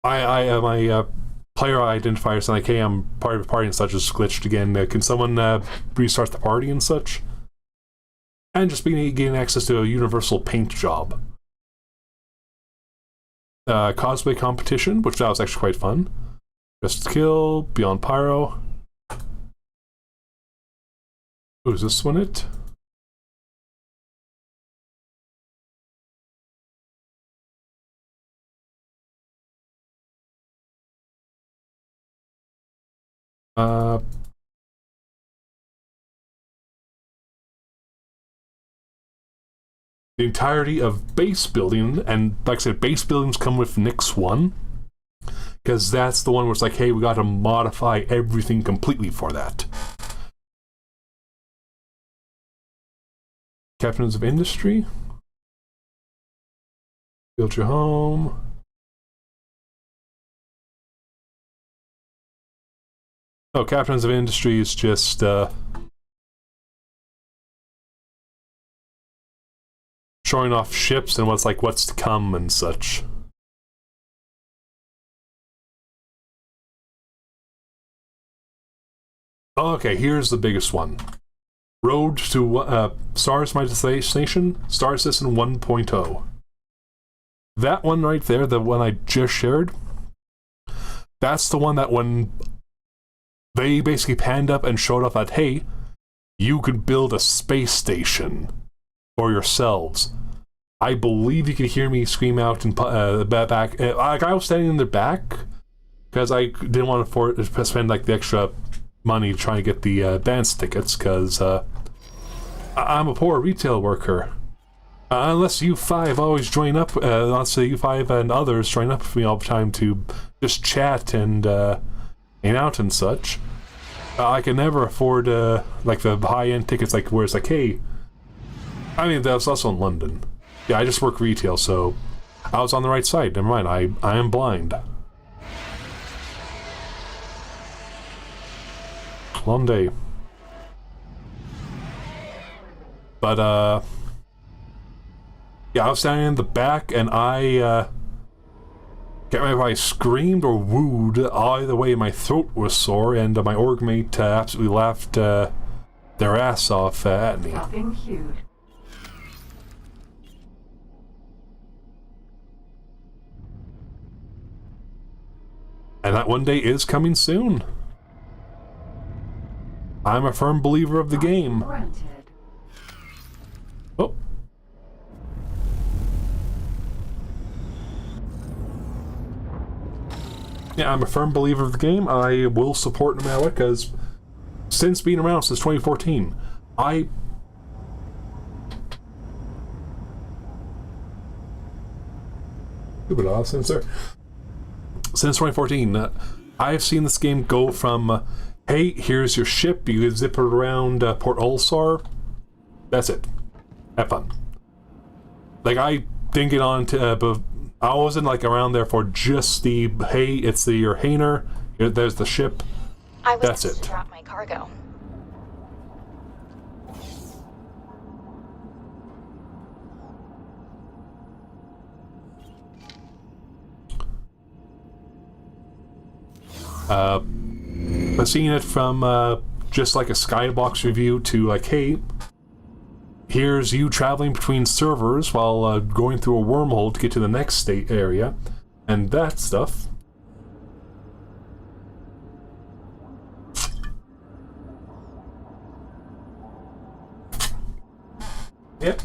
S1: my player identifier is like, hey, I'm part of a party and such is glitched again. Can someone restart the party and such? And just getting access to a universal paint job. Cosplay competition, which that was actually quite fun. Just Kill, Beyond Pyro. Oh, is this one it? the entirety of base building, and like I said, base buildings come with Nix 1, because that's the one where it's like, hey, we got to modify everything completely for that. Captains of Industry. Build your home. Oh, Captains of Industry is just, showing off ships and what's to come and such. Okay, here's the biggest one. Road to Stars My Destination, Star Citizen 1.0. That one right there, the one I just shared, that's the one that when they basically panned up and showed off that, hey, you could build a space station for yourselves. I believe you could hear me scream out in back. Like I was standing in the back because I didn't want to spend like the extra money trying to get the dance tickets because I'm a poor retail worker. Unless you five always join up, unless you five and others join up with me all the time to just chat and hang out and such, I can never afford like the high-end tickets. Like where it's like, hey, I mean that's also in London. Yeah, I just work retail, so I was on the right side. Never mind, I am blind. Long day. But, yeah, I was standing in the back, and I, can't remember if I screamed or wooed. Either way, my throat was sore, and my org mate absolutely laughed their ass off at me.
S4: Nothing huge.
S1: And that one day is coming soon. I'm a firm believer of the game.
S4: Granted.
S1: Oh. Yeah, I'm a firm believer of the game. I will support no matter what, because since being around since 2014, Stupid awesome, sir. Since 2014, I've seen this game go from, hey, here's your ship, you can zip it around Port Ulsar. That's it. Have fun. Like, I didn't get on to, but I wasn't, like, around there for just the, hey, it's your Hainer, there's the ship.
S2: I was
S1: That's
S2: asked
S1: it.
S2: to drop my cargo.
S1: But seeing it from just like a skybox review to like, hey, here's you traveling between servers while going through a wormhole to get to the next state area, and that stuff. Yep.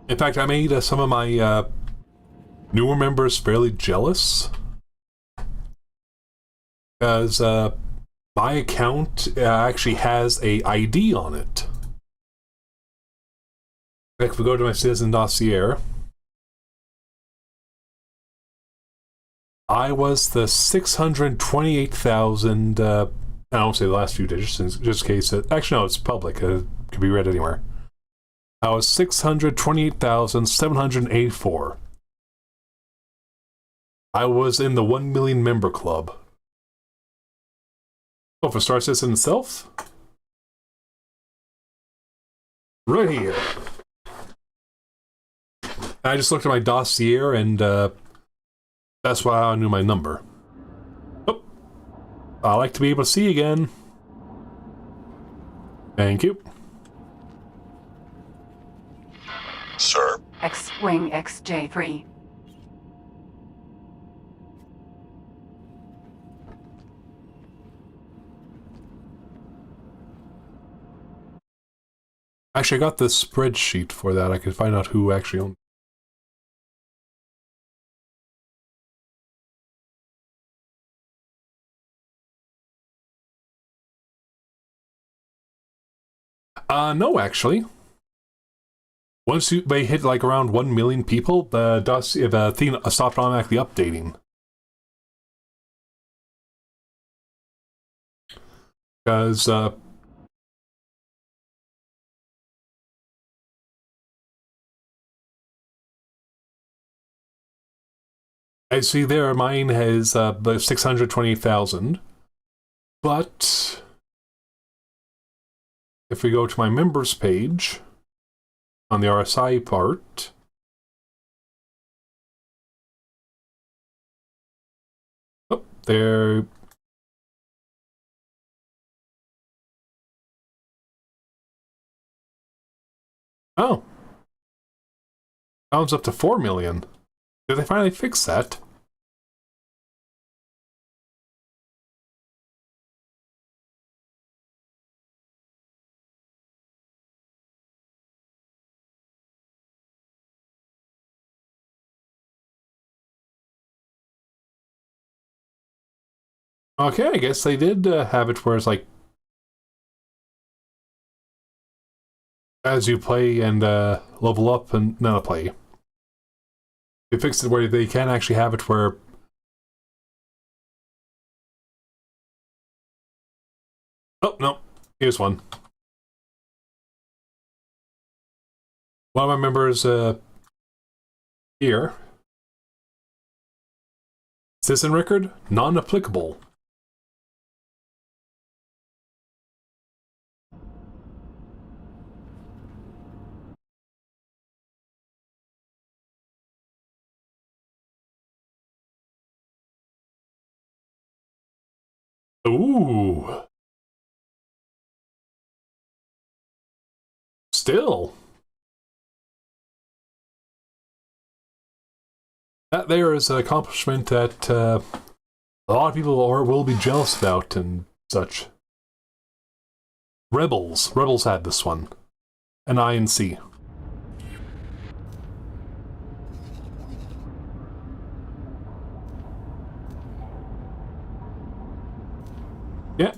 S1: In fact, I made some of my newer members fairly jealous. Because my account actually has a ID on it. Like if we go to my citizen dossier, I was the 628,000. I don't say the last few digits, just in case it. Actually, no, it's public. It can be read anywhere. I was 628,784. I was in the 1 million member club. Oh, for Star Citizen itself? Right here. I just looked at my dossier and that's why I knew my number. Oh, I like to be able to see again. Thank you.
S10: Sir?
S4: X-Wing XJ3.
S1: Actually, I got this spreadsheet for that. I could find out who actually owned. No, actually. Once they hit like around 1 million people, the thing stopped automatically updating. Because, I see there, mine has the 620,000. But if we go to my members page on the RSI part, oh, there. Oh, bounds up to 4 million. Did they finally fix that? Okay, I guess they did have it where it's like, as you play and level up and not play. They fixed it where they can actually have it where... Oh, no. Here's one. One of my members here. Citizen record? Non-applicable. Ooh. Still. That there is an accomplishment that a lot of people will be jealous about and such. Rebels. Rebels had this one. An INC. Yeah.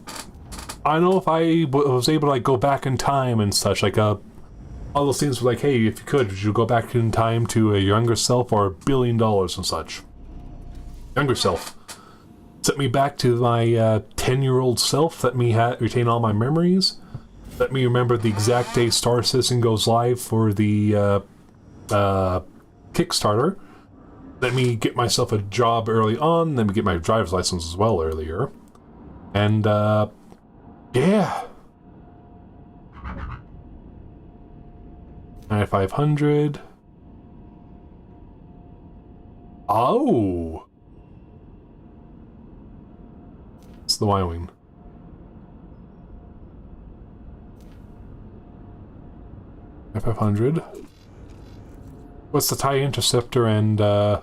S1: I know if I was able to like go back in time and such, like all those things were like, hey, if you could, would you go back in time to a younger self or $1 billion and such? Younger self. Set me back to my 10-year-old self, let me retain all my memories, let me remember the exact day Star Citizen goes live for the Kickstarter, let me get myself a job early on, let me get my driver's license as well earlier, and yeah. 9500. Oh! It's the Y-Wing. 500. What's the TIE Interceptor and, it?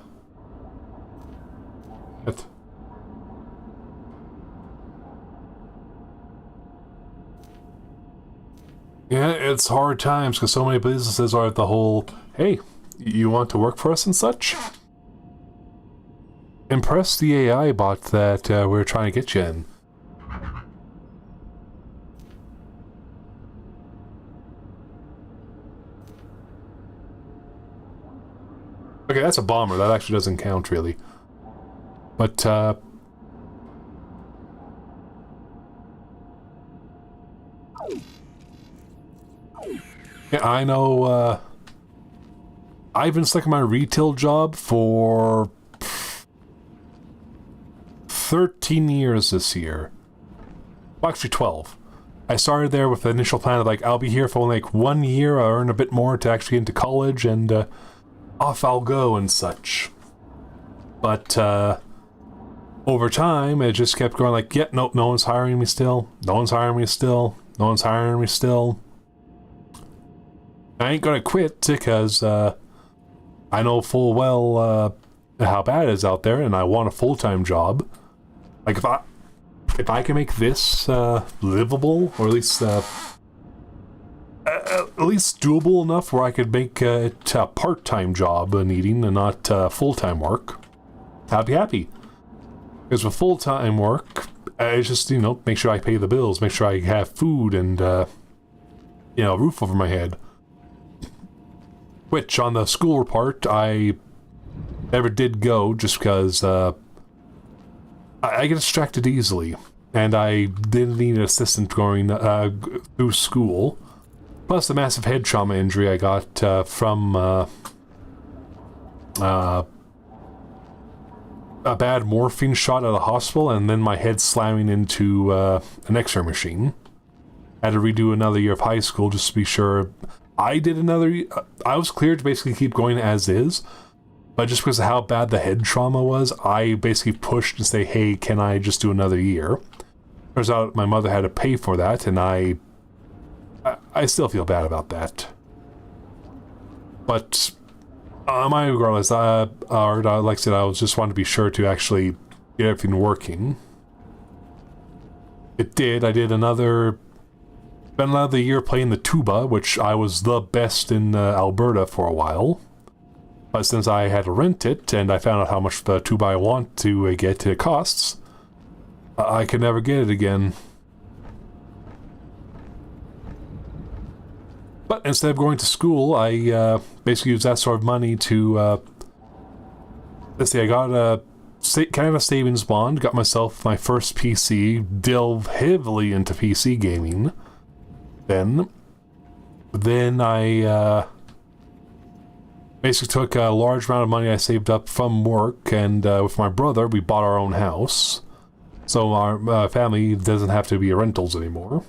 S1: Yeah, it's hard times because so many businesses are the whole, hey, you want to work for us and such? Impress the AI bot that we're trying to get you in. Okay, that's a bomber. That actually doesn't count, really. But, yeah, I know, I've been stuck in my retail job for 13 years this year. Well, actually 12. I started there with the initial plan of like, I'll be here for only like 1 year, I'll earn a bit more to actually get into college, and off I'll go and such. But over time, it just kept going like, yeah, nope, no one's hiring me still. No one's hiring me still. No one's hiring me still. I ain't gonna quit because I know full well how bad it is out there, and I want a full-time job. Like if I can make this livable, or at least doable enough where I could make it a part-time job needing and not full-time work, I'd be happy. Because with full-time work, it's just, you know, make sure I pay the bills, make sure I have food, and roof over my head. Which, on the school report, I never did go just because I get distracted easily. And I didn't need an assistant going through school. Plus the massive head trauma injury I got from a bad morphine shot at a hospital, and then my head slamming into an X-ray machine. I had to redo another year of high school just to be sure. I did another. I was cleared to basically keep going as is, but just because of how bad the head trauma was, I basically pushed and say, "Hey, can I just do another year?" Turns out my mother had to pay for that, and I still feel bad about that. But my regardless, like I said, I was just wanted to be sure to actually get everything working. It did. I did spent another year playing the tuba, which I was the best in Alberta for a while. But since I had to rent it, and I found out how much the tuba I want to get it costs, I could never get it again. But instead of going to school, I basically used that sort of money to, let's see, I got a Canada Savings Bond, got myself my first PC, delved heavily into PC gaming. Then I basically took a large amount of money I saved up from work, and with my brother, we bought our own house. So our family doesn't have to be rentals anymore.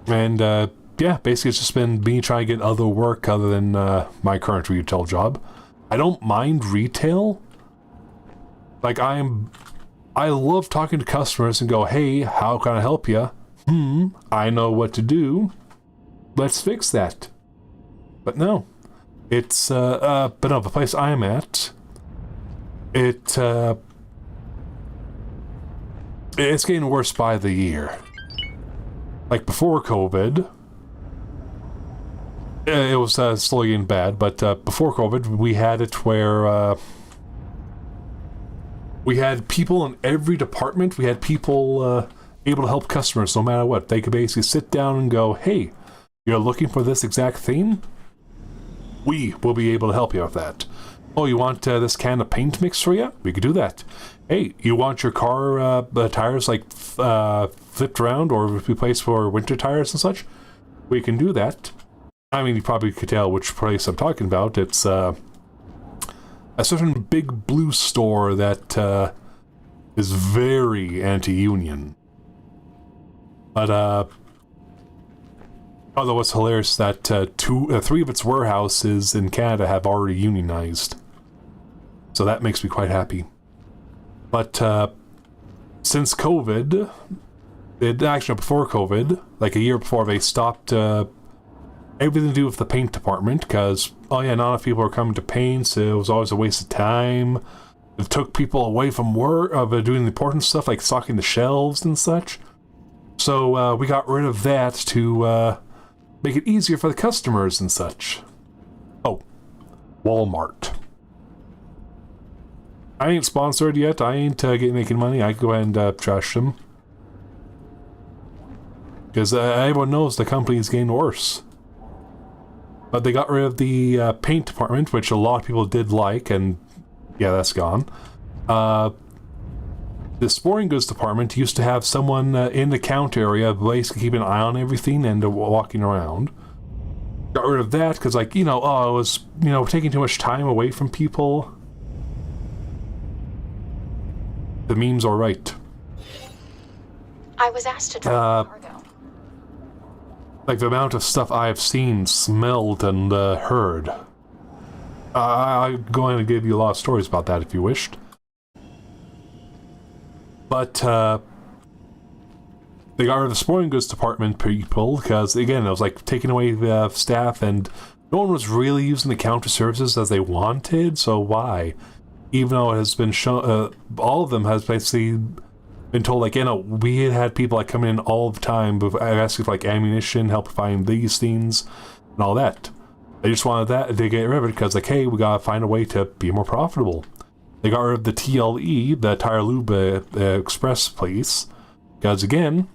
S1: And, yeah, basically it's just been me trying to get other work other than my current retail job. I don't mind retail. Like, I love talking to customers and go, "Hey, how can I help you? I know what to do. Let's fix that." But no. But no, the place I'm at, it's getting worse by the year. Like, before COVID, it was slowly getting bad, but before COVID, we had it where we had people in every department. We had people able to help customers no matter what. They could basically sit down and go, "Hey, you're looking for this exact thing? We will be able to help you with that. Oh, you want this can of paint mix for you? We could do that. Hey, you want your car tires like flipped around or replaced for winter tires and such? We can do that." I mean, you probably could tell which place I'm talking about. It's a certain big blue store that is very anti-union. But although it's hilarious that three of its warehouses in Canada have already unionized. So that makes me quite happy. But since COVID, before COVID, like a year before, they stopped everything to do with the paint department because, oh yeah, not enough people were coming to paint, so it was always a waste of time. It took people away from work, doing the important stuff like stocking the shelves and such. So we got rid of that to make it easier for the customers and such. Oh, Walmart. I ain't sponsored yet. I ain't making money. I can go ahead and trash them. Because everyone knows the company's getting worse. But they got rid of the paint department, which a lot of people did like, and yeah, that's gone. The sporting goods department used to have someone in the counter area basically keeping an eye on everything and walking around. Got rid of that because, like, it was, taking too much time away from people. The memes are right.
S2: I was asked to drop my cargo.
S1: Like, the amount of stuff I've seen, smelled, and heard. I'm going to give you a lot of stories about that if you wished. But, they got rid of the sporting goods department people, because, again, it was like taking away the staff, and no one was really using the counter services as they wanted, so why? Even though it has been shown, all of them has basically been told, like, we had people, like, coming in all the time, asking for, like, ammunition, help find these things, and all that. They just wanted that to get rid of it, because, like, hey, we gotta find a way to be more profitable. They got rid of the TLE, the Tire Lube Express place, because, again,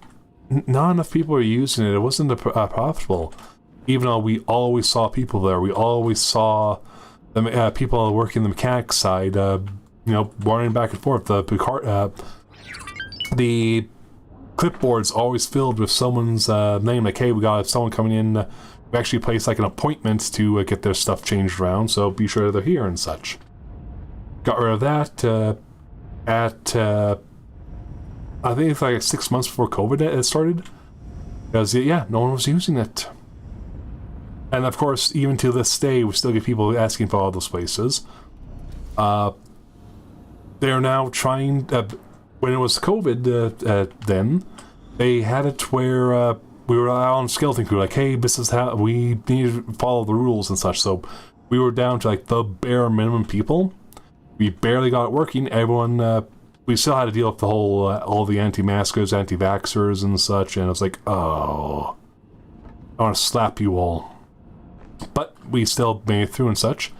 S1: not enough people were using it. It wasn't profitable. Even though we always saw people there, we always saw the people working the mechanics side, running back and forth. The clipboard's always filled with someone's name, like, hey, we got someone coming in. We actually placed like an appointment to get their stuff changed around, so be sure they're here and such. Got rid of that I think it's like 6 months before COVID started, because no one was using it. And of course, even to this day, we still get people asking for all those places. They're now trying. When it was COVID, then they had it where we were out on skeleton crew, like, hey, this is how we need to follow the rules and such. So we were down to like the bare minimum people. We barely got it working. Everyone, we still had to deal with the whole all the anti-maskers, anti-vaxxers, and such. And I was like, oh, I want to slap you all. But we still made it through and such.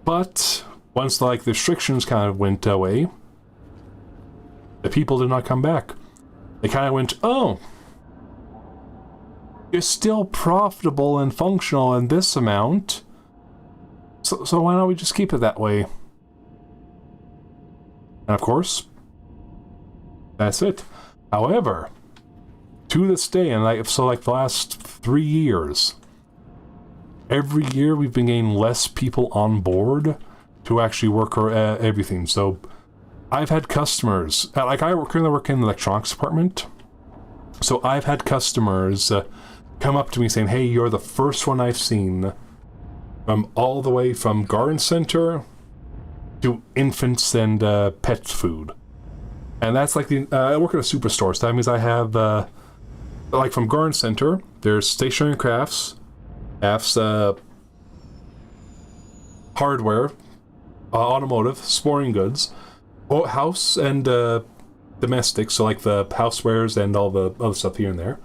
S1: But once the restrictions kind of went away, the people did not come back. They kind of went, oh, you're still profitable and functional in this amount, so why don't we just keep it that way? And of course, that's it. However, to this day, and the last 3 years, every year we've been getting less people on board to actually work everything. So I've had customers, I currently work in the electronics department, so I've had customers come up to me saying, hey, you're the first one I've seen all the way from garden center to infants and pet food. And that's like I work at a superstore, so that means I have from garden center, there's stationary crafts, hardware, automotive, sporting goods, house and domestic, so like the housewares and all the other stuff here and there,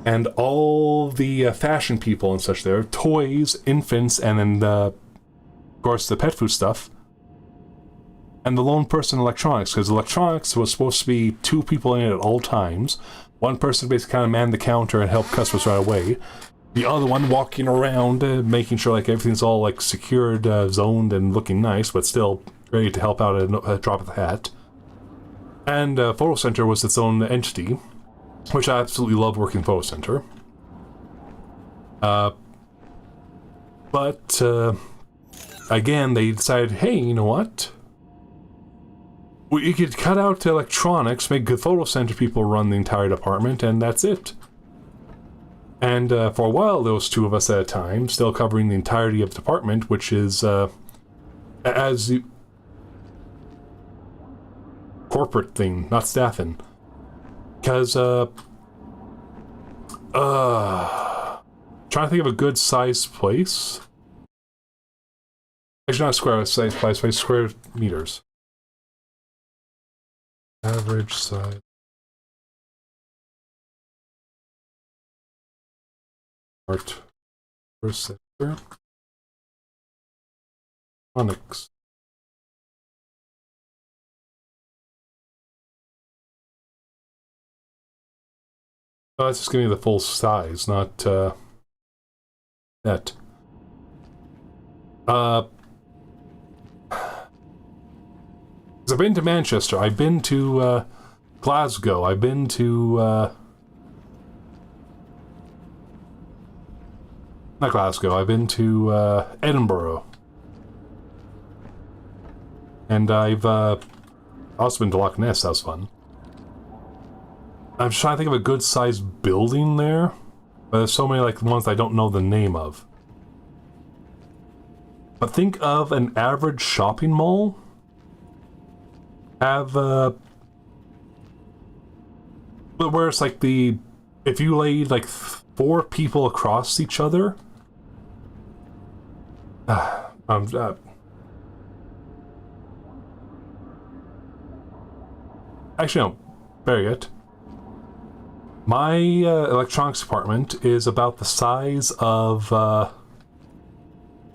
S1: and all the fashion people and such there, toys, infants, and then of course the pet food stuff, and the lone person electronics, because electronics was supposed to be 2 people in it at all times. One person basically kind of manned the counter and helped customers right away. The other one walking around, making sure everything's all secured, zoned, and looking nice, but still ready to help out at a drop of the hat. And Photo Center was its own entity, which I absolutely love working Photo Center. But again, they decided, hey, you know what? We could cut out electronics, make good Photo Center people run the entire department, and that's it. And for a while, there was 2 of us at a time, still covering the entirety of the department, which is corporate thing, not staffing. Because trying to think of a good sized place. Actually, not square size place, square meters. Average size. Art per sector. Onyx. Oh, that's just giving me the full size, not that. I've been to Manchester, I've been to Glasgow, I've been to not Glasgow, I've been to Edinburgh. And I've also been to Loch Ness, that was fun. I'm just trying to think of a good sized building there, but there's so many ones I don't know the name of. But think of an average shopping mall. Have but where it's if you laid 4 people across each other. Actually, no. Better yet. My electronics department is about the size of,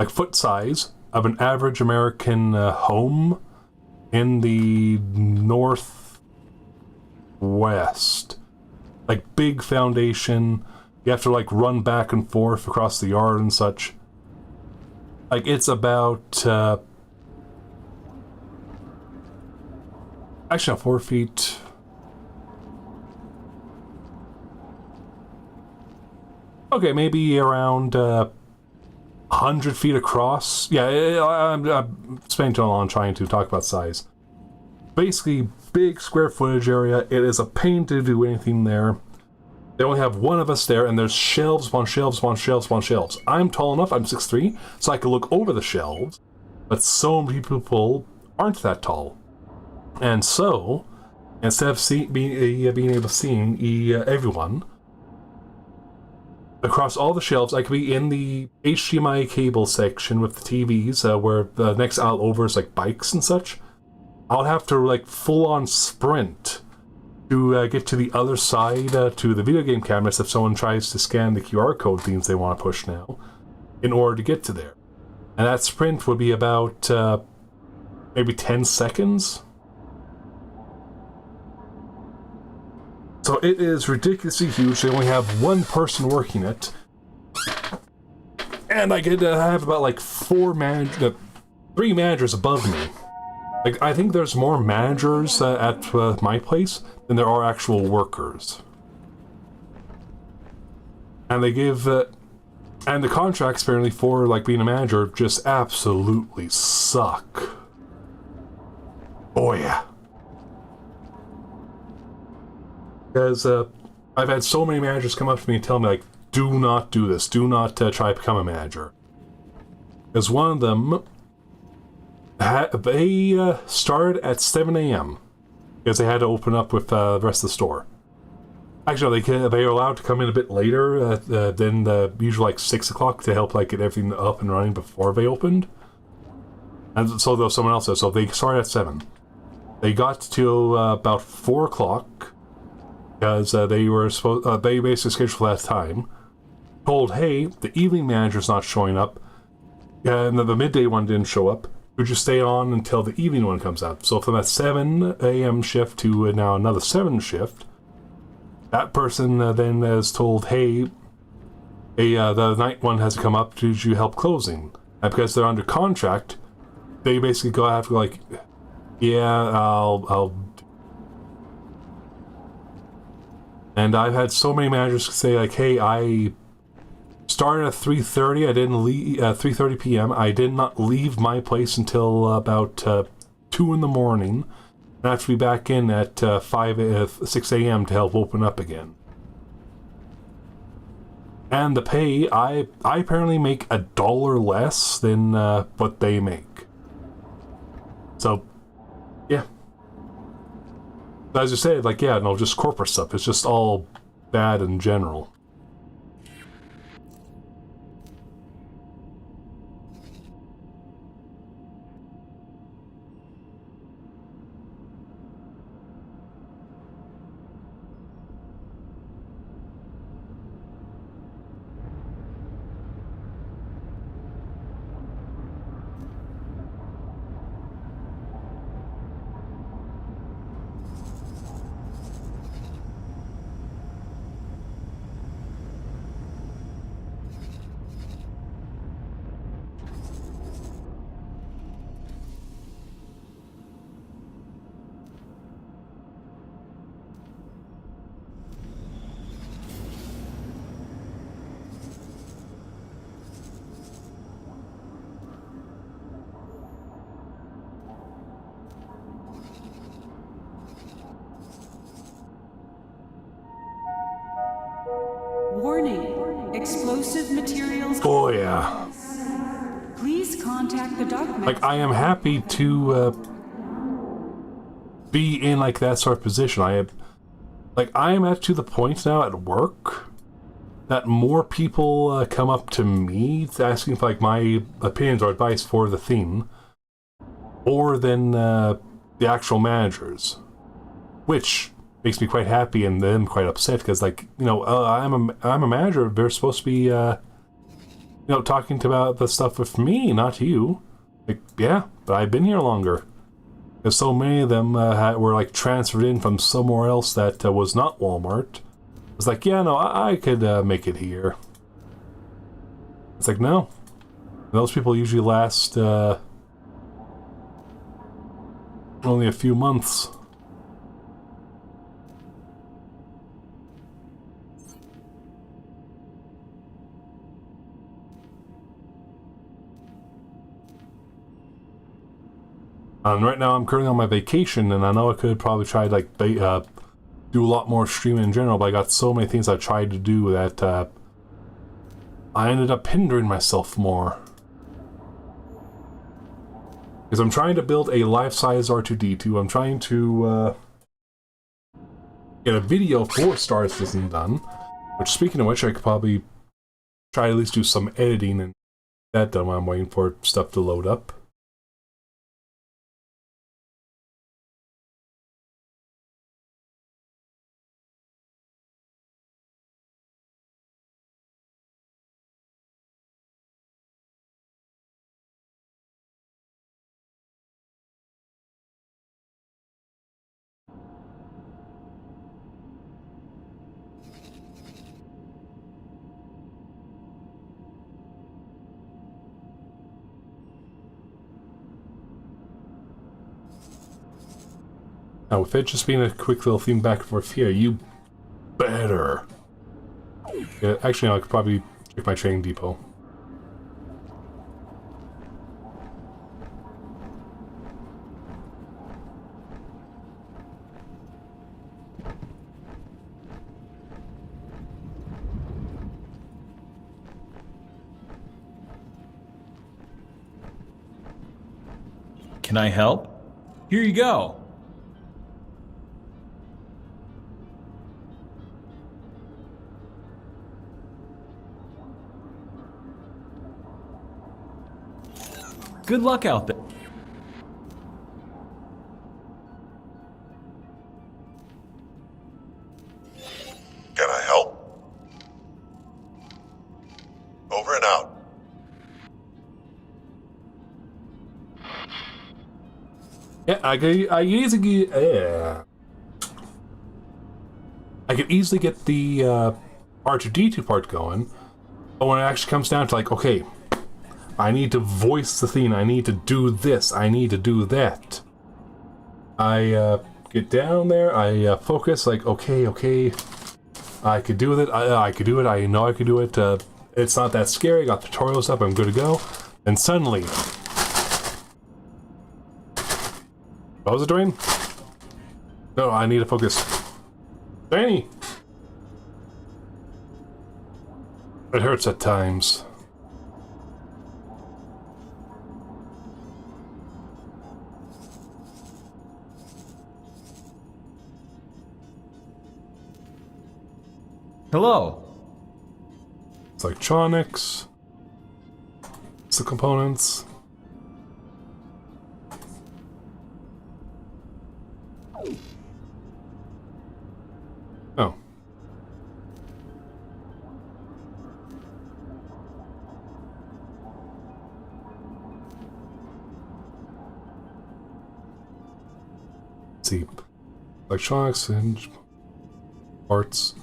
S1: foot size of an average American home in the northwest. like big foundation. You have to like run back and forth across the yard and such. Like it's about actually not 4 feet. Okay, maybe around 100 feet across. Yeah, I'm spending too long trying to talk about size. Basically, big square footage area. It is a pain to do anything there. They only have one of us there, and there's shelves upon shelves upon shelves upon shelves. I'm tall enough, I'm 6'3", so I can look over the shelves, but so many people aren't that tall. And so, instead of being able to see everyone, across all the shelves, I could be in the HDMI cable section with the TVs, where the next aisle over is like bikes and such. I'll have to like full-on sprint to get to the other side, to the video game cabinets if someone tries to scan the QR code themes they want to push now, in order to get to there. And that sprint would be about maybe 10 seconds. So it is ridiculously huge. They only have one person working it. And I get to have about like 3 managers above me. Like, I think there's more managers at my place than there are actual workers. And they give, and the contracts apparently for like being a manager just absolutely suck. Oh yeah. Because I've had so many managers come up to me and tell me, like, do not do this, do not try to become a manager. Because one of them, they started at 7 a.m. because they had to open up with the rest of the store. Actually, they were allowed to come in a bit later than the usual, like 6 o'clock to help like get everything up and running before they opened. And so there was someone else there, so they started at 7. They got to about 4 o'clock because they were supposed. They basically scheduled for that time. Told, hey, the evening manager's not showing up, and the midday one didn't show up. Would you stay on until the evening one comes out? So from that 7 a.m. shift to now another 7 shift, that person then is told, hey, the night one has to come up. Did you help closing? And because they're under contract, they basically have to go like, yeah, I'll. And I've had so many managers say like, hey, I started at 3:30. I didn't leave at 3:30 p.m. I did not leave my place until about 2 in the morning. I have to be back in at 6 a.m. to help open up again. And the pay, I apparently make $1 less than what they make. So, yeah. As you said, like, yeah, no, just corporate stuff. It's just all bad in general.
S4: Warning. Explosive materials.
S1: Oh, yeah.
S4: Please contact the document.
S1: Like, I am happy to be in, like, that sort of position. I am at to the point now at work that more people come up to me asking for, like, my opinions or advice for the theme more than the actual managers. Which makes me quite happy and then quite upset because, like, you know, I'm a manager. They're supposed to be, you know, talking about the stuff with me, not you. Like, yeah, but I've been here longer. Because so many of them were, like, transferred in from somewhere else that was not Walmart. was like, yeah, no, I could make it here. It's like, no. Those people usually last only a few months. And right now I'm currently on my vacation, and I know I could probably try to like do a lot more streaming in general, but I got so many things I tried to do that I ended up hindering myself more. Because I'm trying to build a life-size R2-D2. I'm trying to get a video for Star Citizen done. Which, speaking of which, I could probably try to at least do some editing and that done while I'm waiting for stuff to load up. Now, with it just being a quick little theme back and forth here, you better. Yeah, actually, no, I could probably check my training depot.
S11: Can I help? Here you go. Good luck out there.
S10: Can I help? Over and out.
S1: Yeah, I could easily get the R2-D2 part going, but when it actually comes down to like, okay, I need to voice the theme, I need to do this, I need to do that. I get down there, I focus, like, okay, I could do it, I could do it, I know I could do it, it's not that scary, I got tutorials up, I'm good to go, and suddenly... What was it doing? No, I need to focus. Danny! It hurts at times.
S11: Hello.
S1: It's electronics. It's the components. Oh. Let's see. Electronics and parts.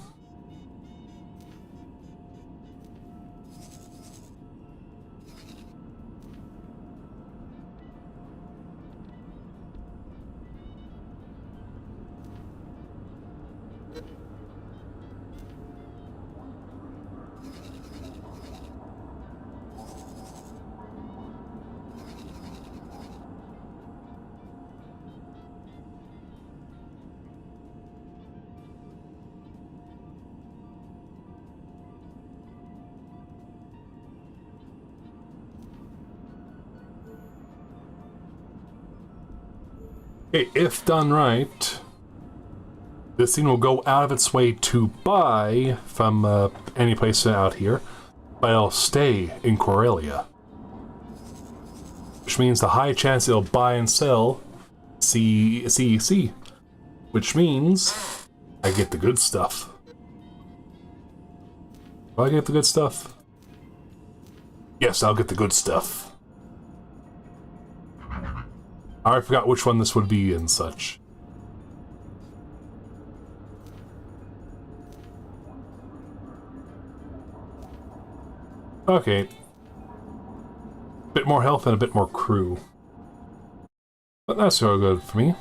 S1: Okay, if done right, this thing will go out of its way to buy from any place out here, but it'll stay in Corellia. Which means the high chance it'll buy and sell CEC. Which means I get the good stuff. Do I get the good stuff? Yes, I'll get the good stuff. I forgot which one this would be and such. Okay. Bit more health and a bit more crew. But that's so good for me.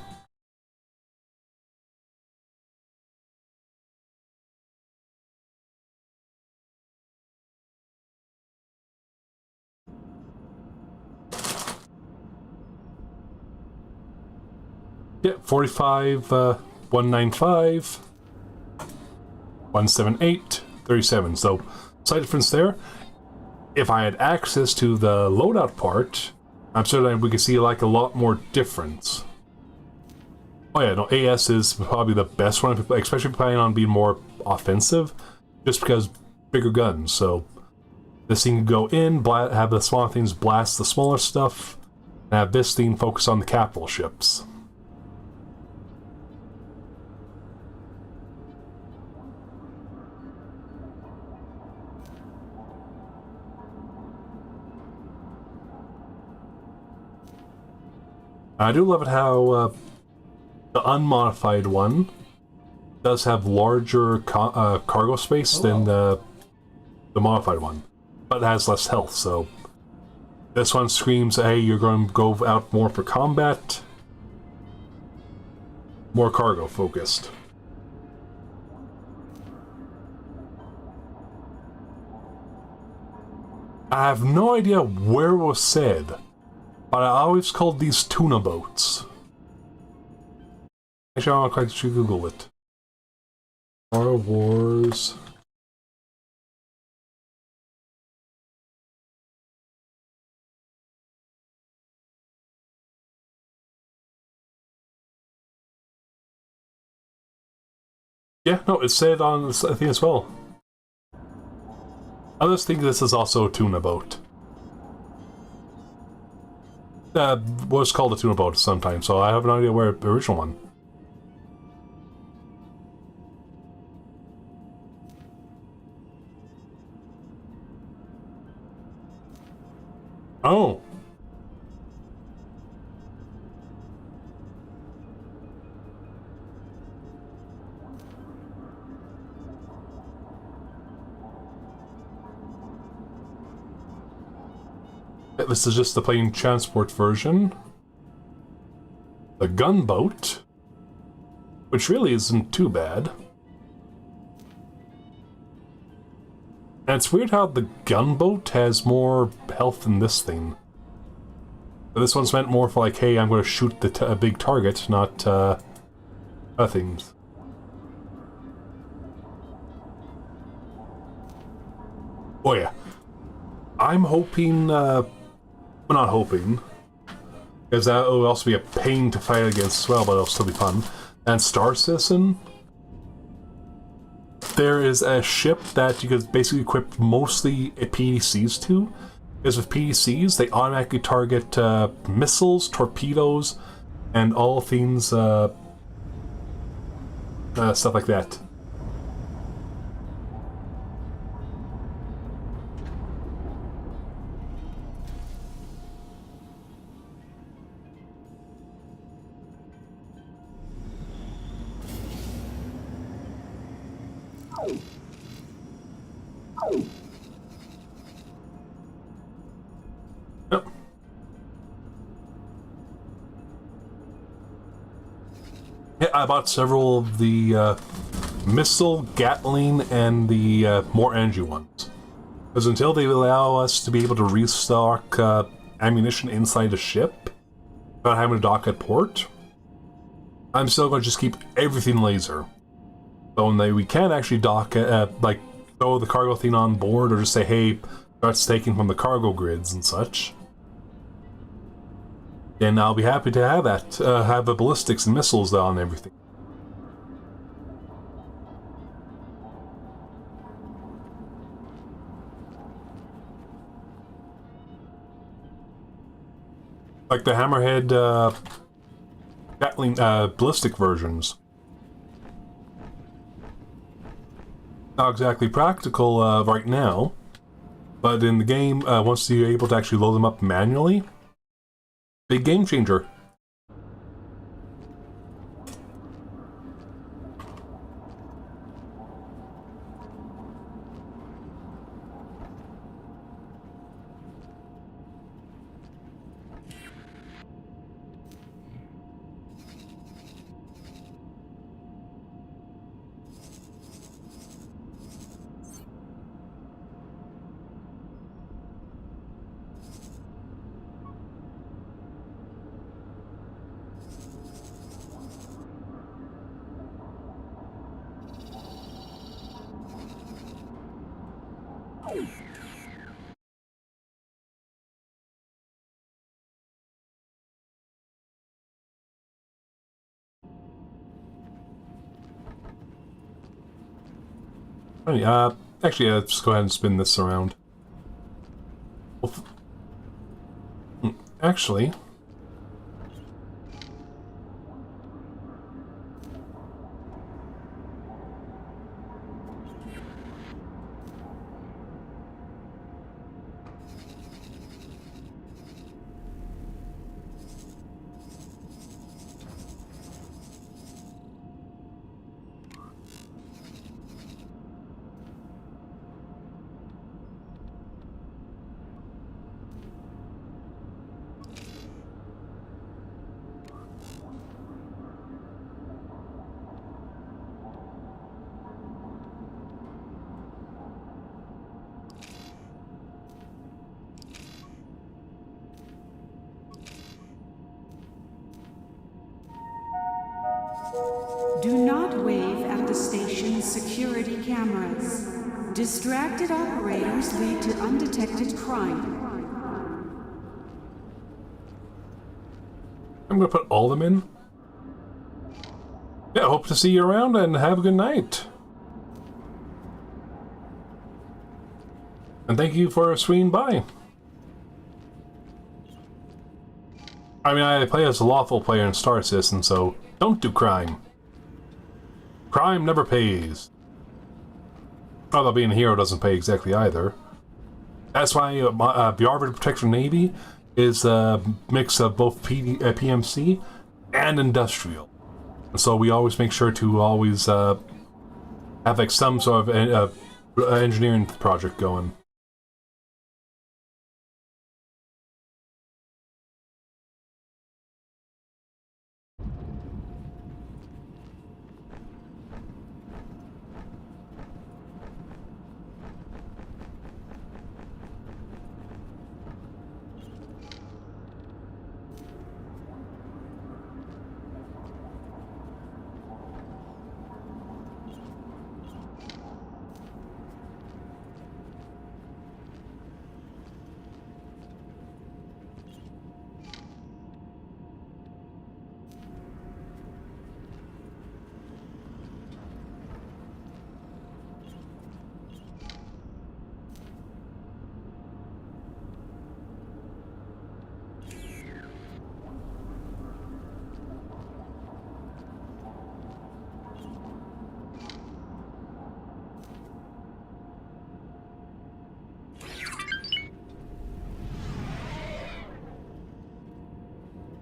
S1: Yeah, 45, 195, 178, 37. So, slight difference there. If I had access to the loadout part, I'm certain we could see like a lot more difference. Oh yeah, no, AS is probably the best one, especially planning on being more offensive, just because bigger guns. So this thing can go in, have the smaller things blast the smaller stuff, and have this thing focus on the capital ships. I do love it how the unmodified one does have larger cargo space than the modified one, but it has less health, so this one screams, hey, you're going to go out more for combat, more cargo focused. I have no idea where it was said, but I always called these tuna boats. Actually, I don't quite sure Google it. Star Wars. Yeah, no, it said on this thing as well. I just think this is also a tuna boat. Was called a tuna boat sometimes, so I have no idea where the original one. Oh. This is just the plain transport version. The gunboat, which really isn't too bad. And it's weird how the gunboat has more health than this thing. But this one's meant more for like, hey, I'm going to shoot a big target, not other things. Oh yeah. I'm hoping, well, not hoping, because that will also be a pain to fight against as well, but it'll still be fun. And Star Citizen, there is a ship that you could basically equip mostly PDCs to, because with PDCs, they automatically target missiles, torpedoes, and all things, stuff like that. Yep. Yeah, I bought several of the missile, Gatling, and the more energy ones. Because until they allow us to be able to restock ammunition inside a ship without having to dock at port, I'm still going to just keep everything laser. So when we can actually dock, like, throw the cargo thing on board, or just say, hey, start staking from the cargo grids and such, then I'll be happy to have that, have the ballistics and missiles on everything. Like the Hammerhead, Gatling, ballistic versions. Not exactly practical right now, but in the game, once you're able to actually load them up manually, big game changer. Actually, just go ahead and spin this around. Actually...
S4: Do not wave at the station's security cameras. Distracted operators lead to undetected crime.
S1: I'm gonna put all of them in. Yeah, hope to see you around and have a good night. And thank you for swinging by. I mean, I play as a lawful player in Star Citizen, so don't do crime. Crime never pays. Although being a hero doesn't pay exactly either. That's why the Arbiter Protector Navy is a mix of both PMC and industrial. And so we always make sure to always have like some sort of engineering project going.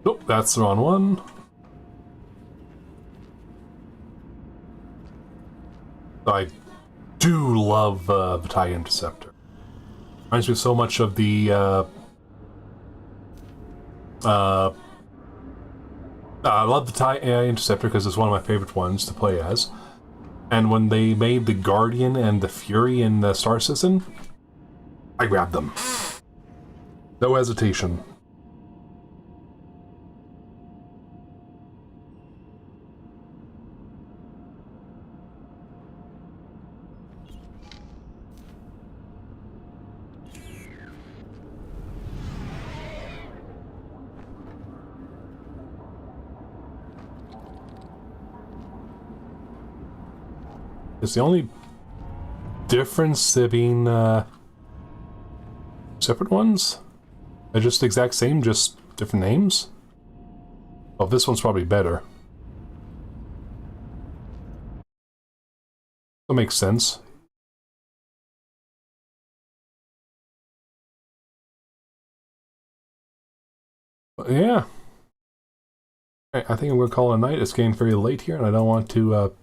S1: Nope, that's the wrong one. I do love the TIE Interceptor. Reminds me so much of the I love the TIE Interceptor because it's one of my favorite ones to play as. And when they made the Guardian and the Fury in the Star Citizen, I grabbed them. No hesitation. It's the only difference being separate ones. They're just the exact same, just different names. Oh, this one's probably better. That makes sense. But yeah. Alright, I think I'm going to call it a night. It's getting very late here, and I don't want to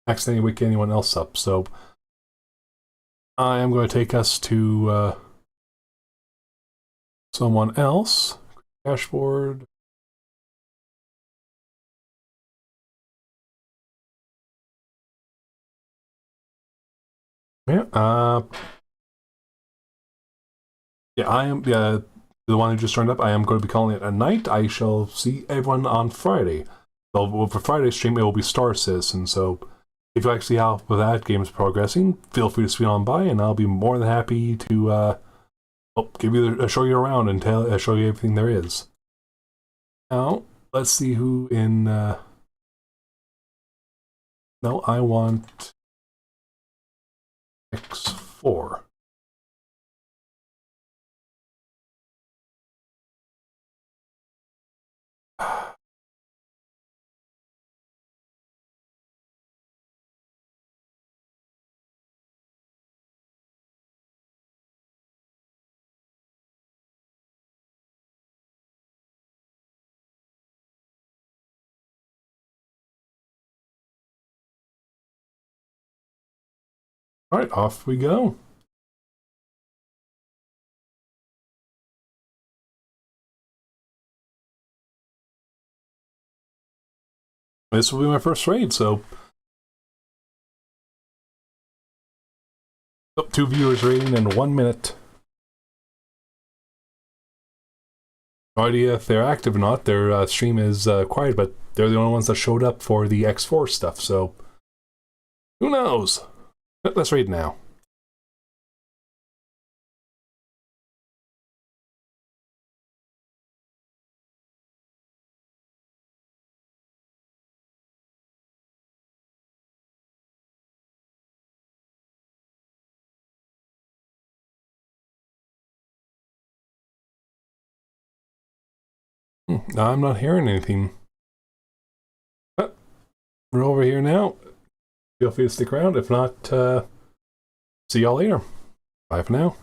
S1: accidentally wake anyone else up, so I am going to take us to someone else. Dashboard. Yeah, yeah, I am the one who just turned up. I am going to be calling it a night. I shall see everyone on Friday. So for Friday's stream, it will be Star Citizen, so if you like to see how that game is progressing, feel free to swing on by, and I'll be more than happy to show you around and show you everything there is. Now, let's see who in. No, I want X4. Alright, off we go. This will be my first raid, so... Oh, 2 viewers raiding in 1 minute. No idea if they're active or not. Their stream is quiet, but they're the only ones that showed up for the X4 stuff, so... Who knows? Let's raid now. I'm not hearing anything. But we're over here now. Feel free to stick around. If not, see y'all later. Bye for now.